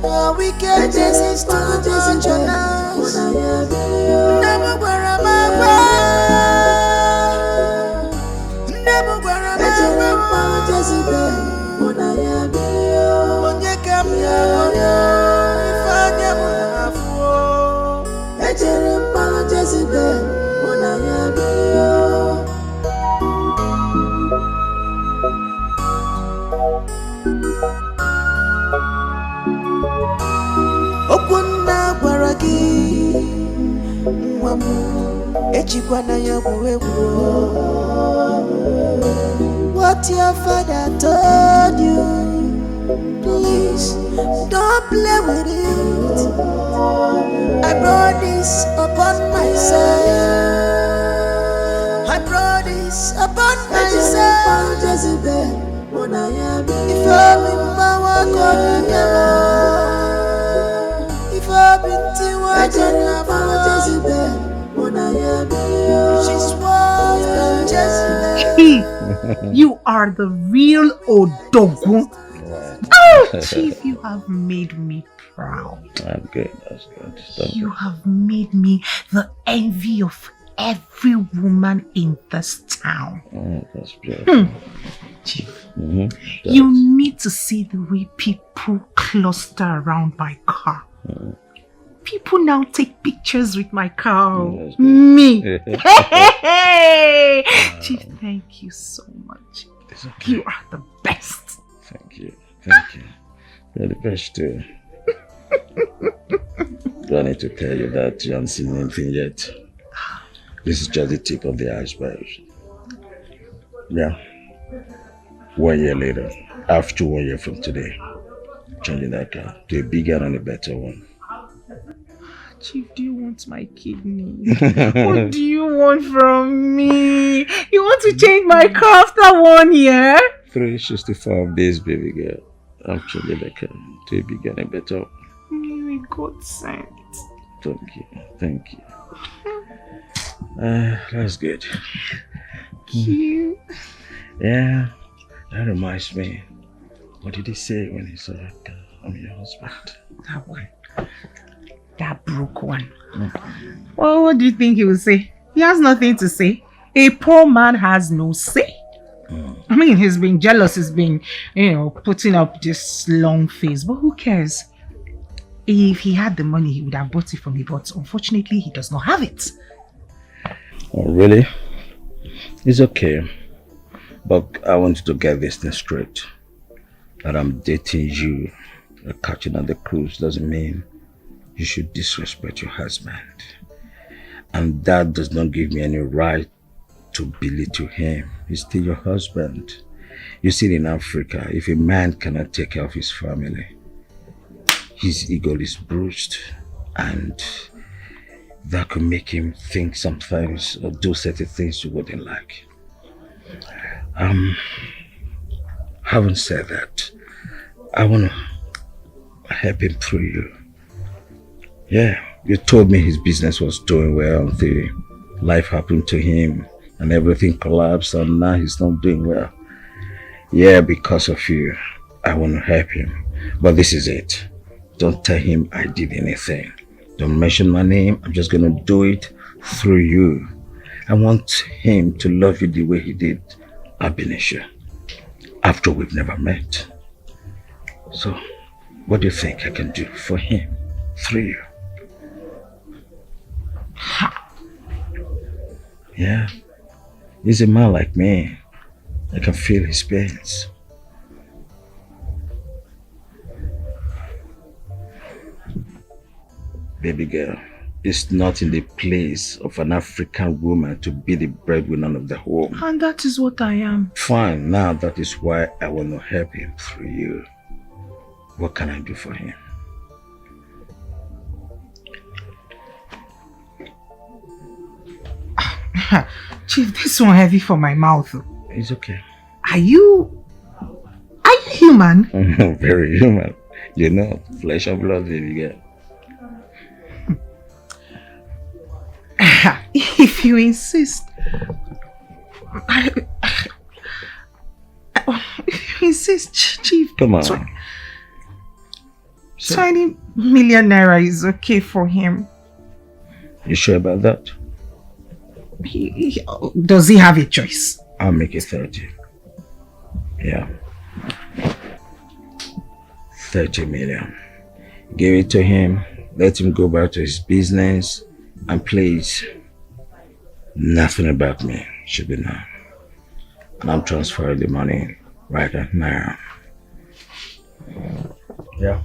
How we get Jesus to Jezebel. Never where am I? Okuna baraki mwamu echikwana ya kuwewu. What your father told you, please don't play with it. I brought this upon myself. I brought this upon myself. Jezebel, if I'm in my work on if I'm in Tiwa, Jezebel, she's worse than Jezebel. You are the real Odogun. Oh, Chief, you have made me proud. I'm good, that's good. Thank You have made me the envy of every woman in this town. Oh, that's beautiful. Chief, Mm-hmm. you need to see the way people cluster around my car. People now take pictures with my car. Me. Hey! Chief, thank you so much. Okay. You are the best. Thank you. Thank you. You're the best too. Do I need to tell you that you haven't seen anything yet? This is just the tip of the iceberg. Yeah. 1 year later, after 1 year from today, changing that car to a bigger and a better one. Chief, do you want my kidney? What do you want from me? You want to change my car after 1 year? 365 days, baby girl. I'm changing the car to a bigger and a better one. May God sent. Thank you. Thank you. That's good. Cute. Yeah, that reminds me. What did he say when he saw that car? I'm your husband. That one. That broke one. Well, what do you think he will say? He has nothing to say. A poor man has no say. I mean, he's been jealous. He's been, putting up this long face. But who cares? If he had the money, he would have bought it for me. But unfortunately, he does not have it. Oh, really? It's okay. But I want you to get this thing straight. That I'm dating you, catching on the cruise doesn't mean you should disrespect your husband. And that does not give me any right to belittle him. He's still your husband. You see, in Africa, if a man cannot take care of his family, his ego is bruised, and that could make him think sometimes or do certain things you wouldn't like. Having said that, I want to help him through you. Yeah, you told me his business was doing well until life happened to him and everything collapsed, and now he's not doing well. Yeah, because of you, I want to help him. But this is it. Don't tell him I did anything. Don't mention my name. I'm just going to do it through you. I want him to love you the way he did Abinisha, after we've never met. So, what do you think I can do for him through you? Yeah. He's a man like me. I can feel his pains. Baby girl, it's not in the place of an African woman to be the breadwinner of the home. And that is what I am. Fine, now that is why I want to help him through you. What can I do for him? Chief, this one heavy for my mouth. It's okay. Are you human? Very human. You know, flesh and blood, baby girl. If you insist. If you insist, Chief. Come on. 20 million naira is okay for him. You sure about that? Does he have a choice? I'll make it 30. Yeah. 30 million. Give it to him. Let him go back to his business. And please, nothing about me should be known. And I'm transferring the money right now. Yeah.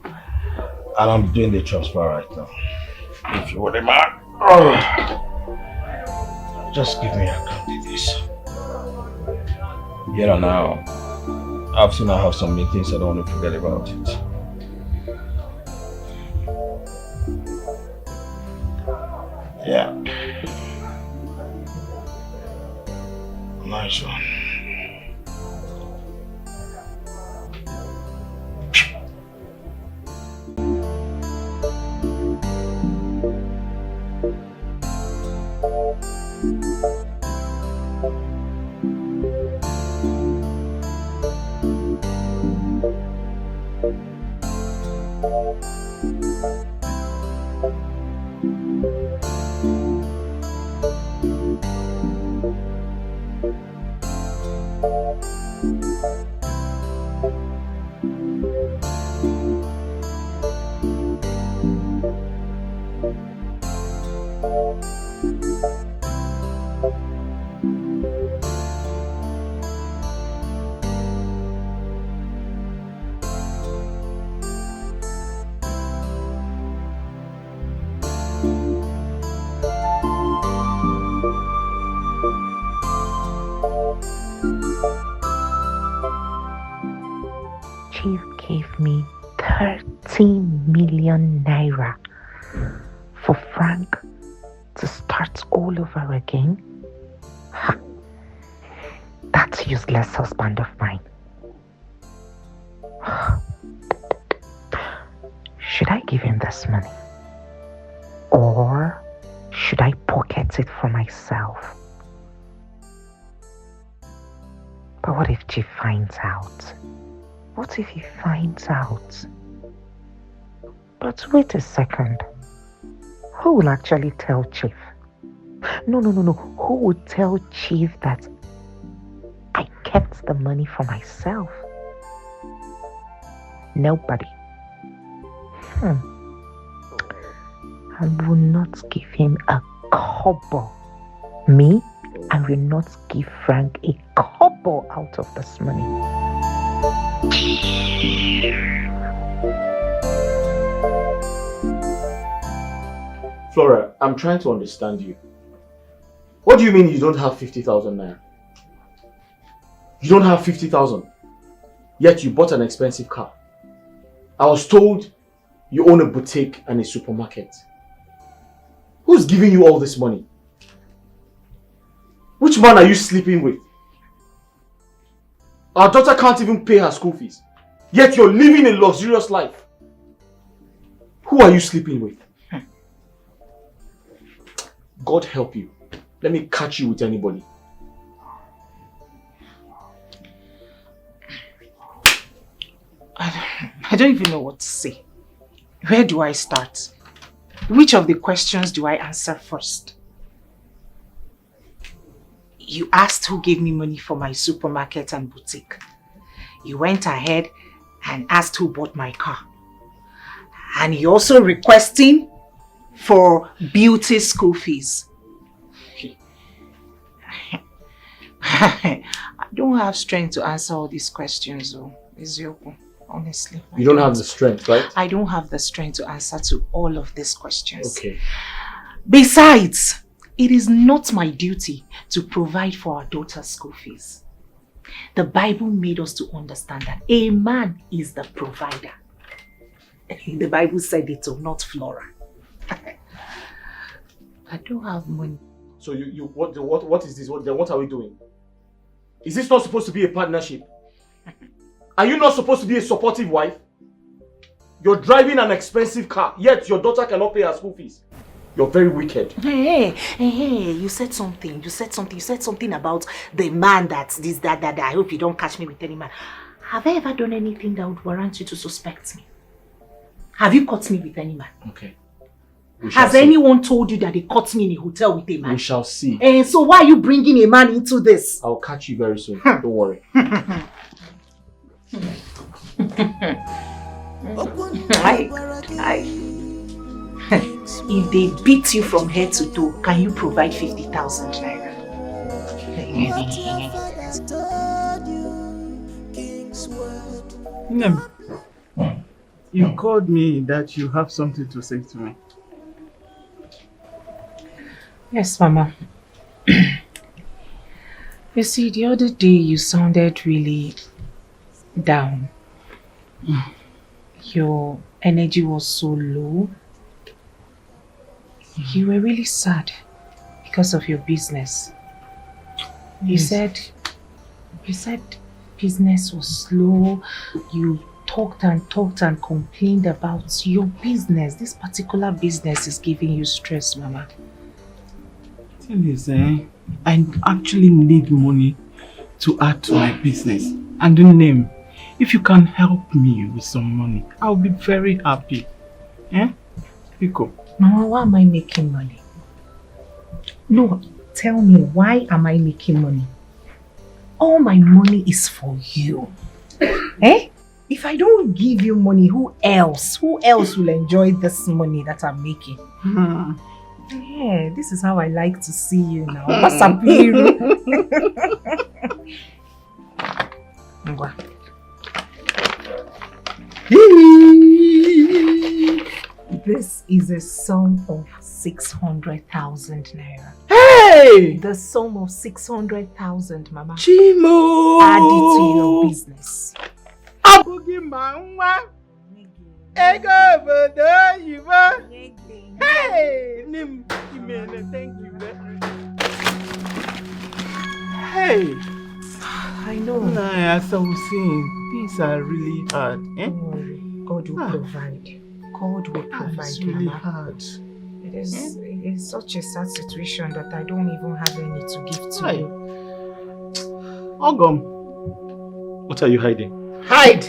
And I'm doing the transfer right now. If you wouldn't mind. Just give me a copy of this. Yeah, now. I've seen I have some meetings, I don't want to forget about it. Yeah. Nice one. Chief gave me 13 million naira for Frank to start all over again. Ha. That useless husband of mine. Should I give him this money? Or should I pocket it for myself? But what if Chief finds out? What if he finds out? But wait a second. Who will actually tell Chief? No. Who would tell Chief that I kept the money for myself? Nobody. I will not give him a kobo. Me? I will not give Frank a kobo out of this money. Flora, I'm trying to understand you. What do you mean you don't have 50,000 naira? You don't have 50,000, yet you bought an expensive car. I was told you own a boutique and a supermarket. Who's giving you all this money? Which man are you sleeping with? Our daughter can't even pay her school fees, yet you're living a luxurious life. Who are you sleeping with? God help you. Let me catch you with anybody. I don't even know what to say. Where do I start? Which of the questions do I answer first? You asked who gave me money for my supermarket and boutique. You went ahead and asked who bought my car. And you're also requesting for beauty school fees. I don't have strength to answer all these questions, though. Eziokwu, honestly. You don't have the strength, right? I don't have the strength to answer to all of these questions. Okay. Besides, it is not my duty to provide for our daughter's school fees. The Bible made us to understand that a man is the provider. The Bible said it, not Flora. I don't have money. So what is this? What are we doing? Is this not supposed to be a partnership? Are you not supposed to be a supportive wife? You're driving an expensive car, yet your daughter cannot pay her school fees. You're very wicked. Hey, you said something. You said something about the man that's this, that. I hope you don't catch me with any man. Have I ever done anything that would warrant you to suspect me? Have you caught me with any man? Okay. Has anyone told you that they caught me in a hotel with a man? We shall see. And so why are you bringing a man into this? I'll catch you very soon. Don't worry. If they beat you from head to toe, can you provide 50,000 naira? Nem, you called me that you have something to say to me. Yes, Mama. You see, the other day you sounded really down. Your energy was so low. You were really sad because of your business. You said business was slow. You talked and complained about your business. This particular business is giving you stress, Mama. Thing is, I actually need money to add to my business. And the name, if you can help me with some money, I'll be very happy. Eh? Pico. Mama, why am I making money? No, tell me, why am I making money? All my money is for you. Eh? If I don't give you money, who else will enjoy this money that I'm making? Yeah, this is how I like to see you now. What's up, This is a sum of 600,000 naira. Hey! The sum of 600,000, Mama. Chimo! Add it to your business. Abugi mama. Ego bodo yiva. Hey! Nim, Imene, thank you. Hey! I know. Nah, as I was saying, things are really hard. Eh? Don't worry. God will provide. God will provide, it's really Mama. hard. It is such a sad situation that I don't even have any to give to you. Ogum. What are you hiding? Hide!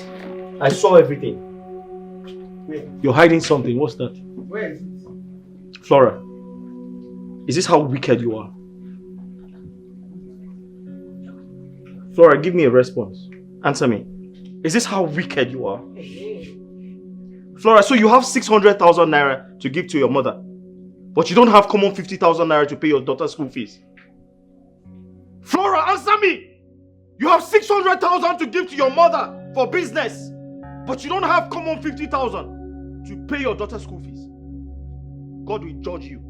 I saw everything. You're hiding something. What's that? Where is it? Flora, is this how wicked you are? Flora, give me a response. Answer me. Is this how wicked you are? Flora, so you have 600,000 naira to give to your mother, but you don't have common 50,000 naira to pay your daughter's school fees. Flora, answer me! You have 600,000 to give to your mother for business, but you don't have common 50,000 to pay your daughter's school fees. God will judge you.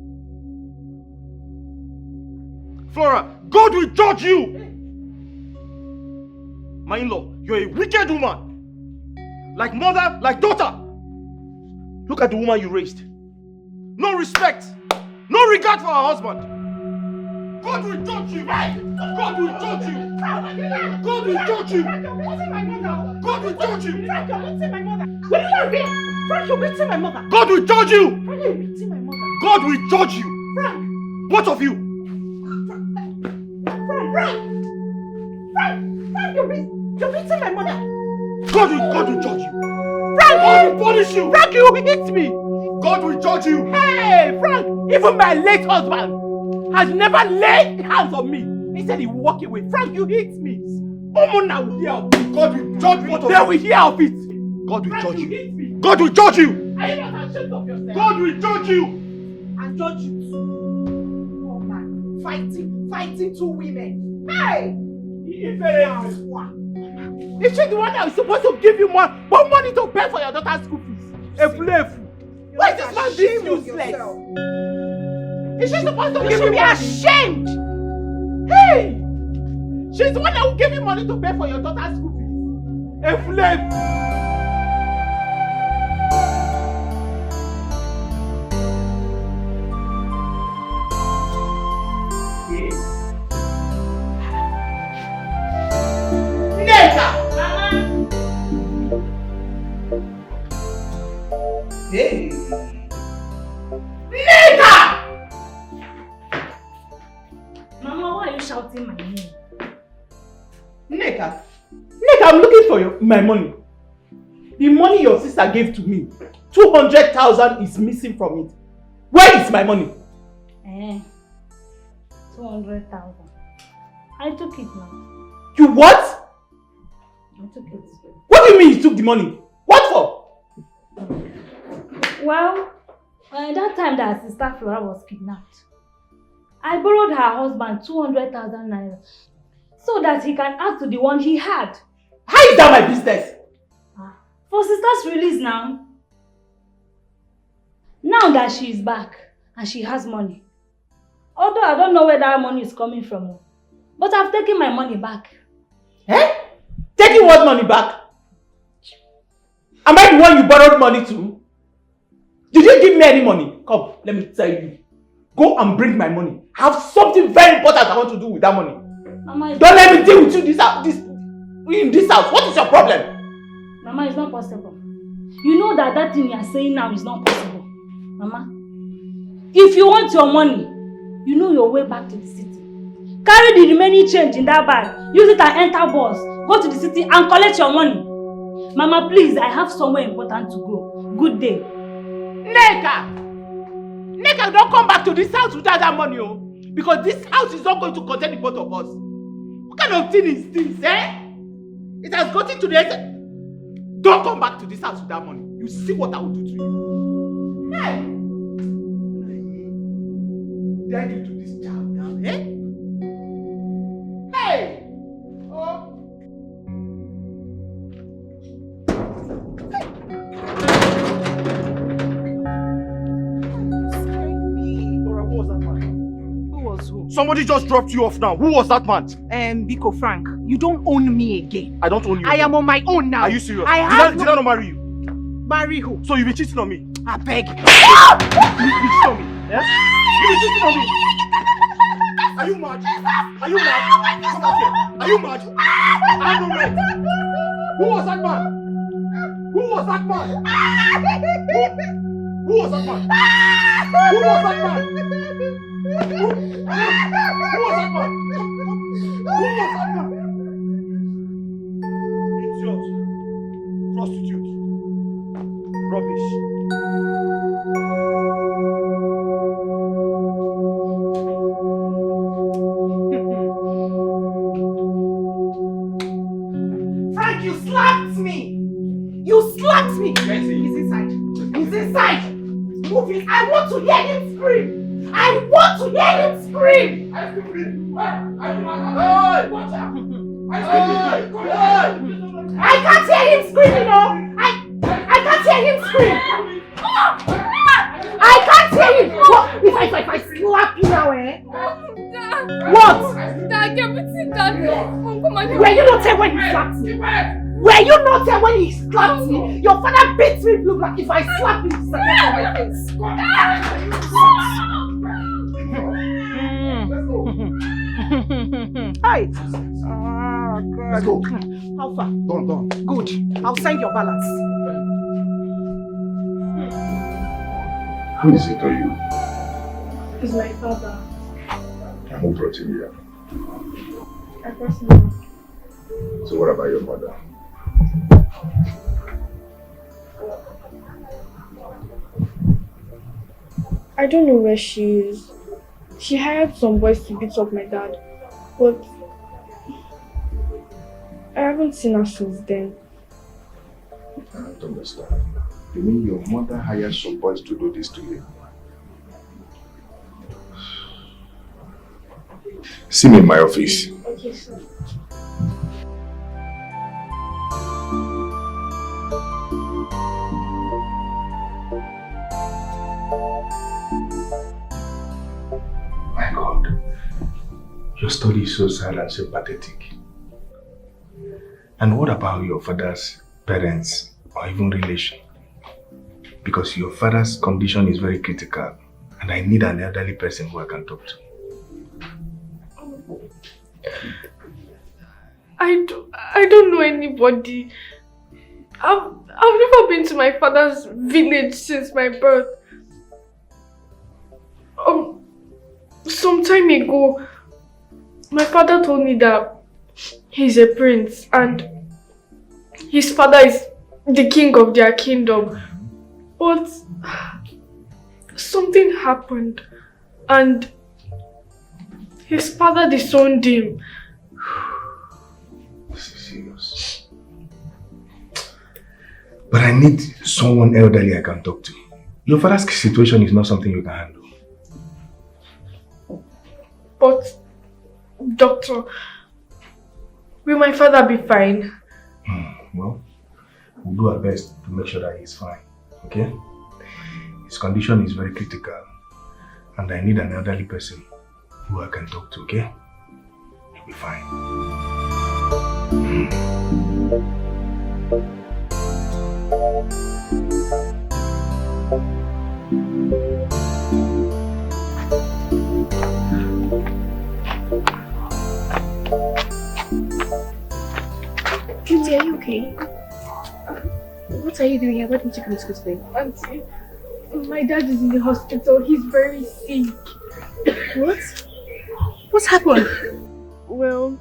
Flora, God will judge you! My in-law, you're a wicked woman. Like mother, like daughter. Look at the woman you raised. No respect. No regard for her husband. God will judge you. God will judge you. God will judge you. God will judge you. Frank, you're beating my mother. God will judge you. Frank, you're beating my mother. God will judge you. Frank. Both of you. Frank, you're beating my mother. God will judge you. Frank! God will punish you. Frank, you hit me. God will judge you. Hey, Frank! Even my late husband has never laid hands on me. He said he will walk away. Frank, you hit me. Omuna will hear of it. God will judge both of you. They will hear of it. God will Frank, judge you you. hit me. God will judge you. Are you not ashamed of yourself? God will judge you. And judge you too. Oh man, fighting two women. Hey! Is she the one that is supposed to give you more money to pay for your daughter's school fees? Why is this man this useless? Is she supposed to give you money? You should be ashamed! Hey! She's the one that will give you money to pay for your daughter's school fees. Hey! Nigga! Mama, why are you shouting my name? Nigga, I'm looking for my money. The money your sister gave to me, 200,000 is missing from it. Where is my money? 200,000. I took it now. You what? I took it. What do you mean you took the money? What for? Well, that time that Sister Flora was kidnapped, I borrowed her husband 200,000 naira so that he can add to the one he had. How is that my business? For Sister's release now. Now that she is back and she has money. Although I don't know where that money is coming from. But I've taken my money back. Eh? Taking what money back? Am I the one you borrowed money to? Did you give me any money? Come, let me tell you. Go and bring my money. I have something very important I want to do with that money. Mama, don't let me deal with you in this house. What is your problem? Mama, it's not possible. You know that thing you are saying now is not possible. Mama, if you want your money, you know your way back to the city. Carry the remaining change in that bag. Use it and enter bus. Go to the city and collect your money. Mama, please, I have somewhere important to go. Good day. Neka, don't come back to this house without that money, oh. Because this house is not going to contain the both of us. What kind of thing is this, eh? It has gotten to the end. Don't come back to this house with that money. You see what I will do to you. Hey! Dare you to this child now, eh? Hey! Oh! Somebody just dropped you off now. Who was that man? Biko Frank, you don't own me again. I don't own you. I am on my own now. Are you serious? Did I not marry you? Marry who? So you be cheating on me? I beg. You be cheating on me? Yes? You be cheating on me? Are you mad? Are you mad? Come out here. Are you mad? I have no right. Who was that man? Who was that man? Who was that man? Who was that man? Who was that man? Who was that man? Idiot. Prostitute. Rubbish. Frank, you slapped me! You slapped me! He's inside. He's inside! Move it! I want to hear him scream! I want to hear him scream! I can't hear him scream, you know! I can't hear him scream! I can't hear him! What? If I slap you now, eh? What? Dad, you're beating Dad. Were you not there when he slapped me? Were you not there when he slapped me? Your father beats me blue black if I slap him on my face. Hi. Let's go. How far? Done. Good. I'll send your balance. Who is it to you? It's my father. And who brought him here? I personally. So what about your mother? I don't know where she is. She hired some boys to beat up my dad, but I haven't seen her since then. I don't understand. You mean your mother hired some boys to do this to you? See me in my office. Okay, sir. Your story is so sad and so pathetic. And what about your father's parents or even relation? Because your father's condition is very critical and I need an elderly person who I can talk to. I don't know anybody. I've never been to my father's village since my birth. Some time ago, my father told me that he's a prince and his father is the king of their kingdom. But something happened and his father disowned him. This is serious. But I need someone elderly I can talk to. Your father's situation is not something you can handle. But, doctor, will my father be fine? Well, we'll do our best to make sure that he's fine, okay? His condition is very critical and I need an elderly person who I can talk to, okay? He'll be fine. Auntie, are you okay? What are you doing here? Why didn't you come to school today? Auntie, my dad is in the hospital. He's very sick. What? What's happened? Well,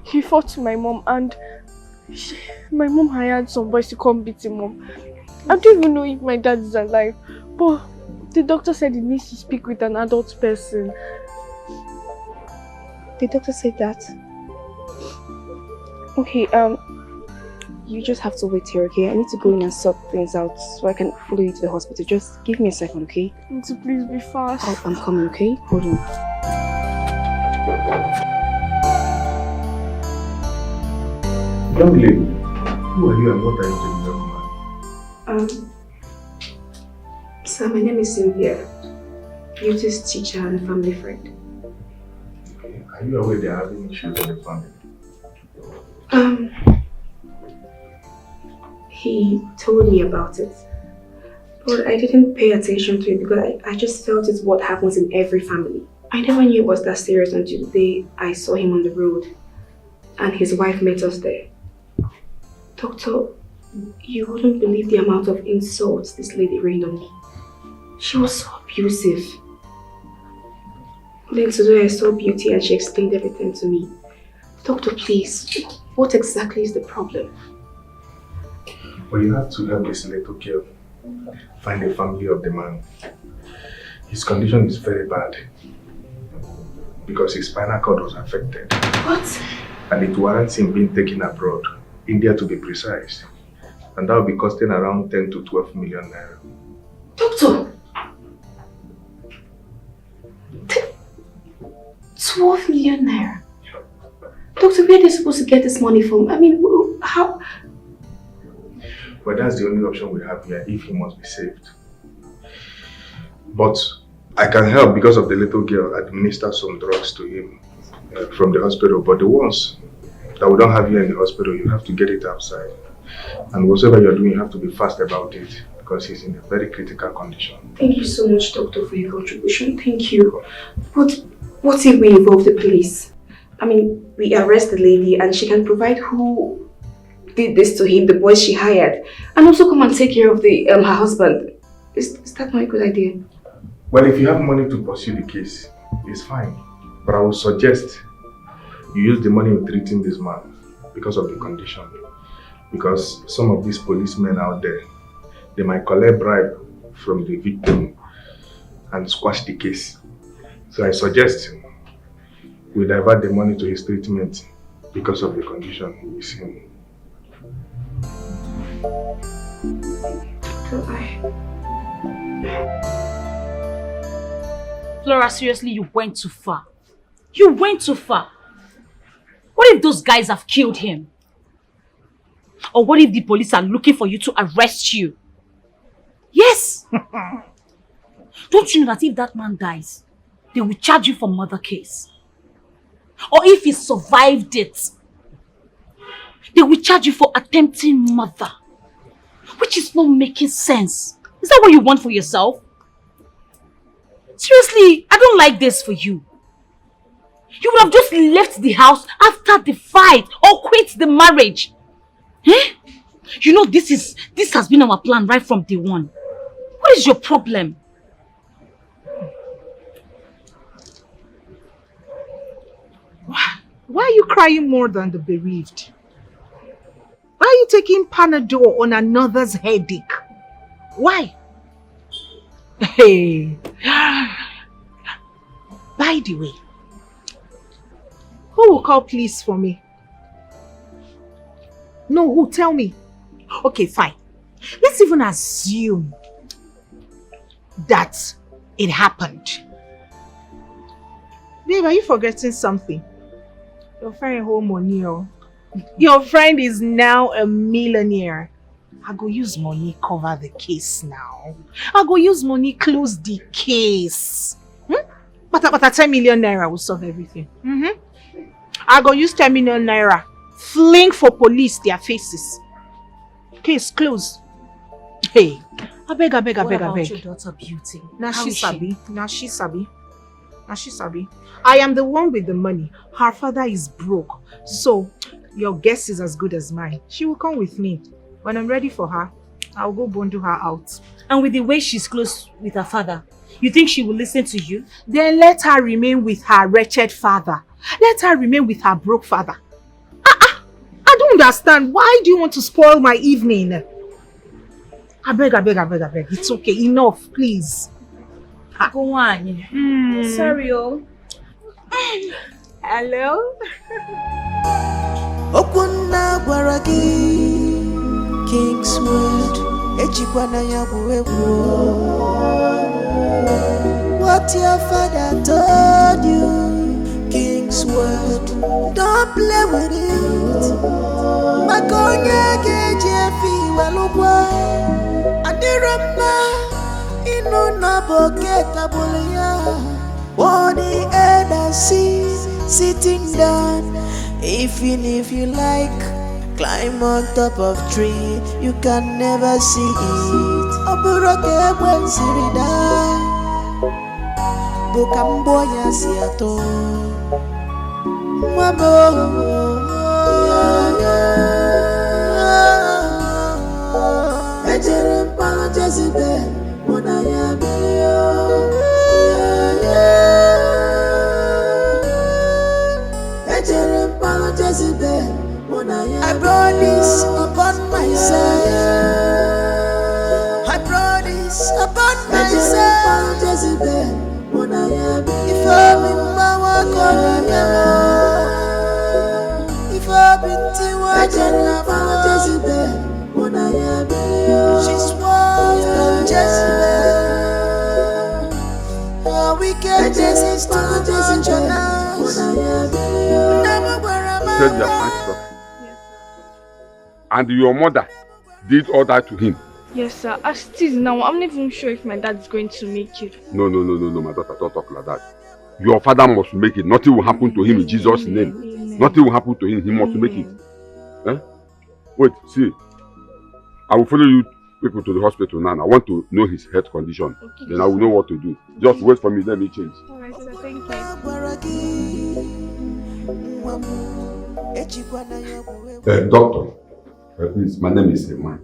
he fought my mom and my mom hired some boys to come beat him up. I don't even know if my dad is alive, but the doctor said he needs to speak with an adult person. The doctor said that? Okay, you just have to wait here, okay? I need to go in and sort things out so I can follow you to the hospital. Just give me a second, okay? Auntie, please be fast. Oh, I'm coming, okay? Hold on. Young lady, who are you and what are you doing, young man? Sir, my name is Cynthia. Beauty's teacher and family friend. Okay. Are you aware they are having issues in the family? He told me about it, but I didn't pay attention to it because I just felt it's what happens in every family. I never knew it was that serious until the day I saw him on the road and his wife met us there. Doctor, you wouldn't believe the amount of insults this lady rained on me. She was so abusive. Then today I saw Beauty and she explained everything to me. Doctor, please, what exactly is the problem? Well, you have to help this little girl find the family of the man. His condition is very bad because his spinal cord was affected. What? And it warrants him being taken abroad, India to be precise. And that will be costing around 10 to 12 million naira. Doctor! 12 million naira? Doctor, where are they supposed to get this money from? I mean, how? Well, that's the only option we have here if he must be saved. But I can help because of the little girl administer some drugs to him from the hospital. But the ones that we don't have here in the hospital, you have to get it outside. And whatever you're doing, you have to be fast about it because he's in a very critical condition. Thank you so much, Doctor, for your contribution. Thank you. But what if we involve the police? I mean, we arrest the lady and she can provide who did this to him, the boys she hired, and also come and take care of the her husband. Is that not a good idea? Well, if you have money to pursue the case, it's fine. But I would suggest you use the money in treating this man because of the condition. Because some of these policemen out there, they might collect bribe from the victim and squash the case. So I suggest we divert the money to his treatment because of the condition he's in. Flora, seriously, you went too far. You went too far. What if those guys have killed him? Or what if the police are looking for you to arrest you? Yes! Don't you know that if that man dies, they will charge you for murder case. Or if he survived it, they will charge you for attempting murder. Which is not making sense. Is that what you want for yourself? Seriously, I don't like this for you. You would have just left the house after the fight or quit the marriage. Eh? You know this has been our plan right from day one. What is your problem? Why are you crying more than the bereaved? Why are you taking Panadol on another's headache? Why? Hey. By the way, who will call police for me? No, who? Tell me. Okay, fine. Let's even assume that it happened. Babe, are you forgetting something? Your friend home money. Your friend is now a millionaire. I go use money cover the case now. I go use money close the case. But 10 million naira will solve everything. I go use 10 million naira. Fling for police their faces. Case closed. Hey, I beg. What about your daughter Beauty? Now she sabi. I am the one with the money. Her father is broke. So, your guess is as good as mine. She will come with me. When I'm ready for her, I'll go bundle her out. And with the way she's close with her father, you think she will listen to you? Then let her remain with her wretched father. Let her remain with her broke father. I don't understand. Why do you want to spoil my evening? I beg. It's okay. Enough, please. Go on. Sorry, oh. Hello? Okunna gwaragi King's word ejikwana ya buwebu. What your father told you, King's word, don't play with it. Makonya kejefi walugwa adirama inu na boketa bulia. What the elder sees sitting down. Even if you like, climb on top of tree, you can never see it. Oburoke when sirida, bukamboya siato. Mwabo, ejere mpano jesibe, mona ya bilio. I brought this upon myself. I brought this upon myself. If I'm in my work, if I'm in Tiwa, she's worse than Jezebel. Our wickedness is too much on us. Never where am I? Said your pastor. And your mother did all that to him. Yes, sir. As it is now, I'm not even sure if my dad is going to make it. No, my daughter, don't talk like that. Your father must make it. Nothing will happen to him in Jesus' name. Amen. Nothing will happen to him. He must make it. Eh? Wait, see. I will follow you people to the hospital now. I want to know his health condition. Okay, then I will know what to do. Just wait for me. Let me change. Alright, sir. Thank you. Doctor, please, my name is Iman.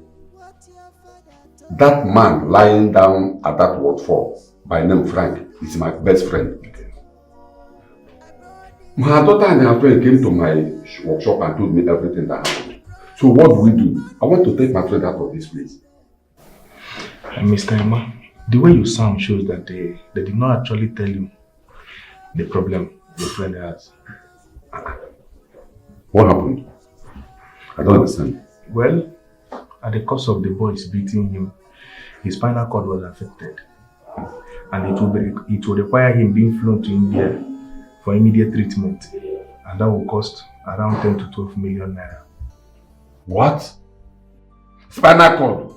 That man lying down at that waterfall by name Frank is my best friend. My daughter and her friend came to my workshop and told me everything that happened. So what do we do? I want to take my friend out of this place. Mr. Emma, the way you sound shows that they did not actually tell you the problem your friend has. What happened? I don't understand. Well, at the cause of the boys beating him, his spinal cord was affected. And it will require him being flown to India for immediate treatment. And that will cost around 10 to 12 million naira. What? Spinal cord?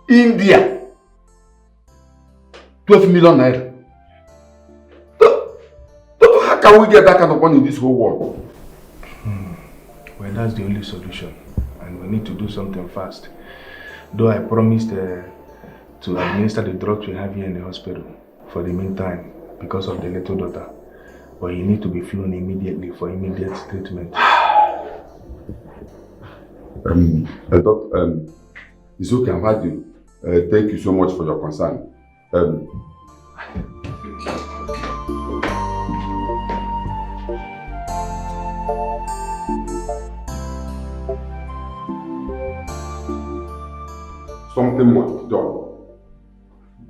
India? 12 million naira? can we get that kind of money in this whole world? Well, that's the only solution. And we need to do something fast. Though I promised to administer the drugs we have here in the hospital for the meantime because of the little daughter. But you need to be flown immediately for immediate treatment. It's okay, I've had you. Thank you so much for your concern. Something must be done.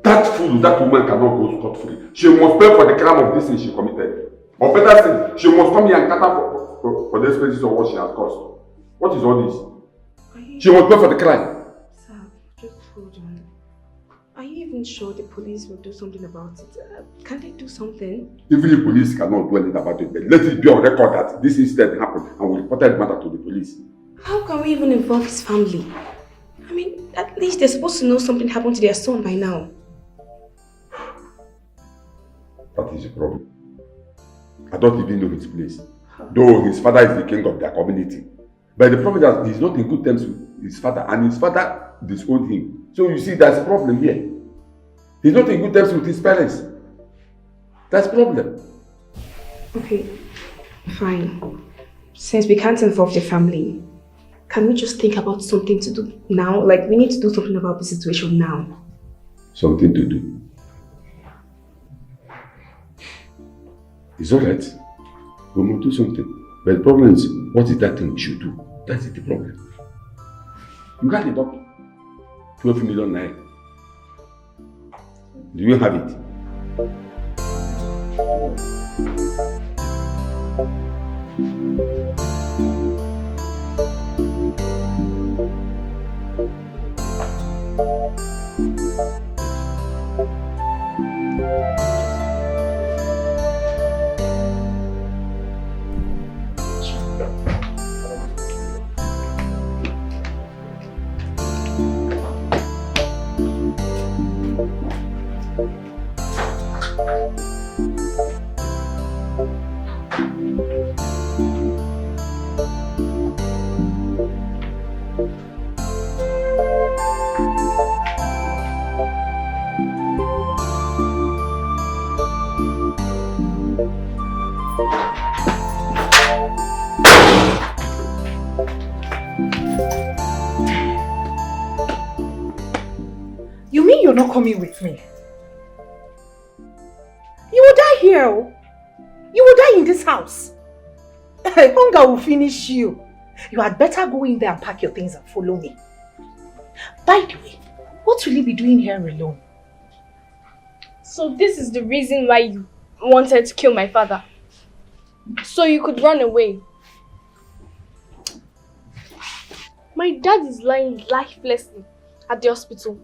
That fool, that woman cannot go scot-free. She must pay for the crime of this thing she committed. Or better still, she must come here and cater for the expenses of what she has caused. What is all this? She must pay for the crime. Sir, just hold on. Are you even sure the police will do something about it? Can they do something? Even the police cannot do anything about it, but let it be on record that this incident happened and we reported the matter to the police. How can we even involve his family? I mean, at least they're supposed to know something happened to their son by now. That is the problem. I don't even know his place. Though his father is the king of their community. But the problem is that he's not in good terms with his father and his father disowned him. So you see, there's a problem here. He's not in good terms with his parents. That's a problem. Okay, fine. Since we can't involve the family, can we just think about something to do now? Like, we need to do something about the situation now. Something to do. It's alright. We must do something. But the problem is, what is that thing we should do? That's the problem. You got the doctor. 12 million naira. Do you have it? You mean you're not coming with me? You will die here. Oh. You will die in this house. Hunger will finish you. You had better go in there and pack your things and follow me. By the way, what will you be doing here alone? So this is the reason why you wanted to kill my father? So you could run away? My dad is lying lifelessly at the hospital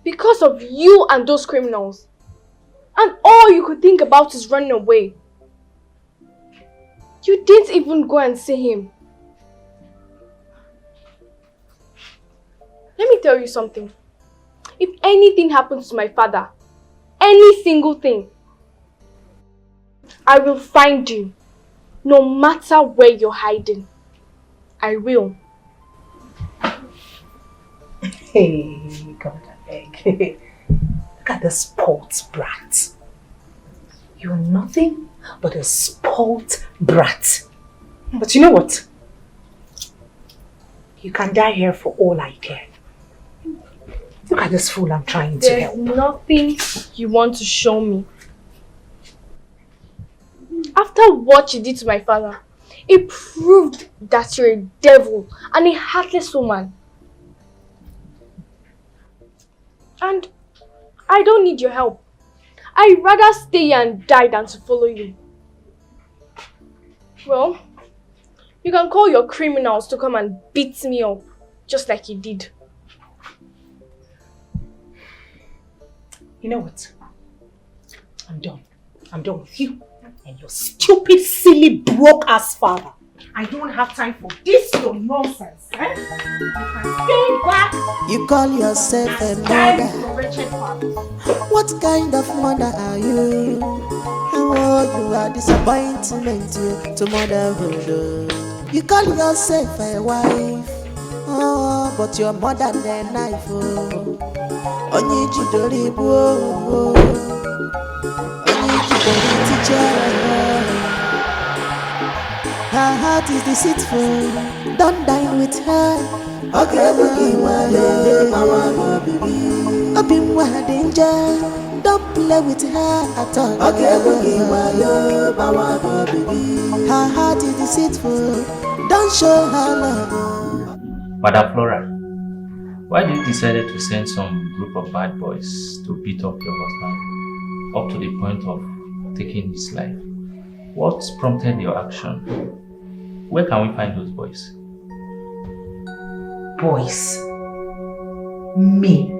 because of you and those criminals. And all you could think about is running away. You didn't even go and see him. Let me tell you something. If anything happens to my father, any single thing, I will find you, no matter where you're hiding. I will. Hey, God, I beg. Look at the spoilt brat. You're nothing but a spoilt brat. But you know what? You can die here for all I care. Look at this fool I'm trying to help. There's nothing you want to show me. After what you did to my father, it proved that you're a devil and a heartless woman. And I don't need your help. I'd rather stay here and die than to follow you. Well, you can call your criminals to come and beat me up, just like you did. You know what? I'm done. I'm done with you and your stupid, silly, broke-ass father. I don't have time for this your nonsense. Eh? You can stay back. You call yourself a mother. What kind of mother are you? you are disappointment to motherhood. You call yourself a wife, oh, but you're more than a knife. Onye jidori bo, onye jidori teacher. Her heart is deceitful. Don't dine with her. Okay, baby, danger. Don't play with her at all. Okay, baby. Her heart is deceitful. Don't show her love. Madam Flora, why did you decide to send some group of bad boys to beat up your husband up to the point of taking his life? What prompted your action? Where can we find those boys? Boys? Me?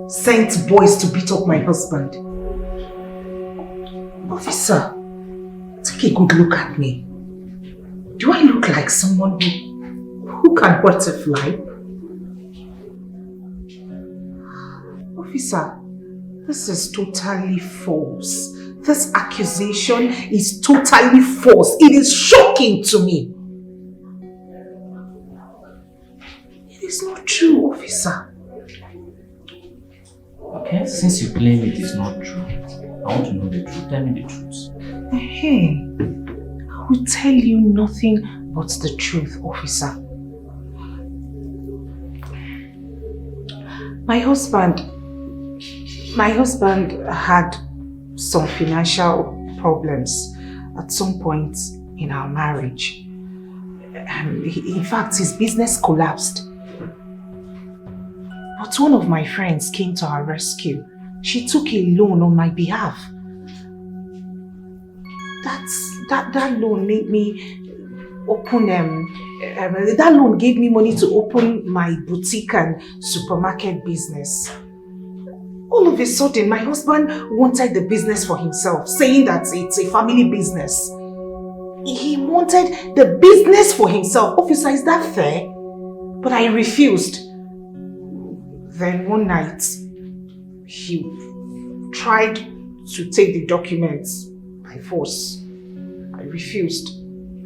Sent boys to beat up my husband? Officer, take a good look at me. Do I look like someone who can hurt a fly? Officer, this is totally false. This accusation is totally false. It is shocking to me. It is not true, officer. Okay, since you claim it is not true, I want to know the truth. Tell me the truth. Hey, I will tell you nothing but the truth, officer. My husband had some financial problems at some point in our marriage. In fact, his business collapsed. But one of my friends came to our rescue. She took a loan on my behalf. That loan made me open, that loan gave me money to open my boutique and supermarket business. All of a sudden, my husband wanted the business for himself, saying that it's a family business. He wanted the business for himself. Officer, is that fair? But I refused. Then one night, he tried to take the documents by force. I refused.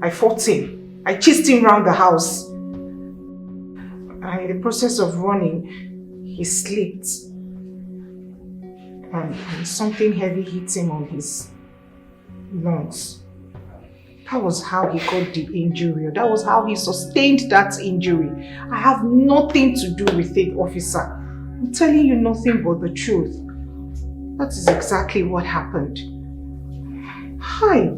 I fought him. I chased him around the house. And in the process of running, he slipped. And something heavy hit him on his lungs. That was how he got the injury. That was how he sustained that injury. I have nothing to do with it, officer. I'm telling you nothing but the truth. That is exactly what happened. Hi.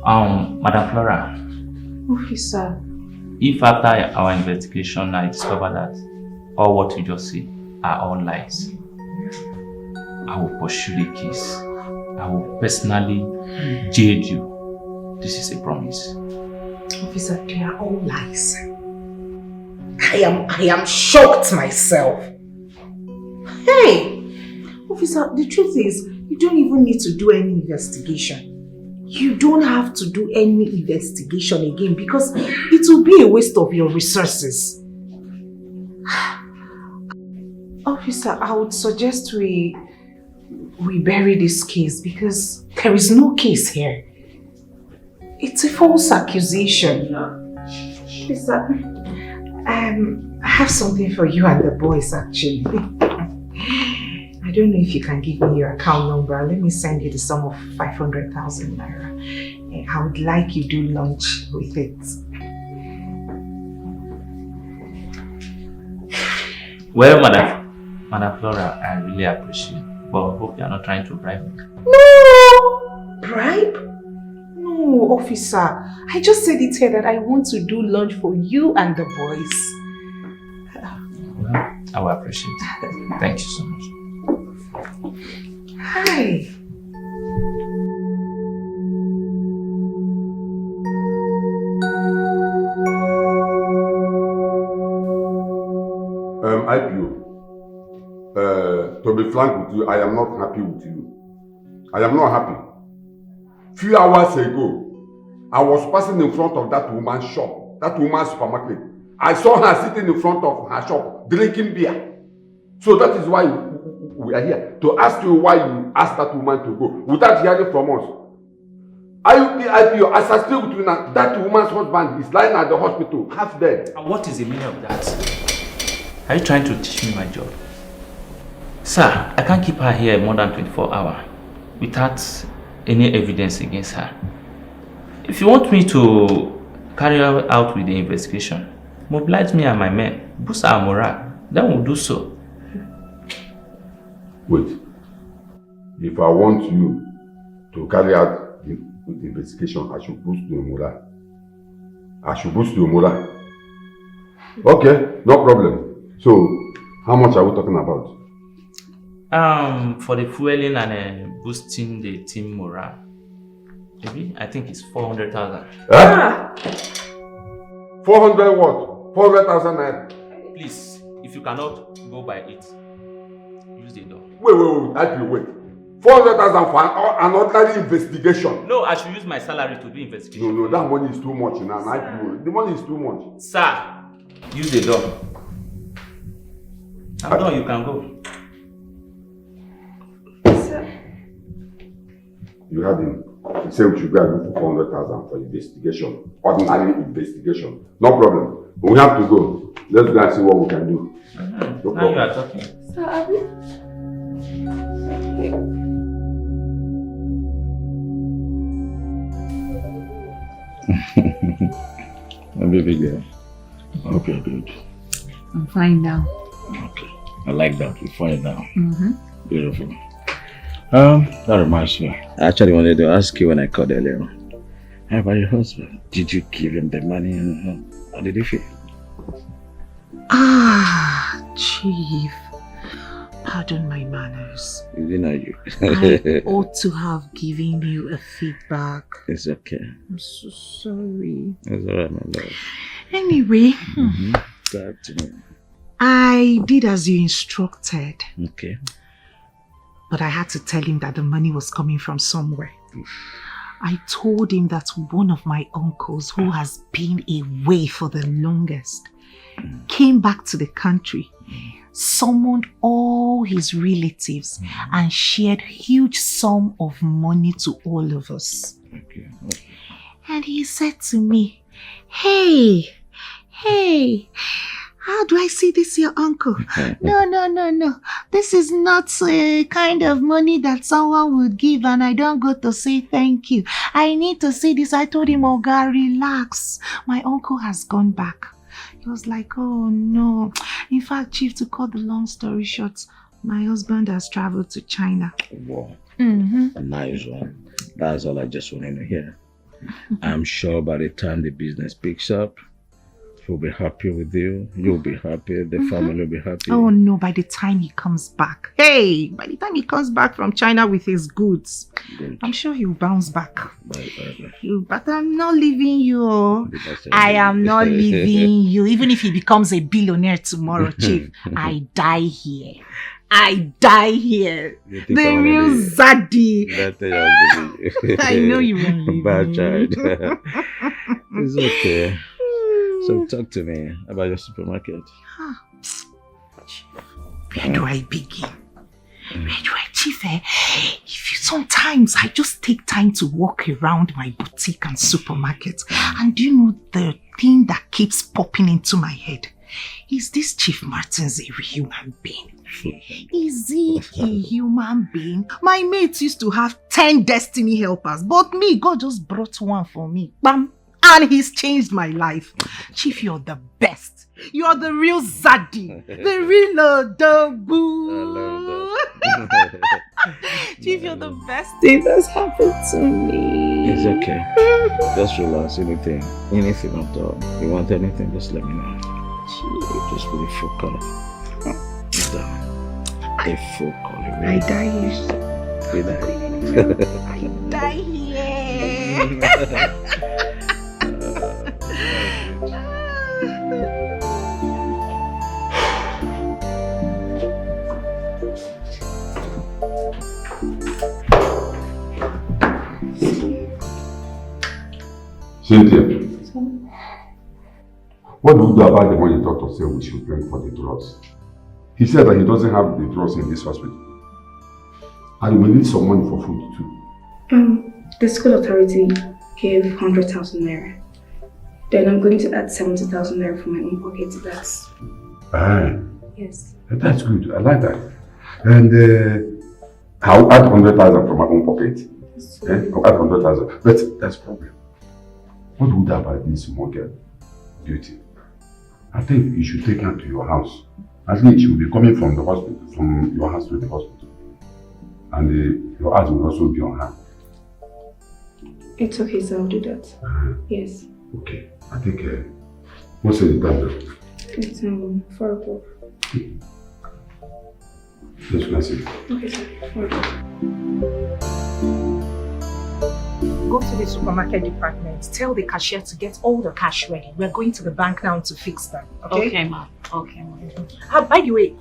Madam Flora. Officer. If after our investigation I discover that all what you just said are all lies, I will pursue the case. I will personally jail you. This is a promise. Officer, they are all lies. I am shocked myself. Hey! Officer, the truth is, you don't even need to do any investigation. You don't have to do any investigation again because it will be a waste of your resources. Officer, I would suggest we bury this case because there is no case here. It's a false accusation. Officer, I have something for you and the boys actually. I don't know if you can give me your account number. Let me send you the sum of 500,000 naira. I would like you to do lunch with it. Well, Madam Flora, I really appreciate it. But I hope you are not trying to bribe me. No! Bribe? No, officer. I just said it here that I want to do lunch for you and the boys. Well, I will appreciate it. Thank you so much. Hi. IPO. To be frank with you, I am not happy with you. I am not happy. Few hours ago, I was passing in front of that woman's shop, that woman's supermarket. I saw her sitting in front of her shop, drinking beer. So that is why we are here to ask you why you asked that woman to go without hearing from us. IPO, as I speak with you now, that woman's husband is lying at the hospital, half dead. And what is the meaning of that? Are you trying to teach me my job? Sir, I can't keep her here more than 24 hours without any evidence against her. If you want me to carry out with the investigation, mobilize me and my men, boost our morale, then we'll do so. Wait. If I want you to carry out with the investigation, I should boost your morale. I should boost your morale. Okay, no problem. So, how much are we talking about? For the fueling and boosting the team morale, maybe I think it's 400,000. Eh? 400 what? 400,000 naira. Please, if you cannot go by it, use the door. Wait. 400,000 for an ordinary investigation. No, I should use my salary to do investigation. No, that money is too much now. The money is too much. Sir, use the door. I'm done, you can go. You heard him. He said we should go and look for 400,000 for investigation. Ordinary investigation. No problem. But we have to go. Let's go and see what we can do. No now you are talking. Sir, Abby. My baby girl. Okay, good. I'm fine now. Okay. I like that. You're fine now. Mm-hmm. Beautiful. That reminds me. I actually wanted to ask you when I called earlier. How about your husband? Did you give him the money and how did he feel? Chief. Pardon my manners. You didn't know you. I ought to have given you a feedback. It's okay. I'm so sorry. It's alright, my love. Anyway, Talk to me. I did as you instructed. Okay. But I had to tell him that the money was coming from somewhere. I told him that one of my uncles, who has been away for the longest, came back to the country, summoned all his relatives, and shared huge sum of money to all of us. Okay. And he said to me, hey, how do I see this, your uncle? No. This is not a kind of money that someone would give and I don't go to say thank you. I need to see this. I told him, Oga, relax. My uncle has gone back. He was like, oh no. In fact, Chief, to cut the long story short, my husband has traveled to China. Wow. Mm-hmm. A nice one. That's all I just wanted to hear. I'm sure by the time the business picks up, he'll be happy with you. You'll be happy. The family will be happy. Oh no, by the time he comes back. Hey, by the time he comes back from China with his goods, Good. I'm sure he'll bounce back. Bye. But I'm not leaving you. I am not leaving you. Even if he becomes a billionaire tomorrow, Chief, I die here. I die here. You think The I wanna real leave? Zaddy. That thing I'll give you. I know you won't leave Bad me. child. It's okay. So talk to me about your supermarket. Where do I begin? Chief, sometimes I just take time to walk around my boutique and supermarket. And do you know the thing that keeps popping into my head? Is this Chief Martins a human being? Is he a human being? My mates used to have 10 destiny helpers, but me, God just brought one for me. Bam! And he's changed my life. Chief, you're the best. You're the real Zaddy. The real Odogu. Chief, you're the best thing that's happened to me. It's okay. Just relax. Anything at all. You want anything, just let me know. Just put a full color. A full color. I die here. You die. I die here. Cynthia, what do you do about the money the doctor said we should bring for the drugs? He said that he doesn't have the drugs in this hospital. And we need some money for food too. The school authority gave 100,000 naira. Then I'm going to add 70,000 naira from my own pocket to that. Ah, Yes. that's good. I like that. And I'll add 100,000 from my own pocket. I'll add 100,000. But that's a problem. What would about this small girl, Beauty? I think you should take her to your house. At least she will be coming from the hospital, from your house to the hospital. And your eyes will also be on her. It's okay, so I'll do that. Yes. Okay. I think, what's the time? It's 4 o'clock. Yes, can I see? Okay, sir. 4 o'clock. Go to the supermarket department. Tell the cashier to get all the cash ready. We're going to the bank now to fix them. Okay? Okay, ma'am. Okay, ma'am. By the way,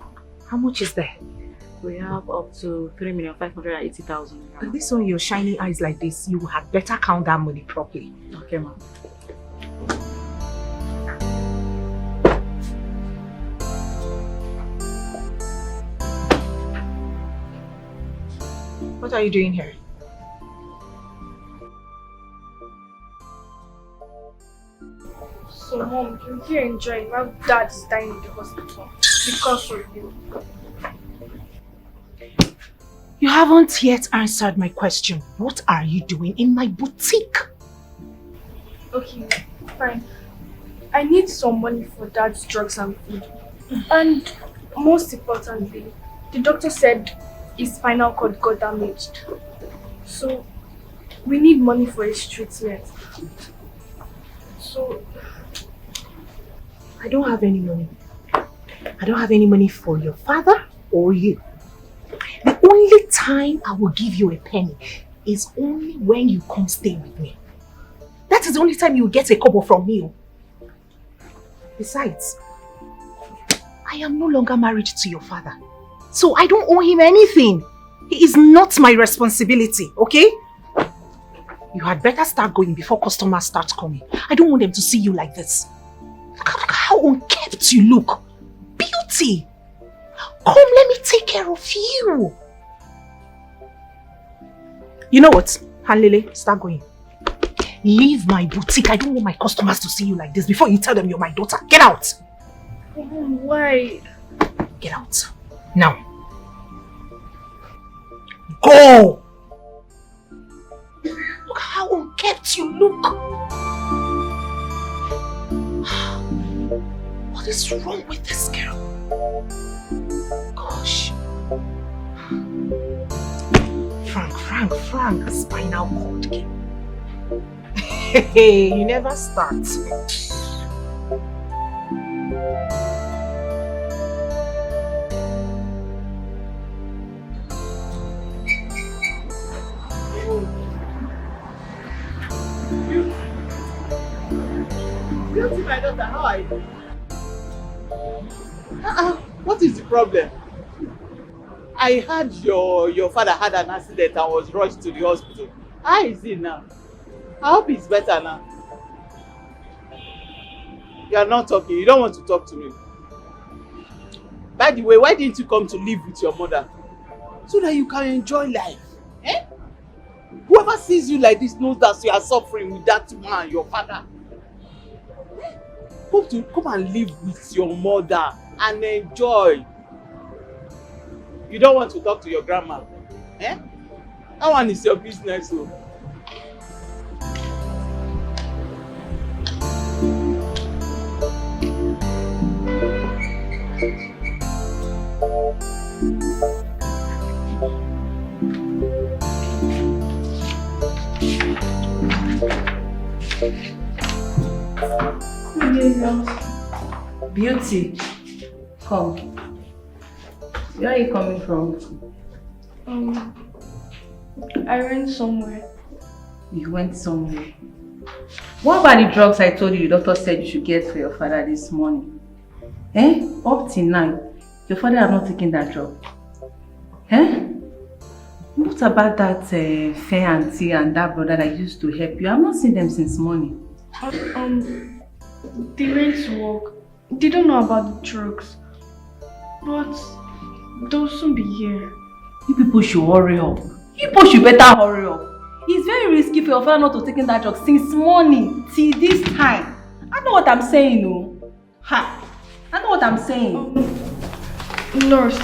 how much is there? We have up to 3,580,000. This on your shiny eyes like this, you had better count that money properly. Okay, ma'am. What are you doing here? So mom, you're enjoying. My dad is dying in the hospital because of you. You haven't yet answered my question. What are you doing in my boutique? Okay, fine. I need some money for dad's drugs and food. And most importantly, the doctor said his spinal cord got damaged. So we need money for his treatment. So I don't have any money. I don't have any money for your father or you. The only time I will give you a penny is only when you come stay with me. That is the only time you will get a kobo from me. Besides, I am no longer married to your father. So I don't owe him anything. He is not my responsibility, okay? You had better start going before customers start coming. I don't want them to see you like this. Look how unkempt you look. Beauty! Come, let me take care of you. You know what? Hanlele, start going. Leave my boutique. I don't want my customers to see you like this before you tell them you're my daughter. Get out. Why? Get out. Now. Go! Look how unkempt you look. What is wrong with this girl? Gosh. Frank, spinal cord game. Hey, you never start. Beauty, my daughter, how are you? What is the problem? I heard your father had an accident and was rushed to the hospital. How is he now? I hope he's better now. You are not talking. You don't want to talk to me. By the way, why didn't you come to live with your mother? So that you can enjoy life. Eh? Whoever sees you like this knows that you are suffering with that man, your father. Hope to come and live with your mother and enjoy. You don't want to talk to your grandma. Eh? That one is your business. So. Beauty, come. Where are you coming from? I went somewhere. You went somewhere? What about the drugs I told you the doctor said you should get for your father this morning? Eh? Up till now, your father have not taken that drug. Eh? What about that fair auntie and that brother that used to help you? I've not seen them since morning. They went to work. They don't know about the drugs. But they'll soon be here. You people should hurry up. You people should better hurry up. It's very risky for your father not to take in that drug since morning till this time. I know what I'm saying, no. Ha! I know what I'm saying. Nurse,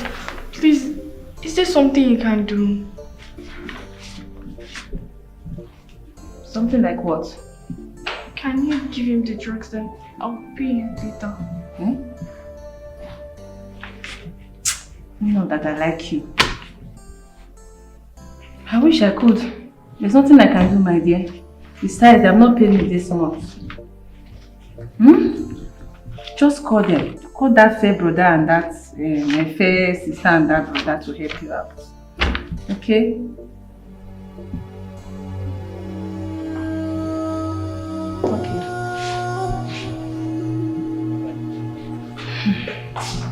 please, is there something you can do? Something like what? Can you give him the drugs, then I'll pay him later? Hmm? You know that I like you. I wish I could. There's nothing I can do, my dear. Besides, I'm not paying you this month. Just call them. Call that fair brother and that my fair sister and that brother to help you out. Okay?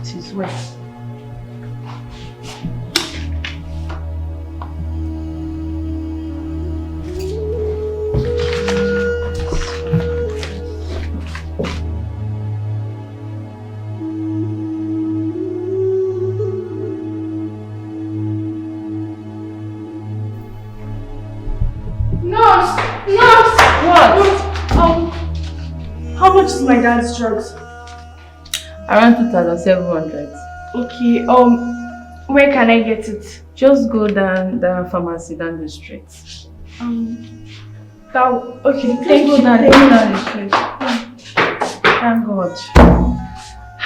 It is well. How much is my dad's drugs? Around 2,700. Okay, where can I get it? Just go down the pharmacy down the street. Okay, Thank you. Down the street. Thank God.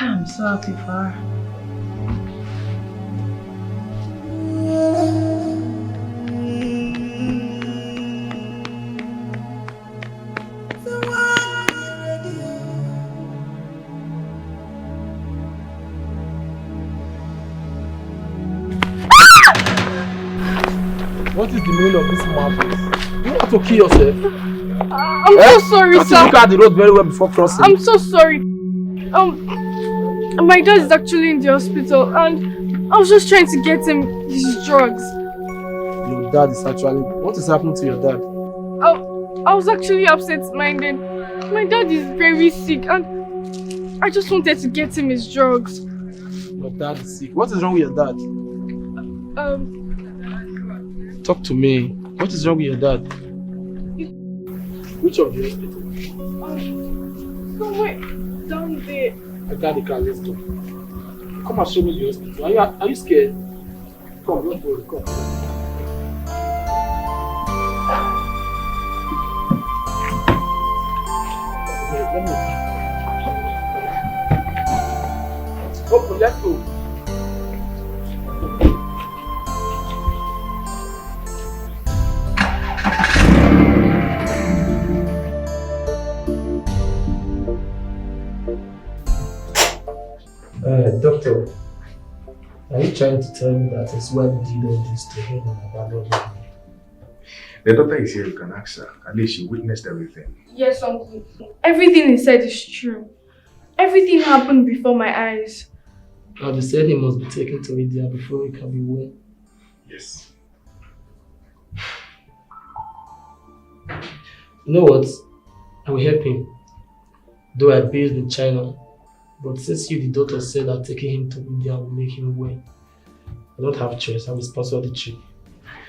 I'm so happy for her. What is the meaning of this madness? You want to kill yourself? I'm so sorry, Can't sir. you look at the road very well before crossing? I'm so sorry. My dad is actually in the hospital and I was just trying to get him his drugs. Your dad is actually... What is happening to your dad? I was actually absent-minded. My dad is very sick and I just wanted to get him his drugs. Your dad is sick. What is wrong with your dad? Talk to me. What is wrong with your dad? Which of the hospital? Somewhere down there. I got the car, let's go. Come and show me the hospital. Are you scared? Come, don't worry, come. Come, let's go. Doctor, are you trying to tell me that his wife did all this to him and abandoned him? The doctor is here, you can ask her. At least she witnessed everything. Yes, uncle. Everything he said is true. Everything happened before my eyes. And they said he must be taken to India before he can be well. Yes. You know what? I will help him. Though I based in China. But since you, the doctor, said that taking him to India will make him well, I don't have a choice. I will sponsor the trip.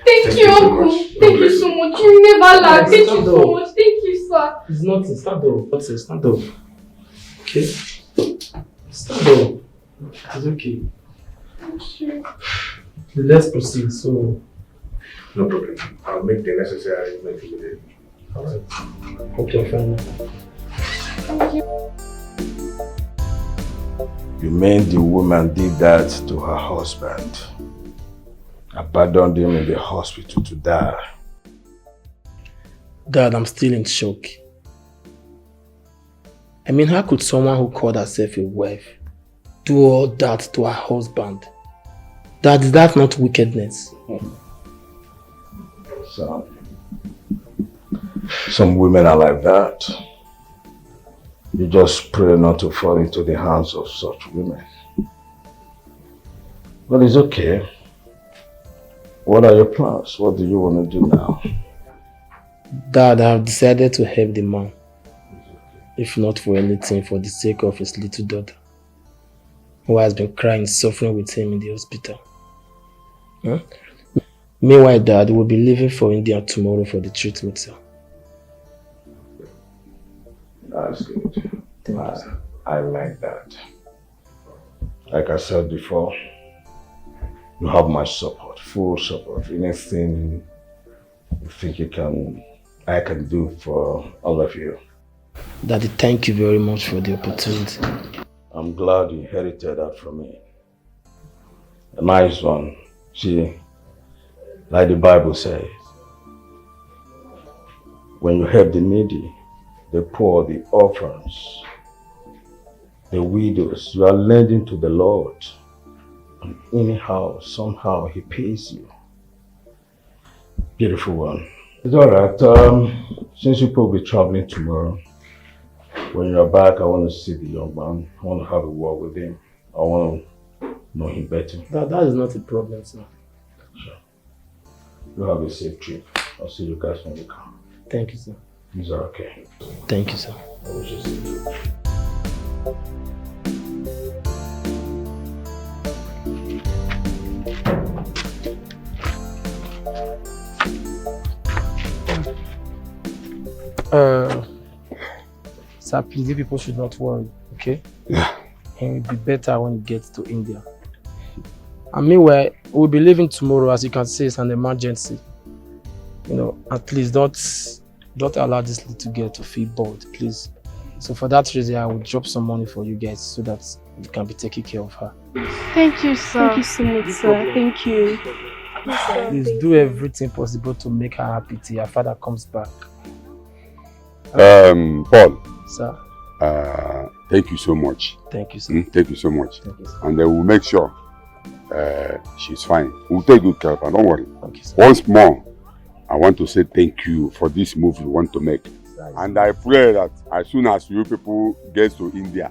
Thank you, uncle. Thank you so much. You never lied. Thank you so much. Thank you, sir. It's nothing. Stand up. Stand up. Okay? Stand up. It's okay. Thank you. Let's proceed. So, no problem. I'll make the necessary arrangements immediately. Alright. Hope you're fine. Thank you. You mean the woman did that to her husband? Abandoned him in the hospital to die? Dad, I'm still in shock. I mean, how could someone who called herself a wife do all that to her husband? Dad, is that not wickedness? Some women are like that. You just pray not to fall into the hands of such women. But it's okay. What are your plans? What do you want to do now? Dad, I have decided to help the man. If not for anything, for the sake of his little daughter. who has been crying, suffering with him in the hospital. Huh? Meanwhile, Dad will be leaving for India tomorrow for the treatment, sir. That's good. I like that. Like I said before, you have my support, full support. Anything you think I can do for all of you. Daddy, thank you very much for the opportunity. I'm glad you inherited that from me. A nice one. See, like the Bible says, when you help the needy, the poor, the orphans, the widows, you are lending to the Lord. And anyhow, somehow, He pays you. Beautiful one. It's alright. Since you will be traveling tomorrow, when you're back, I want to see the young man. I want to have a word with him. I want to know him better. That is not a problem, sir. Sure. You have a safe trip. I'll see you guys when you come. Thank you, sir. These are okay. Thank you, sir. I wish you safe. Sir, please, you people should not worry, okay? Yeah. And it will be better when you get to India. And meanwhile, we'll be leaving tomorrow. As you can see, it's an emergency. You know, at least don't allow this little girl to feel bored, please. So for that reason, I will drop some money for you guys so that you can be taking care of her. Thank you, sir. Thank you so much, sir. Thank you. Please do everything possible to make her happy till her father comes back. Paul. Sir. Thank you so much. Thank you, sir. Thank you so much. Thank you, sir. And then we'll make sure she's fine. We'll take good care of her, don't worry. Okay, sir. Once more, I want to say thank you for this move you want to make. And I pray that as soon as you people get to India,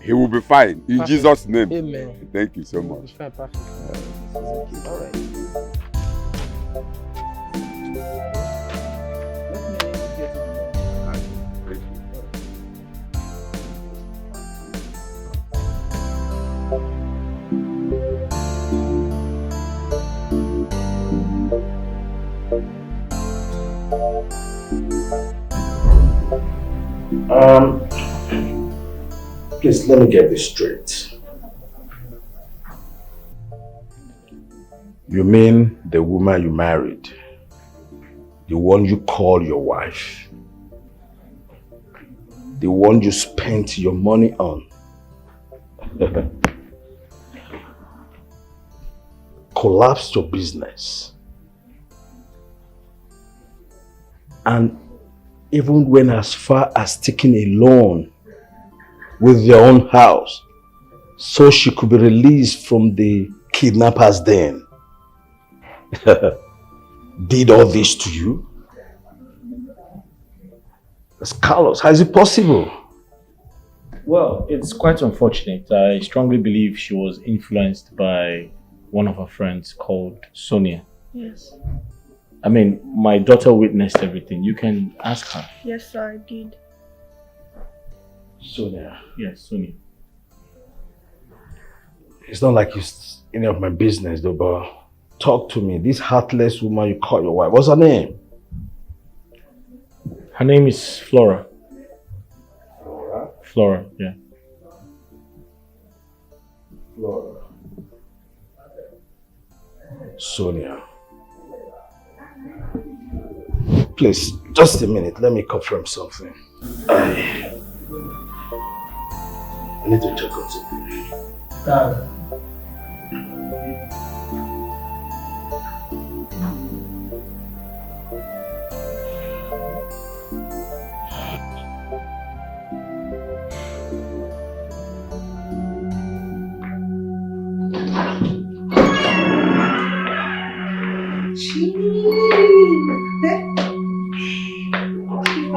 he will be fine. In Perfect. Jesus' name. Amen. Thank you so much. Fine, perfect. All right. Please let me get this straight. You mean the woman you married? The one you call your wife? The one you spent your money on? Collapsed your business? And even went as far as taking a loan with their own house so she could be released from the kidnappers den. Did all this to you? That's Carlos. How is it possible? Well, it's quite unfortunate. I strongly believe she was influenced by one of her friends called Sonia. Yes. I mean, my daughter witnessed everything. You can ask her. Yes, sir, I did. Sonia. Yes, Sonia. It's not like it's any of my business though, but talk to me. This heartless woman you call your wife, what's her name? Her name is Flora. Flora? Flora, yeah. Flora. Sonia. Please, just a minute. Let me confirm something. I need to check on something.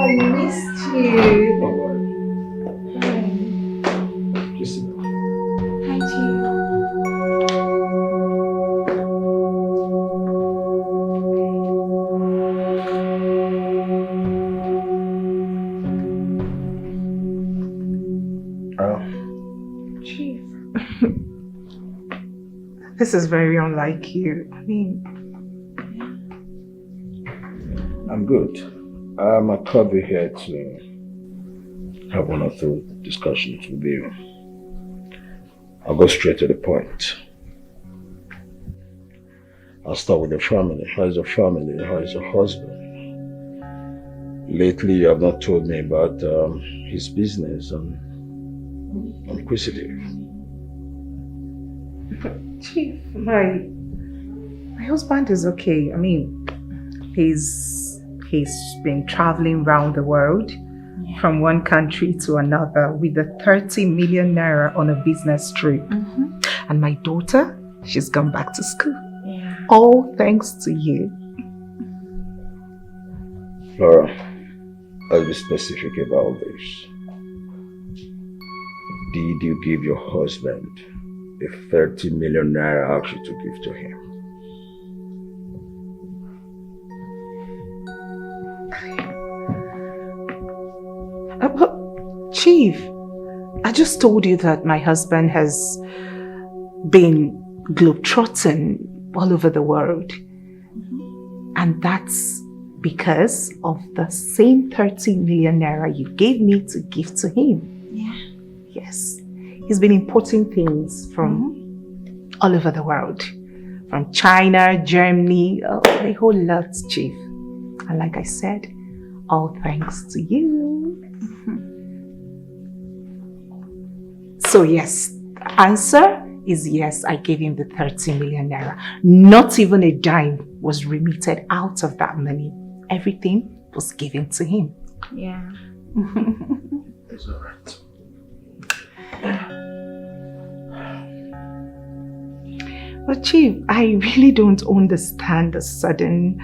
I missed you. Don't worry. Just sit down. Hi, Chief. This is very unlike you. I mean... I'm good. I'm at Hubby here to have one or two discussions with you. I'll go straight to the point. I'll start with your family. How is your family? How is your husband? Lately, you have not told me about his business. I'm inquisitive. Chief, my husband is okay. I mean, he's been traveling around the world from one country to another with the 30 million naira on a business trip. And my daughter, she's gone back to school. All thanks to you. Laura, I'll be specific about this. Did you give your husband a 30 million naira action to give to him? Chief, I just told you that my husband has been globetrotting all over the world. And that's because of the same 30 million naira you gave me to give to him. Yeah. Yes. He's been importing things from all over the world. From China, Germany, a whole lot, Chief. And like I said, all thanks to you. So yes, the answer is yes, I gave him the 30 million naira. Not even a dime was remitted out of that money. Everything was given to him. Yeah. It's all right. But Chief, I really don't understand the sudden,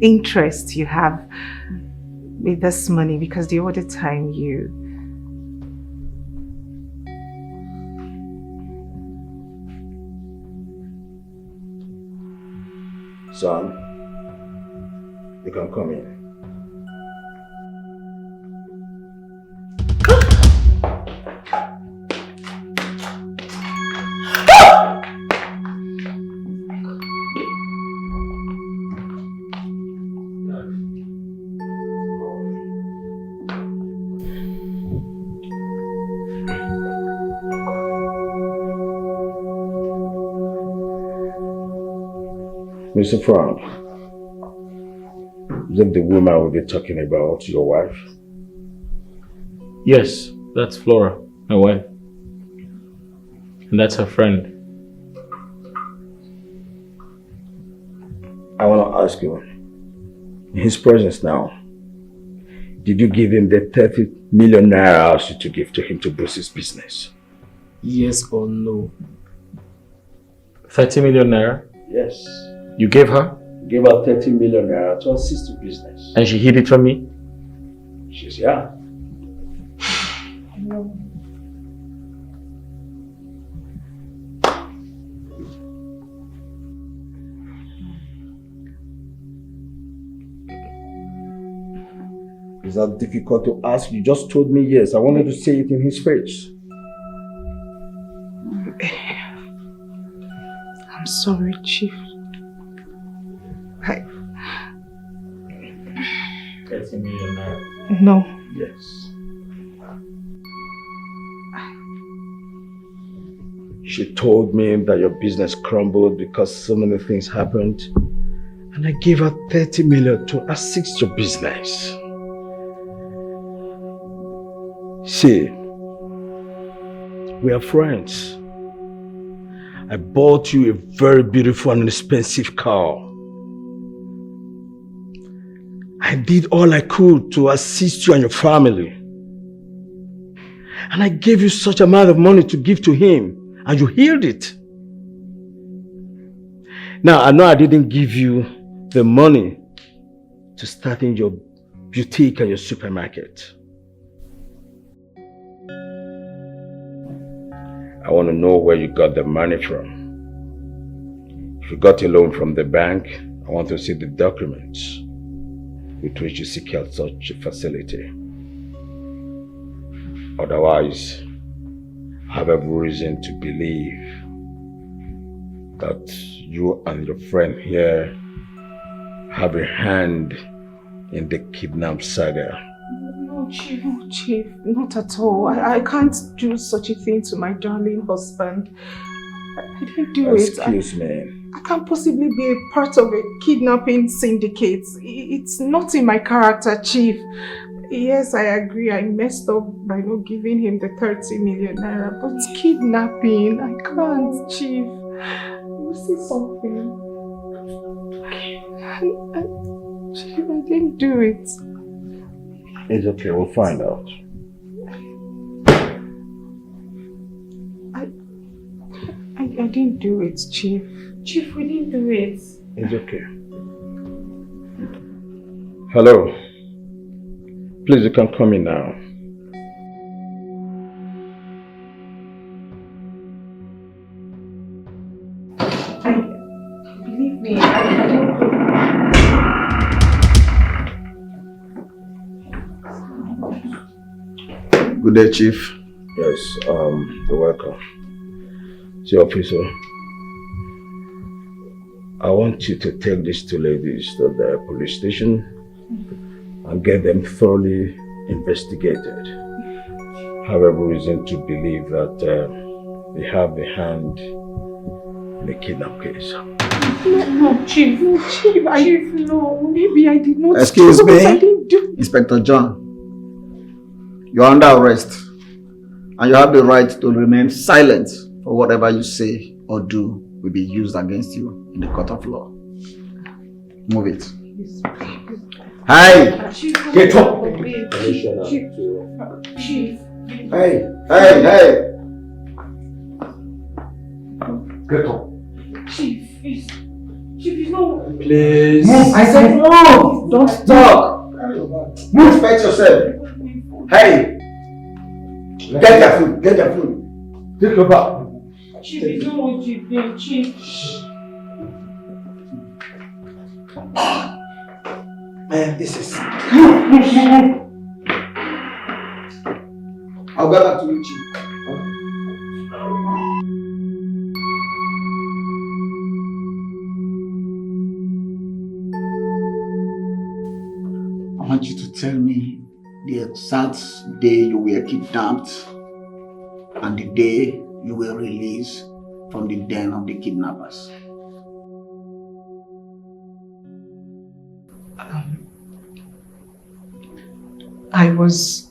interest you have with this money, because the other time you... Son, you can come in. Mr. Frank, is that the woman we'll be talking about, your wife? Yes, that's Flora, my wife. And that's her friend. I want to ask you, in his presence now, did you give him the 30 million naira I asked you to give to him to boost his business? Yes or no? 30 million naira? Yes. You gave her? Gave her 30 million naira to assist the business. And she hid it from me? She's yeah. Is that difficult to ask? You just told me yes. I wanted to say it in his face. I'm sorry, Chief. 30 million naira. No. Yes. She told me that your business crumbled because so many things happened. And I gave her 30 million to assist your business. See, we are friends. I bought you a very beautiful and expensive car. I did all I could to assist you and your family. And I gave you such amount of money to give to him, and you heard it. Now, I know I didn't give you the money to start in your boutique and your supermarket. I want to know where you got the money from. If you got a loan from the bank, I want to see the documents with which you secured such a facility. Otherwise, have every reason to believe that you and your friend here have a hand in the kidnap saga. No, Chief, not at all. I can't do such a thing to my darling husband. I didn't do it. Excuse me. I can't possibly be a part of a kidnapping syndicate. It's not in my character, Chief. Yes, I agree. I messed up by not giving him the 30 million naira. But kidnapping, I can't, Chief. You see something? Chief, I didn't do it. It's okay, we'll find out. I didn't do it, Chief. Chief, we didn't do it. It's okay. Hello. Please, you can come in now. Believe me, Good day, Chief. Yes, you're welcome. See, officer, I want you to take these two ladies to the police station and get them thoroughly investigated. I have every reason to believe that they have a hand in the kidnap case. No, Chief, no. Maybe I did not. Excuse me, I didn't do. Inspector John. You are under arrest, and you have the right to remain silent for whatever you say or do will be used against you in the court of law. Move it. Hey! Get up! Chief. Hey! Get up. Chief, no. Please. Move! I said move! Don't talk! Move, fetch yourself. Hey! Get your food, get your food. Take your back. Chief, you know what you did, Chief. Man, this is... I'll go back to you, Chief. I want you to tell me the exact day you were kidnapped and the day you were released from the den of the kidnappers. I was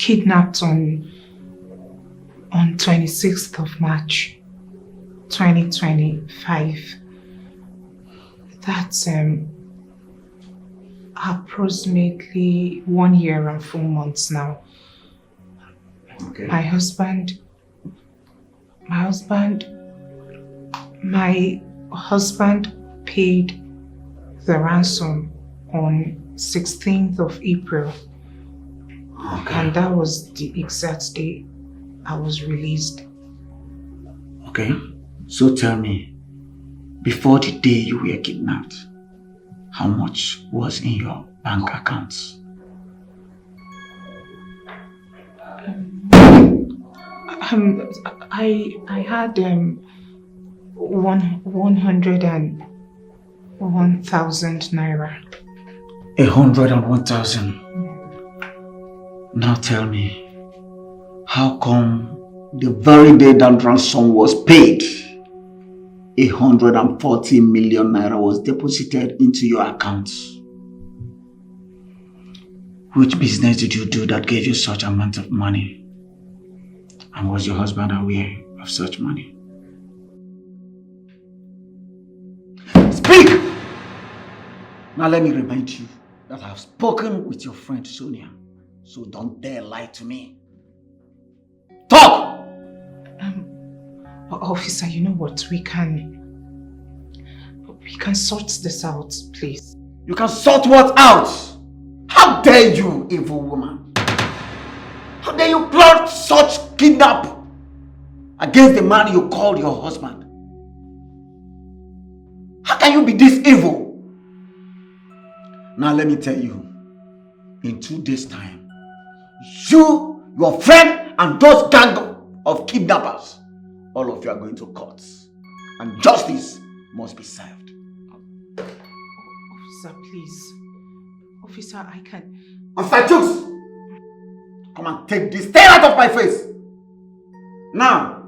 kidnapped on 26th of March 2025. That's approximately 1 year and 4 months now. Okay. My husband paid the ransom on 16th of April. Okay. And that was the exact day I was released. Okay, so tell me, before the day you were kidnapped, how much was in your bank accounts? I had 101,000 naira. 101,000. Now tell me, how come the very day that ransom was paid, 140 million naira was deposited into your accounts? Which business did you do that gave you such amount of money? And was your husband aware of such money? Speak! Now let me remind you that I have spoken with your friend Sonia, so don't dare lie to me. Talk! Officer, you know what? We can sort this out, please. You can sort what out? How dare you, evil woman? How dare you plot such kidnap against the man you called your husband? How can you be this evil? Now let me tell you, in 2 days' time, you, your friend, and those gang of kidnappers, all of you are going to court. And justice must be served. Officer, please. Officer, I can... Officer Chooks! Come and take this thing out of my face! Now!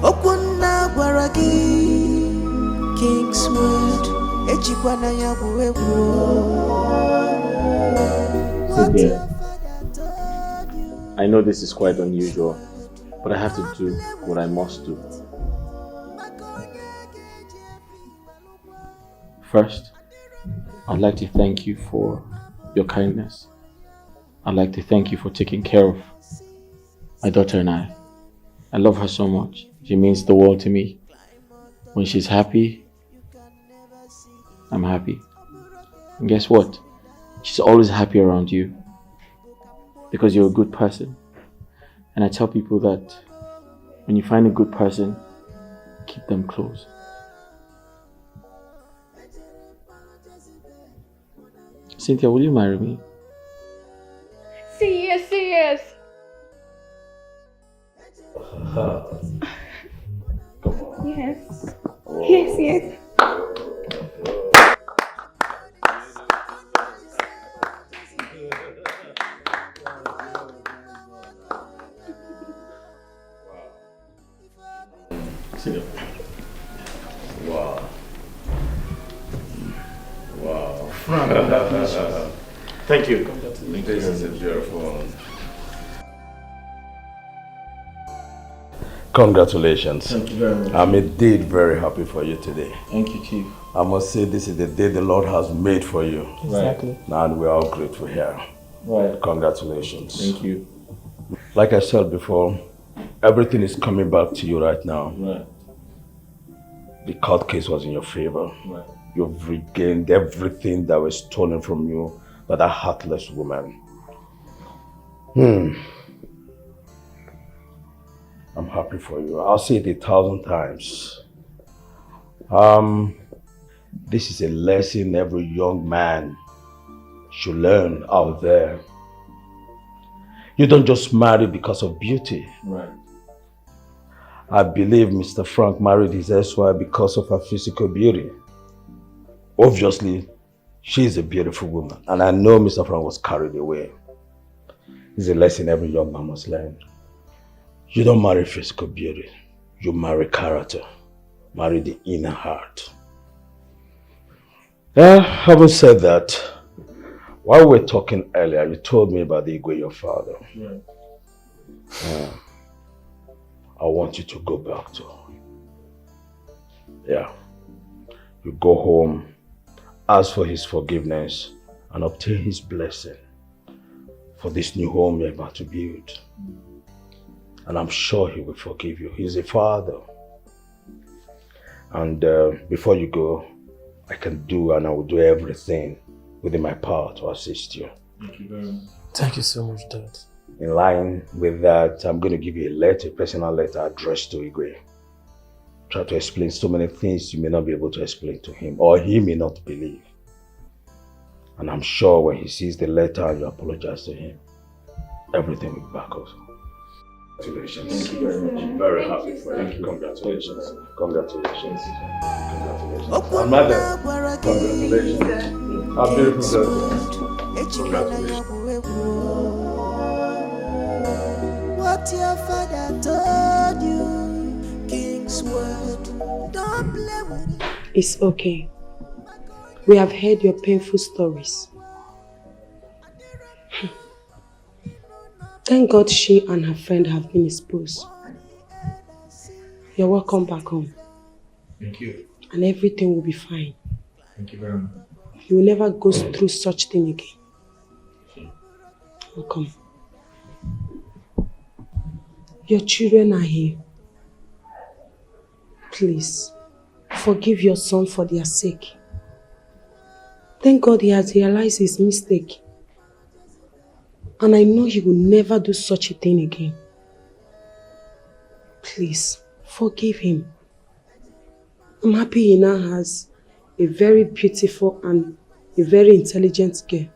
Okwuna Gwaragi Kingswood Echikwana ya Cynthia, I know this is quite unusual, but I have to do what I must do. First, I'd like to thank you for your kindness. I'd like to thank you for taking care of my daughter and I. I love her so much. She means the world to me. When she's happy, I'm happy. And guess what? She's always happy around you because you're a good person. And I tell people that when you find a good person, keep them close. Cynthia, will you marry me? Say yes, say yes. Yes. Yes, yes. Wow. Wow. Thank you. This is a beautiful one. Congratulations. Thank you very much. I'm indeed very happy for you today. Thank you, Chief. I must say this is the day the Lord has made for you. Exactly. And we're all grateful here. Right. Congratulations. Thank you. Like I said before, everything is coming back to you right now. Right. The court case was in your favor. Right. You've regained everything that was stolen from you by that heartless woman. I'm happy for you. I'll say it 1,000 times. This is a lesson every young man should learn out there. You don't just marry because of beauty. Right. I believe Mr. Frank married his ex-wife because of her physical beauty. Obviously, she's a beautiful woman, and I know Mr. Frank was carried away. It's a lesson every young man must learn. You don't marry physical beauty. You marry character. Marry the inner heart. Having said that, while we were talking earlier, you told me about the Igwe, your father. Right. I want you to go back to her. Yeah. You go home, ask for his forgiveness, and obtain his blessing for this new home you're about to build. And I'm sure he will forgive you. He's a father. And before you go, I can do and I will do everything within my power to assist you. Thank you very much. Thank you so much, Dad. In line with that, I'm going to give you a letter, a personal letter addressed to Igwe. Try to explain so many things you may not be able to explain to him, or he may not believe. And I'm sure when he sees the letter and you apologize to him, everything will back up. Congratulations. Thank you very much. I'm very happy for you. Congratulations. Congratulations. Congratulations. And mother, congratulations. How beautiful daughter. Congratulations. What your father told you, King's word, don't play with it. It's okay. We have heard your painful stories. Thank God she and her friend have been exposed. You're welcome back home. Thank you. And everything will be fine. Thank you very much. You will never go through such thing again. Welcome. Your children are here. Please, forgive your son for their sake. Thank God he has realized his mistake. And I know he will never do such a thing again. Please, forgive him. I'm happy he now has a very beautiful and a very intelligent girl.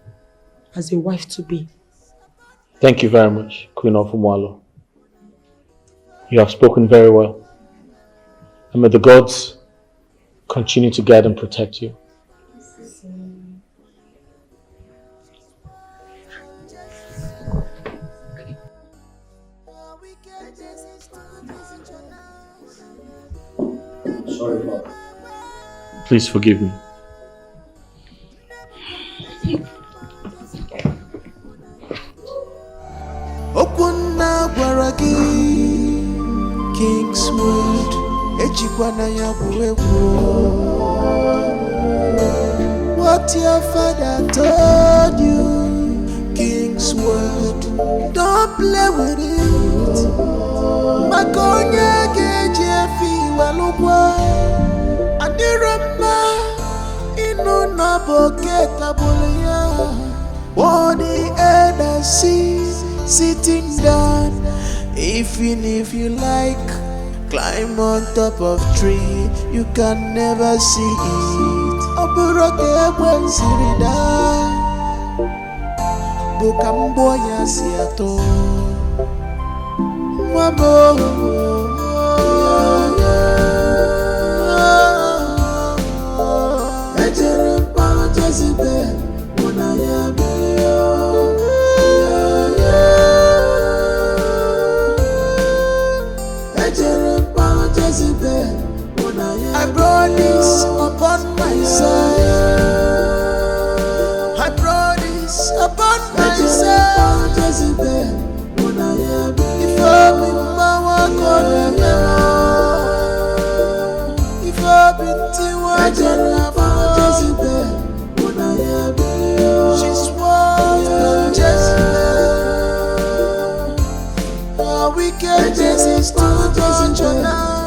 as a wife to be. Thank you very much, Queen of Umwalo. You have spoken very well. And may the gods continue to guide and protect you. Sorry, Father. Please forgive me. Okuna Gwaragi Kingswood Echikwana Yabuewo. What your father told you, Kingswood, don't play with it. Makonya Gejefi Walukwa Adirama Inu Naboketa Bulia. What the other sees sitting down. Even if you like, climb on top of tree, you can never see it. Oburoke Bwensirida Bukamboya Siato Wabo. I brought this upon myself. I brought this upon myself. If I'm in my work, if I'm in Tiwa, she's one Jezebel. Our wicked Jezebel's too much now.